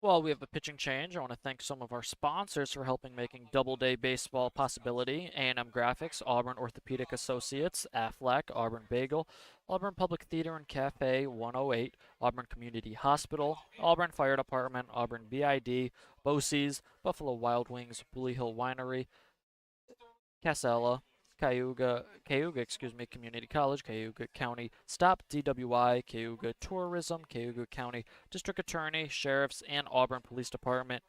[SPEAKER 2] While we have a pitching change, I want to thank some of our sponsors for helping making Doubleday Baseball a possibility. A&M Graphics, Auburn Orthopedic Associates, Aflac, Auburn Bagel, Auburn Public Theater and Cafe 108, Auburn Community Hospital, Auburn Fire Department, Auburn BID, BOCES, Buffalo Wild Wings, Bully Hill Winery, Casella, Cayuga, Community College, Cayuga County Stop, DWI, Cayuga Tourism, Cayuga County District Attorney, Sheriffs, and Auburn Police Department,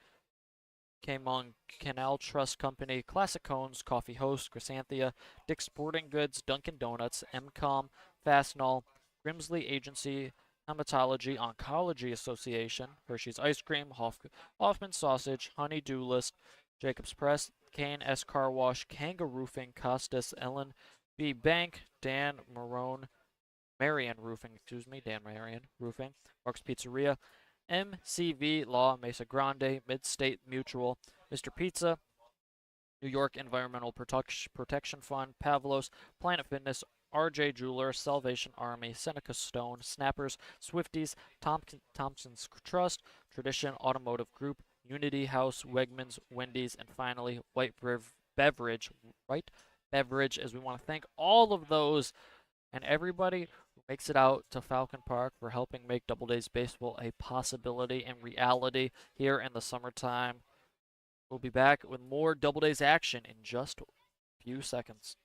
[SPEAKER 2] Kamung Canal Trust Company, Classic Cones, Coffee Host, Chrysanthia, Dick's Sporting Goods, Dunkin' Donuts, MCOM, Fastenal, Grimsley Agency, Hematology Oncology Association, Hershey's Ice Cream, Hoffman Sausage, Honey-Do List, Jacob's Press, Kane S. Car Wash, Kanga Roofing, Costas, Ellen B. Bank, Dan Marion Roofing, Mark's Pizzeria, MCV Law, Mesa Grande, Mid-State Mutual, Mr. Pizza, New York Environmental Protection Fund, Pavlos, Planet Fitness, RJ Jeweler, Salvation Army, Seneca Stone, Snappers, Swifties, Thompson's Trust, Tradition Automotive Group, Unity House, Wegmans, Wendy's, and finally White Beverage, as we want to thank all of those and everybody who makes it out to Falcon Park for helping make Doubledays Baseball a possibility and reality here in the summertime. We'll be back with more Doubledays action in just a few seconds.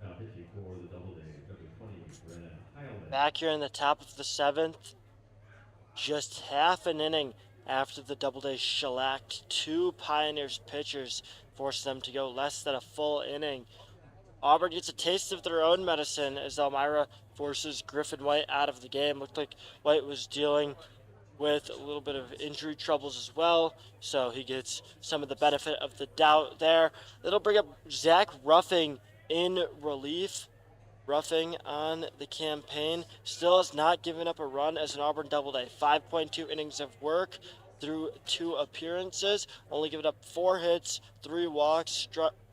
[SPEAKER 1] Now pitching for the Doubledays, number 20, Brennan Heilman.
[SPEAKER 3] Back here in the top of the seventh, just half an inning after the Doubledays shellacked two Pioneers pitchers, forced them to go less than a full inning. Auburn gets a taste of their own medicine as Elmira forces Griffin White out of the game. Looked like White was dealing with a little bit of injury troubles as well, so he gets some of the benefit of the doubt there. It'll bring up Zach Ruffing in relief. Ruffing on the campaign still has not given up a run as an Auburn Doubleday. 5.2 innings of work through 2 appearances, only given up 4 hits, 3 walks,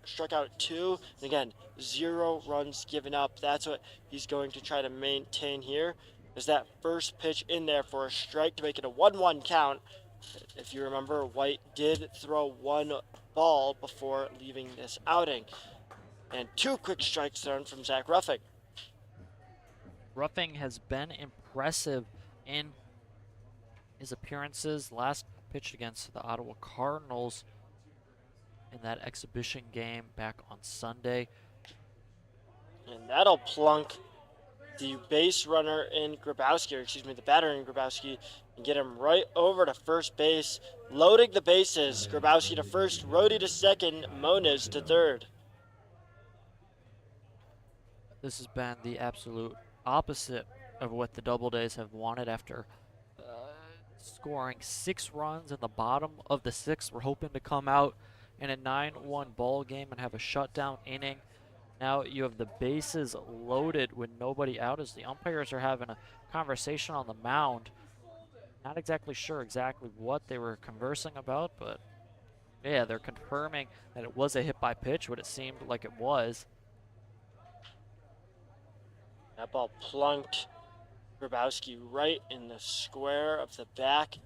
[SPEAKER 3] struck out 2, and again, 0 runs given up. That's what he's going to try to maintain here. Is that first pitch in there for a strike to make it a 1-1 count. If you remember, White did throw 1 ball before leaving this outing. And 2 quick strikes thrown from Zach Ruffing.
[SPEAKER 2] Ruffing has been impressive in his appearances. Last pitched against the Ottawa Cardinals in that exhibition game back on Sunday.
[SPEAKER 3] And that'll plunk the base runner in Grabowski, or excuse me, the batter in Grabowski, and get him right over to first base, loading the bases. Grabowski to first, Rhodey to second, Moniz to third.
[SPEAKER 2] This has been the absolute opposite of what the Doubledays have wanted after scoring 6 runs in the bottom of the 6th. We're hoping to come out in a 9-1 ball game and have a shutdown inning. Now you have the bases loaded with nobody out as the umpires are having a conversation on the mound. Not exactly sure exactly what they were conversing about, but yeah, they're confirming that it was a hit by pitch, what it seemed like it was.
[SPEAKER 3] That ball plunked Grabowski right in the square of the back.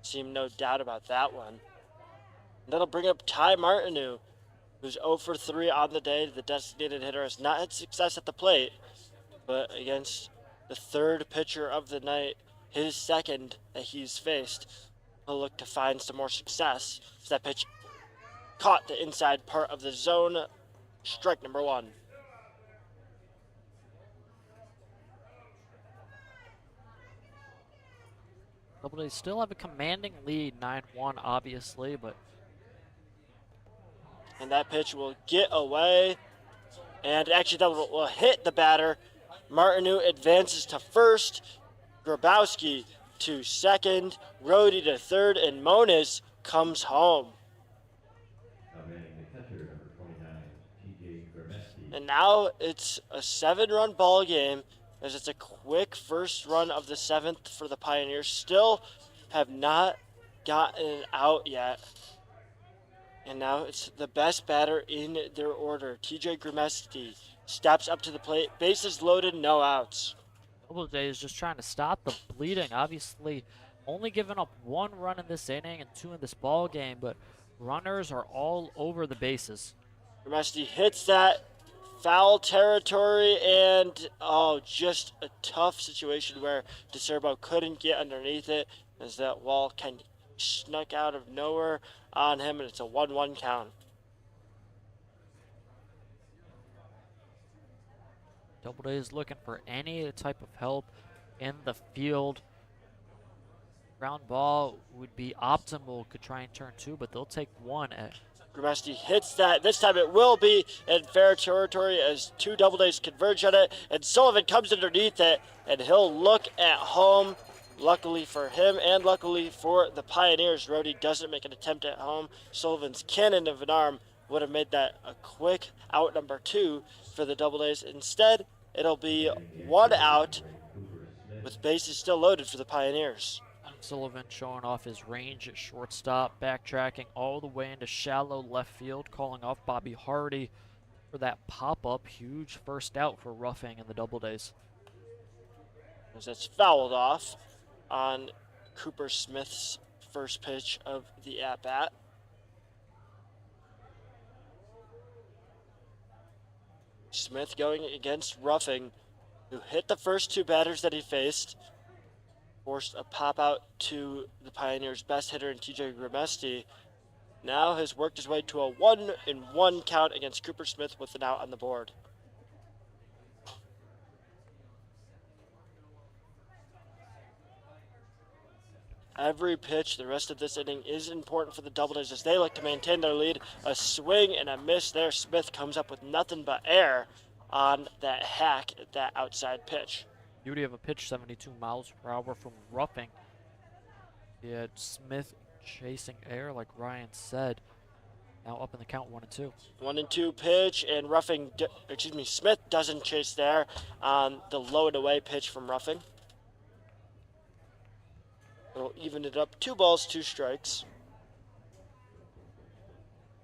[SPEAKER 3] Seemed no doubt about that one. And that'll bring up Ty Martineau, who's 0 for 3 on the day. The designated hitter has not had success at the plate, but against the third pitcher of the night, his second that he's faced, he'll look to find some more success. That pitch caught the inside part of the zone. Strike number 1.
[SPEAKER 2] Doubledays still have a commanding lead, 9-1 obviously, but
[SPEAKER 3] and that pitch will get away, and actually that will hit the batter. Martineau advances to first, Grabowski to second, Rhodey to third, and Moniz comes home. And now it's a 7-run ball game, as it's a quick first run of the 7th for the Pioneers. Still have not gotten out yet. And now it's the best batter in their order. TJ Grimesti steps up to the plate. Bases loaded, no outs.
[SPEAKER 2] Doubledays just trying to stop the bleeding. Obviously, only giving up 1 run in this inning and 2 in this ball game, but runners are all over the bases.
[SPEAKER 3] Grimesti hits that foul territory, and just a tough situation where DeCerbo couldn't get underneath it as that wall kind of snuck out of nowhere on him, and it's a 1-1 count.
[SPEAKER 2] Doubledays looking for any type of help in the field. Ground ball would be optimal, could try and turn 2, but they'll take 1.
[SPEAKER 3] Grimesti hits that. This time it will be in fair territory as 2 Doubledays converge on it, and Sullivan comes underneath it, and he'll look at home. Luckily for him and luckily for the Pioneers, Rhodey doesn't make an attempt at home. Sullivan's cannon of an arm would have made that a quick out number 2 for the Doubledays. Instead, it'll be 1 out with bases still loaded for the Pioneers.
[SPEAKER 2] Sullivan showing off his range at shortstop, backtracking all the way into shallow left field, calling off Bobby Hardy for that pop-up. Huge first out for Roughing in the Doubledays.
[SPEAKER 3] As that's fouled off on Cooper Smith's first pitch of the at-bat. Smith going against Roughing, who hit the first 2 batters that he faced, forced a pop-out to the Pioneers' best hitter in TJ Grimesti. Now has worked his way to a 1-1 count against Cooper Smith with an out on the board. Every pitch the rest of this inning is important for the Doubledays as they look to maintain their lead. A swing and a miss there. Smith comes up with nothing but air on that hack at that outside pitch.
[SPEAKER 2] Beauty of a pitch, 72 miles per hour from Roughing. He had Smith chasing air, like Ryan said. Now up in the count, 1-2.
[SPEAKER 3] 1-2 pitch, and Smith doesn't chase there on the low and away pitch from Roughing. It'll even it up. 2 balls, 2 strikes.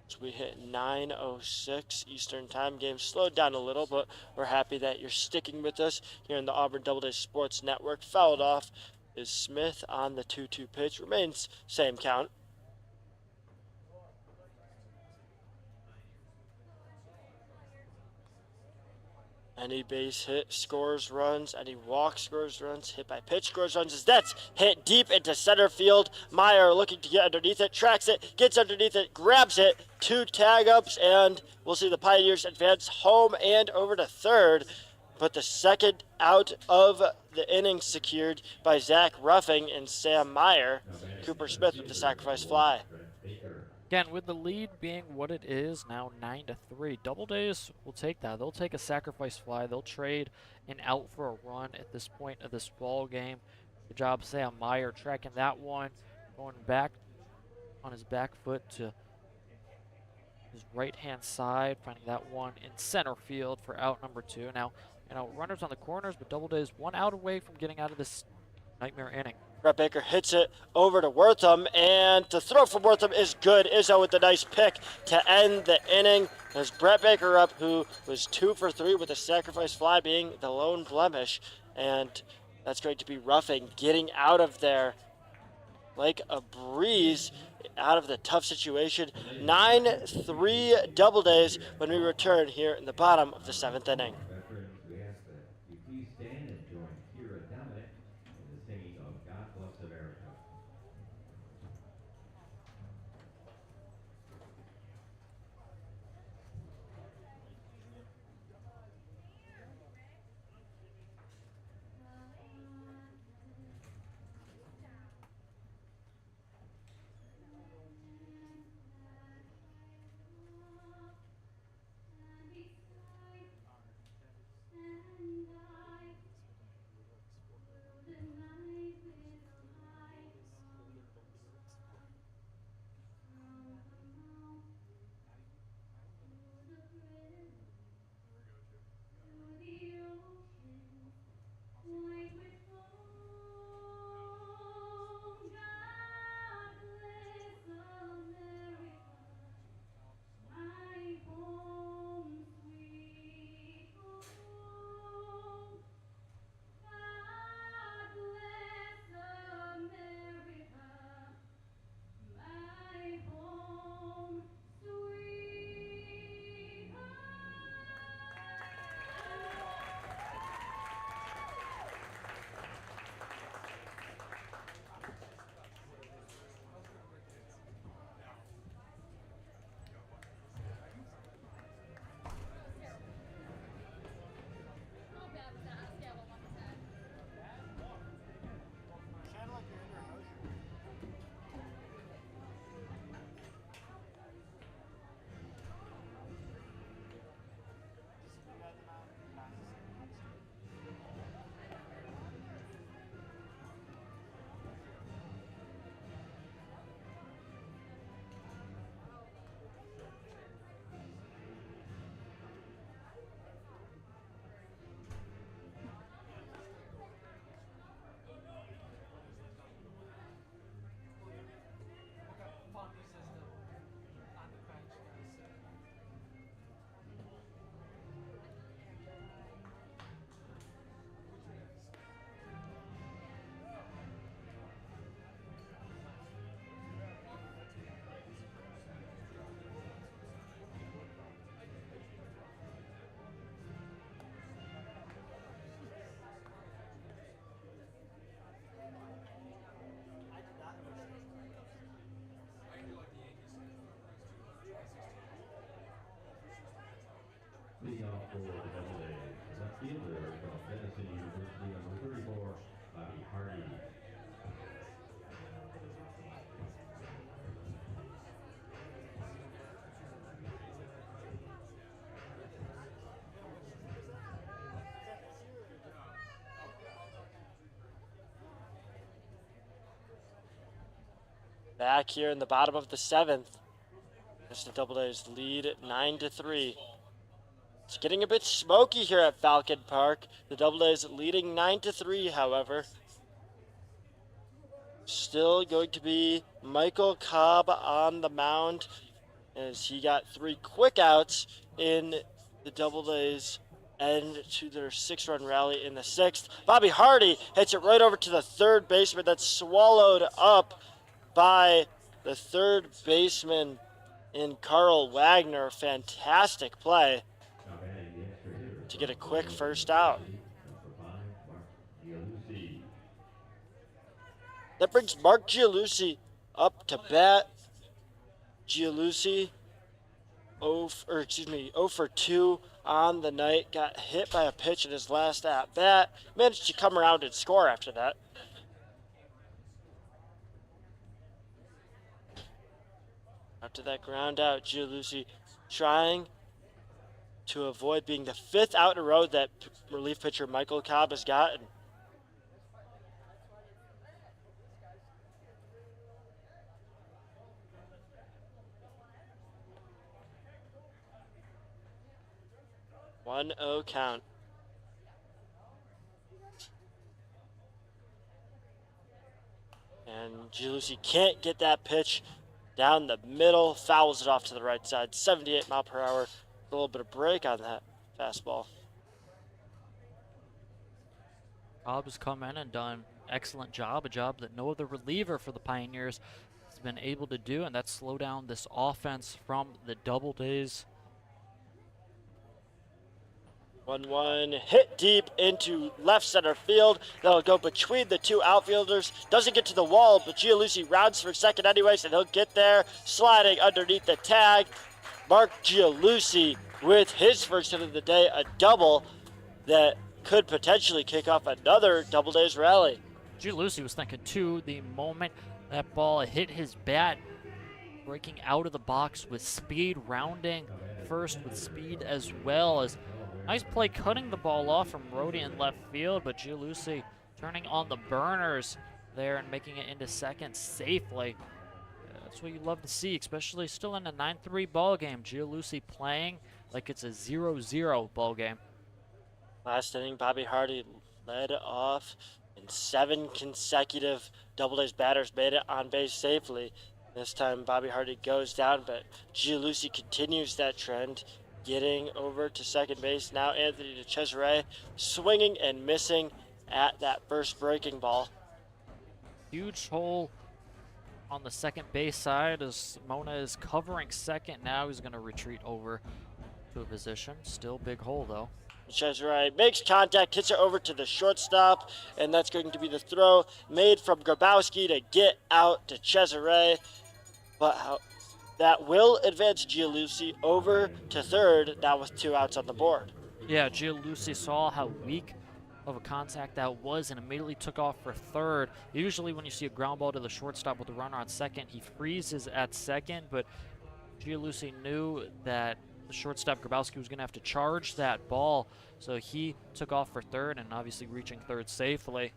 [SPEAKER 3] So we hit 9:06 Eastern Time. Game slowed down a little, but we're happy that you're sticking with us here in the Auburn Doubledays Sports Network. Fouled off is Smith on the 2-2 pitch. Remains same count. Any base hit scores runs. Any walk scores runs. Hit by pitch scores runs. As that's hit deep into center field. Meyer looking to get underneath it. Tracks it. Gets underneath it. Grabs it. 2 tag ups. And we'll see the Pioneers advance home and over to third. But the second out of the inning secured by Zach Ruffing and Sam Meyer. Cooper Smith with the sacrifice fly.
[SPEAKER 2] Again, with the lead being what it is, now 9-3, Doubledays will take that. They'll take a sacrifice fly. They'll trade an out for a run at this point of this ball game. Good job, Sam Meyer, tracking that one, going back on his back foot to his right-hand side, finding that one in center field for out number 2. Now, runners on the corners, but Doubledays 1 out away from getting out of this nightmare inning.
[SPEAKER 3] Brett Baker hits it over to Wortham, and the throw from Wortham is good. Izzo with the nice pick to end the inning. There's Brett Baker up, who was 2 for 3 with a sacrifice fly being the lone blemish, and that's going to be Ruffing getting out of there like a breeze, out of the tough situation. 9-3 Doubledays when we return here in the bottom of the 7th inning.
[SPEAKER 1] Veterans, we ask that you please stand and join Kira Dominic in the singing of God Bless America. Leading off for the Doubledays, left fielder from Madison University, number 34, Bobby Hardy.
[SPEAKER 3] Back here in the bottom of the 7th. As the Doubledays lead 9-3. It's getting a bit smoky here at Falcon Park. The Doubledays leading 9-3, however. Still going to be Michael Cobb on the mound, as he got 3 quick outs in the Doubledays end to their 6-run rally in the 6th. Bobby Hardy hits it right over to the third baseman. That's swallowed up by the third baseman in Carl Wagner. Fantastic play. to get a quick first out. That brings Mark Gialucci up to bat. Gialucci 0 for 2 on the night. Got hit by a pitch in his last at bat. Managed to come around and score after that. After that ground out, Gialucci trying to avoid being the 5th out in a row that relief pitcher Michael Cobb has gotten. One 0 count. And Gialucci can't get that pitch down the middle, fouls it off to the right side, 78 mile per hour. A little bit of break on that fastball.
[SPEAKER 2] Cobb has come in and done excellent job, a job that no other reliever for the Pioneers has been able to do, and that's slow down this offense from the Doubledays.
[SPEAKER 3] 1-1, hit deep into left center field. That'll go between the two outfielders. Doesn't get to the wall, but Gialucci rounds for second anyways, and he'll get there, sliding underneath the tag. Mark Gialucci with his first hit of the day, a double that could potentially kick off another Doubledays rally.
[SPEAKER 2] Gialucci was thinking too, the moment that ball hit his bat, breaking out of the box with speed, rounding first with speed as well. As nice play cutting the ball off from Rhodey in left field, but Gialucci turning on the burners there and making it into second safely. That's what you love to see, especially still in a 9-3 ball game. Gialucci playing like it's a 0-0 ball game.
[SPEAKER 3] Last inning, Bobby Hardy led off, and 7 consecutive Doubledays batters made it on base safely. This time, Bobby Hardy goes down, but Gialucci continues that trend, getting over to second base. Now Anthony DeCesare swinging and missing at that first breaking ball.
[SPEAKER 2] Huge hole on the second base side as Mona is covering second. Now he's going to retreat over to a position. Still big hole though.
[SPEAKER 3] DeCesare makes contact, hits it over to the shortstop, and that's going to be the throw made from Grabowski to get out DeCesare. But that will advance Gialucci over to third, now with 2 outs on the board.
[SPEAKER 2] Yeah, Gialucci saw how weak of a contact that was and immediately took off for third. Usually when you see a ground ball to the shortstop with a runner on second, he freezes at second, but Gialucci knew that the shortstop Grabowski was going to have to charge that ball, so he took off for third and obviously reaching third safely.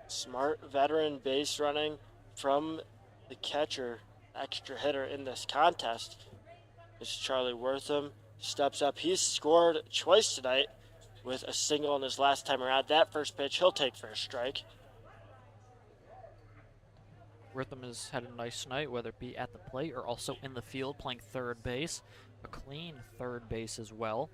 [SPEAKER 3] Smart veteran base running from the catcher, extra hitter in this contest is Charlie Wortham. Steps up. He's scored twice tonight with a single in his last time around. That first pitch he'll take for a strike.
[SPEAKER 2] Wortham has had a nice night, whether it be at the plate or also in the field playing third base. A clean third base as well.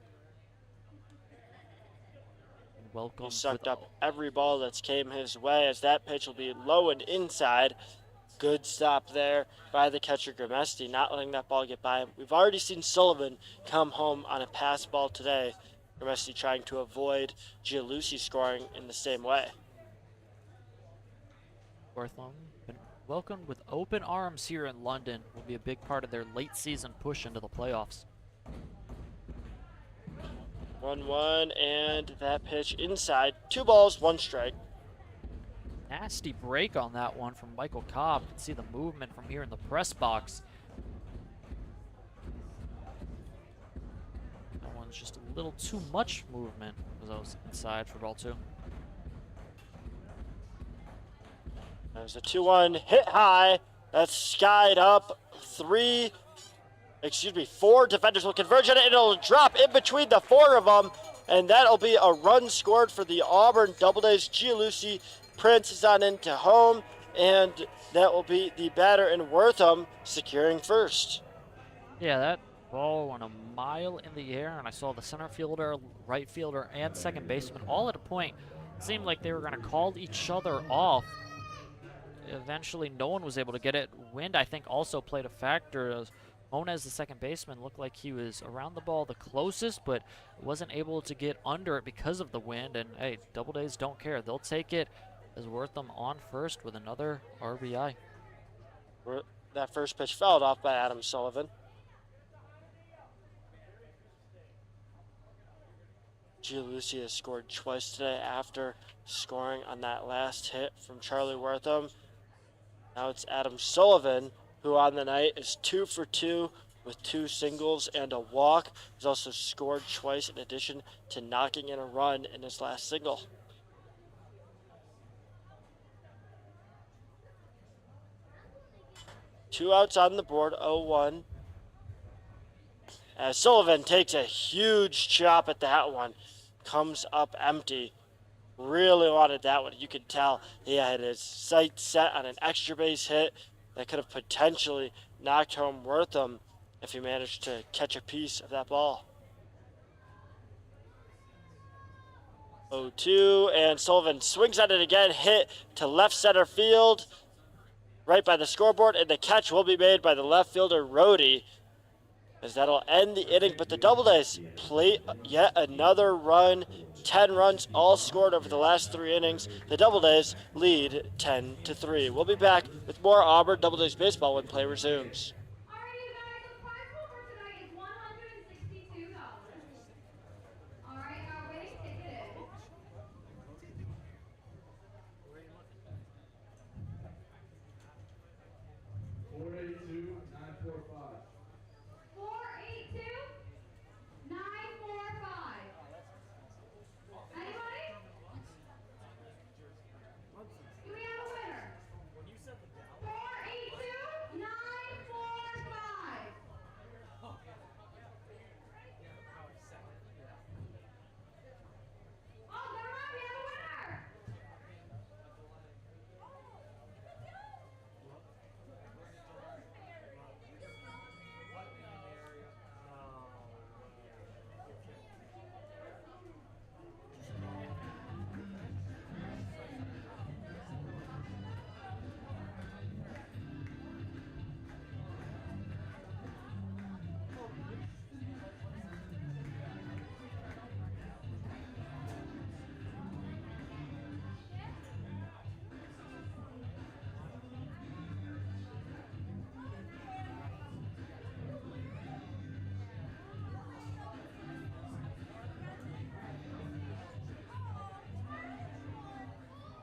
[SPEAKER 2] And welcome.
[SPEAKER 3] He sucked up every ball that's came his way, as that pitch will be low and inside. Good stop there by the catcher Gramesti, not letting that ball get by him. We've already seen Sullivan come home on a pass ball today. Gramesti trying to avoid Gialucci scoring in the same way.
[SPEAKER 2] Wortham been welcomed with open arms here in London. Will be a big part of their late season push into the playoffs.
[SPEAKER 3] 1-1, and that pitch inside. 2 balls, 1 strike.
[SPEAKER 2] Nasty break on that one from Michael Cobb. You can see the movement from here in the press box. That one's just a little too much movement as I was inside for ball 2.
[SPEAKER 3] There's a 2-1 hit high. That's skied up. 4 defenders will converge on it, and it'll drop in between the 4 of them. And that'll be a run scored for the Auburn Doubledays. Gialucci princes on into home, and that will be the batter in Wortham securing first.
[SPEAKER 2] Yeah, that ball went a mile in the air, and I saw the center fielder, right fielder, and second baseman all at a point. It seemed like they were going to call each other off. Eventually, no one was able to get it. Wind, I think, also played a factor as Mona, the second baseman, looked like he was around the ball the closest, but wasn't able to get under it because of the wind. And hey, Doubledays don't care. They'll take it as Wortham on first with another RBI.
[SPEAKER 3] That first pitch fouled off by Adam Sullivan. Gianlucia has scored twice today after scoring on that last hit from Charlie Wortham. Now it's Adam Sullivan, who on the night is 2 for 2 with 2 singles and a walk. He's also scored twice in addition to knocking in a run in his last single. Two outs on the board, 0-1. As Sullivan takes a huge chop at that one, comes up empty. Really wanted that one. You could tell he had his sights set on an extra base hit that could have potentially knocked home Wortham if he managed to catch a piece of that ball. 0-2, and Sullivan swings at it again, hit to left center field, right by the scoreboard, and the catch will be made by the left fielder, Rhodey, as that'll end the inning. But the Doubledays play yet another run. 10 runs all scored over the last 3 innings. The Doubledays lead 10-3. We'll be back with more Auburn Doubledays baseball when play resumes.
[SPEAKER 4] Alrighty, you guys, the prize pool for tonight is $162. Alright, our winning ticket is
[SPEAKER 5] 482-945.
[SPEAKER 4] 482-945. Anybody? Do we have a winner? 482-945. Oh, never mind, we have a winner.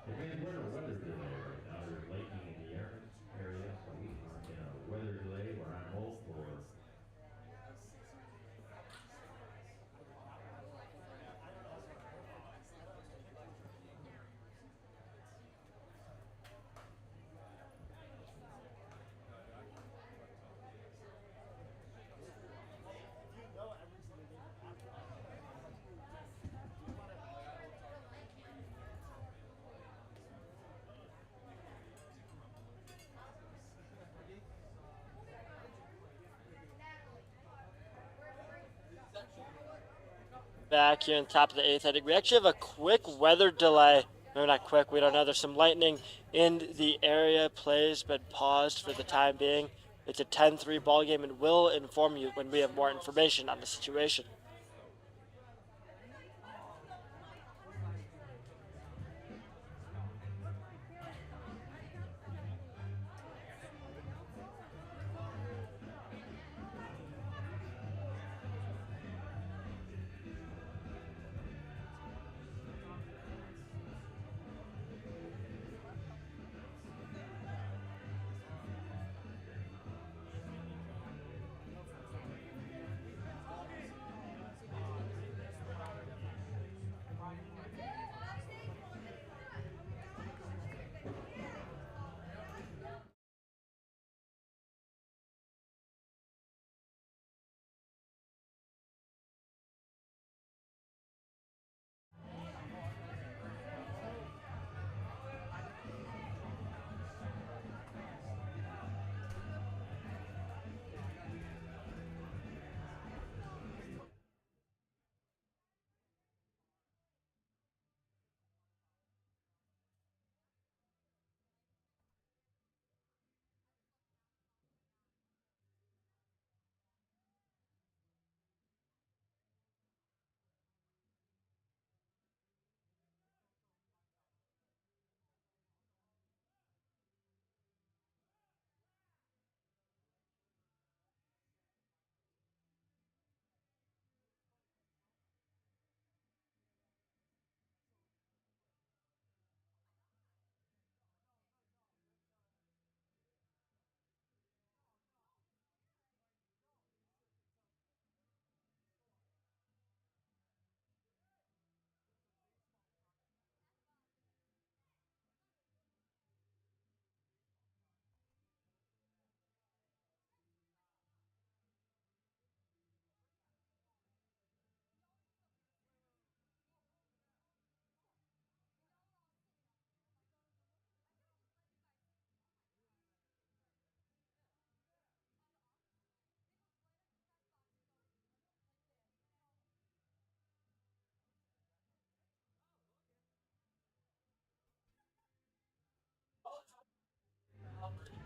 [SPEAKER 1] Okay, we're in a weather delay right now. There's lightning in the area, so we are in a weather delay. We're on hold for
[SPEAKER 3] Back here in the top of the 8th inning. We actually have a quick weather delay. No, not quick. We don't know. There's some lightning in the area. Play's been paused for the time being. It's a 10-3 ball game, and we'll inform you when we have more information on the situation.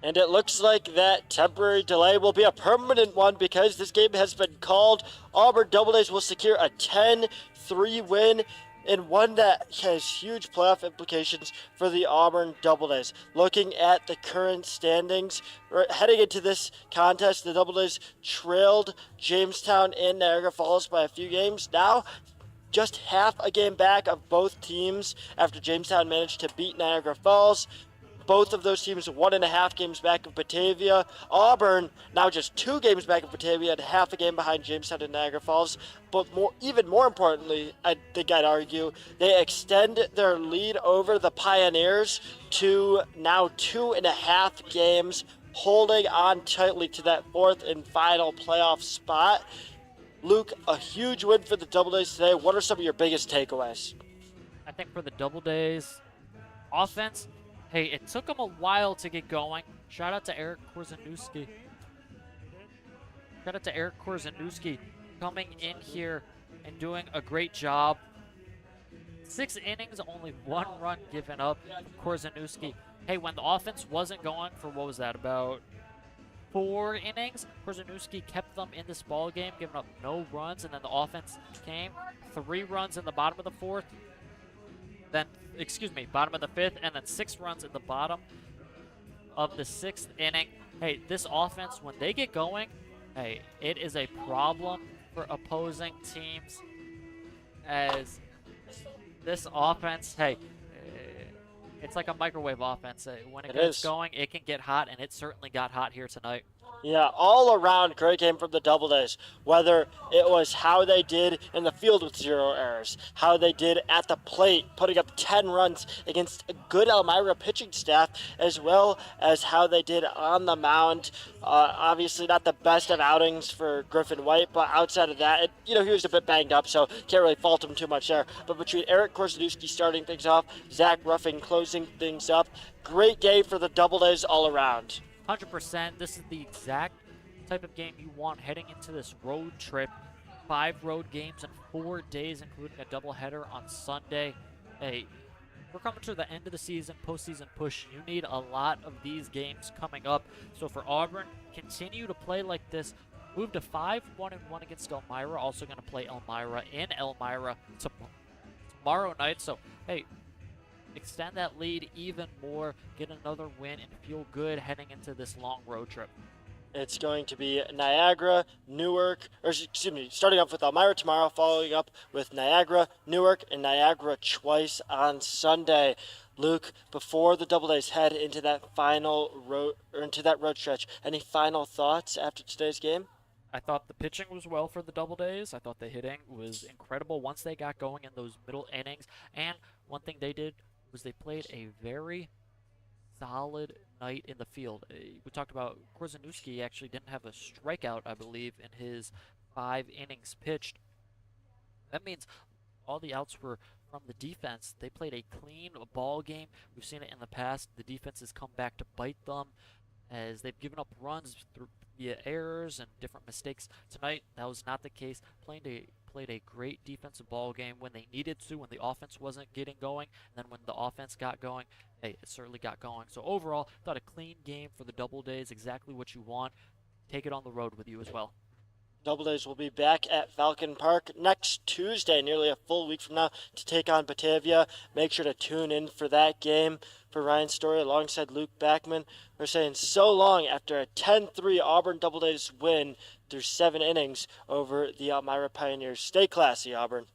[SPEAKER 3] And it looks like that temporary delay will be a permanent one because this game has been called. Auburn Doubledays will secure a 10-3 win and one that has huge playoff implications for the Auburn Doubledays. Looking at the current standings, heading into this contest, the Doubledays trailed Jamestown and Niagara Falls by a few games. Now, just half a game back of both teams after Jamestown managed to beat Niagara Falls. Both of those teams 1.5 games back of Batavia. Auburn now just 2 games back of Batavia and half a game behind Jamestown and Niagara Falls. But even more importantly, I think I'd argue, they extend their lead over the Pioneers to now 2.5 games, holding on tightly to that 4th and final playoff spot. Luke, a huge win for the Doubledays today. What are some of your biggest takeaways?
[SPEAKER 2] I think for the Doubledays offense, hey, it took them a while to get going. Shout out to Eric Korzenewski. Shout out to Eric Korzenewski coming in here and doing a great job. 6 innings, only 1 run given up. Korzenewski. Hey, when the offense wasn't going for, what was that, about 4 innings, Korzenewski kept them in this ball game, giving up no runs, and then the offense came. 3 runs in the bottom of the 4th. Then, bottom of the 5th, and then 6 runs in the bottom of the 6th inning. Hey, this offense, when they get going, hey, it is a problem for opposing teams, as this offense, hey, it's like a microwave offense. When it gets going, it can get hot, and it certainly got hot here tonight.
[SPEAKER 3] Yeah, all around great game from the Doubledays, whether it was how they did in the field with 0 errors, how they did at the plate, putting up 10 runs against a good Elmira pitching staff, as well as how they did on the mound. Obviously not the best of outings for Griffin White, but outside of that, he was a bit banged up, so can't really fault him too much there. But between Eric Korzenewski starting things off, Zach Ruffing closing things up, great day for the Doubledays all around.
[SPEAKER 2] 100%. This is the exact type of game you want heading into this road trip. 5 road games in 4 days, including a doubleheader on Sunday. Hey, we're coming to the end of the season, postseason push. You need a lot of these games coming up. So for Auburn, continue to play like this. Move to 5-1-1 against Elmira. Also going to play Elmira in Elmira tomorrow night. So, hey, extend that lead even more, get another win, and feel good heading into this long road trip.
[SPEAKER 3] It's going to be Niagara, Newark, starting off with Elmira tomorrow, following up with Niagara, Newark, and Niagara twice on Sunday. Luke, before the Doubledays head into that road stretch, any final thoughts after today's game?
[SPEAKER 2] I thought the pitching was well for the Doubledays. I thought the hitting was incredible once they got going in those middle innings. And one thing they did was they played a very solid night in the field. We talked about Korzenewski actually didn't have a strikeout, I believe, in his 5 innings pitched. That means all the outs were from the defense. They played a clean ball game. We've seen it in the past. The defense has come back to bite them as they've given up runs via errors and different mistakes. Tonight, that was not the case. Played a great defensive ball game when they needed to, when the offense wasn't getting going, and then when the offense got going, hey, it certainly got going. So overall, thought a clean game for the Doubledays, exactly what you want. Take it on the road with you as well.
[SPEAKER 3] Doubledays will be back at Falcon Park next Tuesday, nearly a full week from now, to take on Batavia. Make sure to tune in for that game. For Ryan Story alongside Luke Backman, we're saying so long after a 10-3 Auburn Doubledays win through 7 innings over the Elmira Pioneers. Stay classy, Auburn.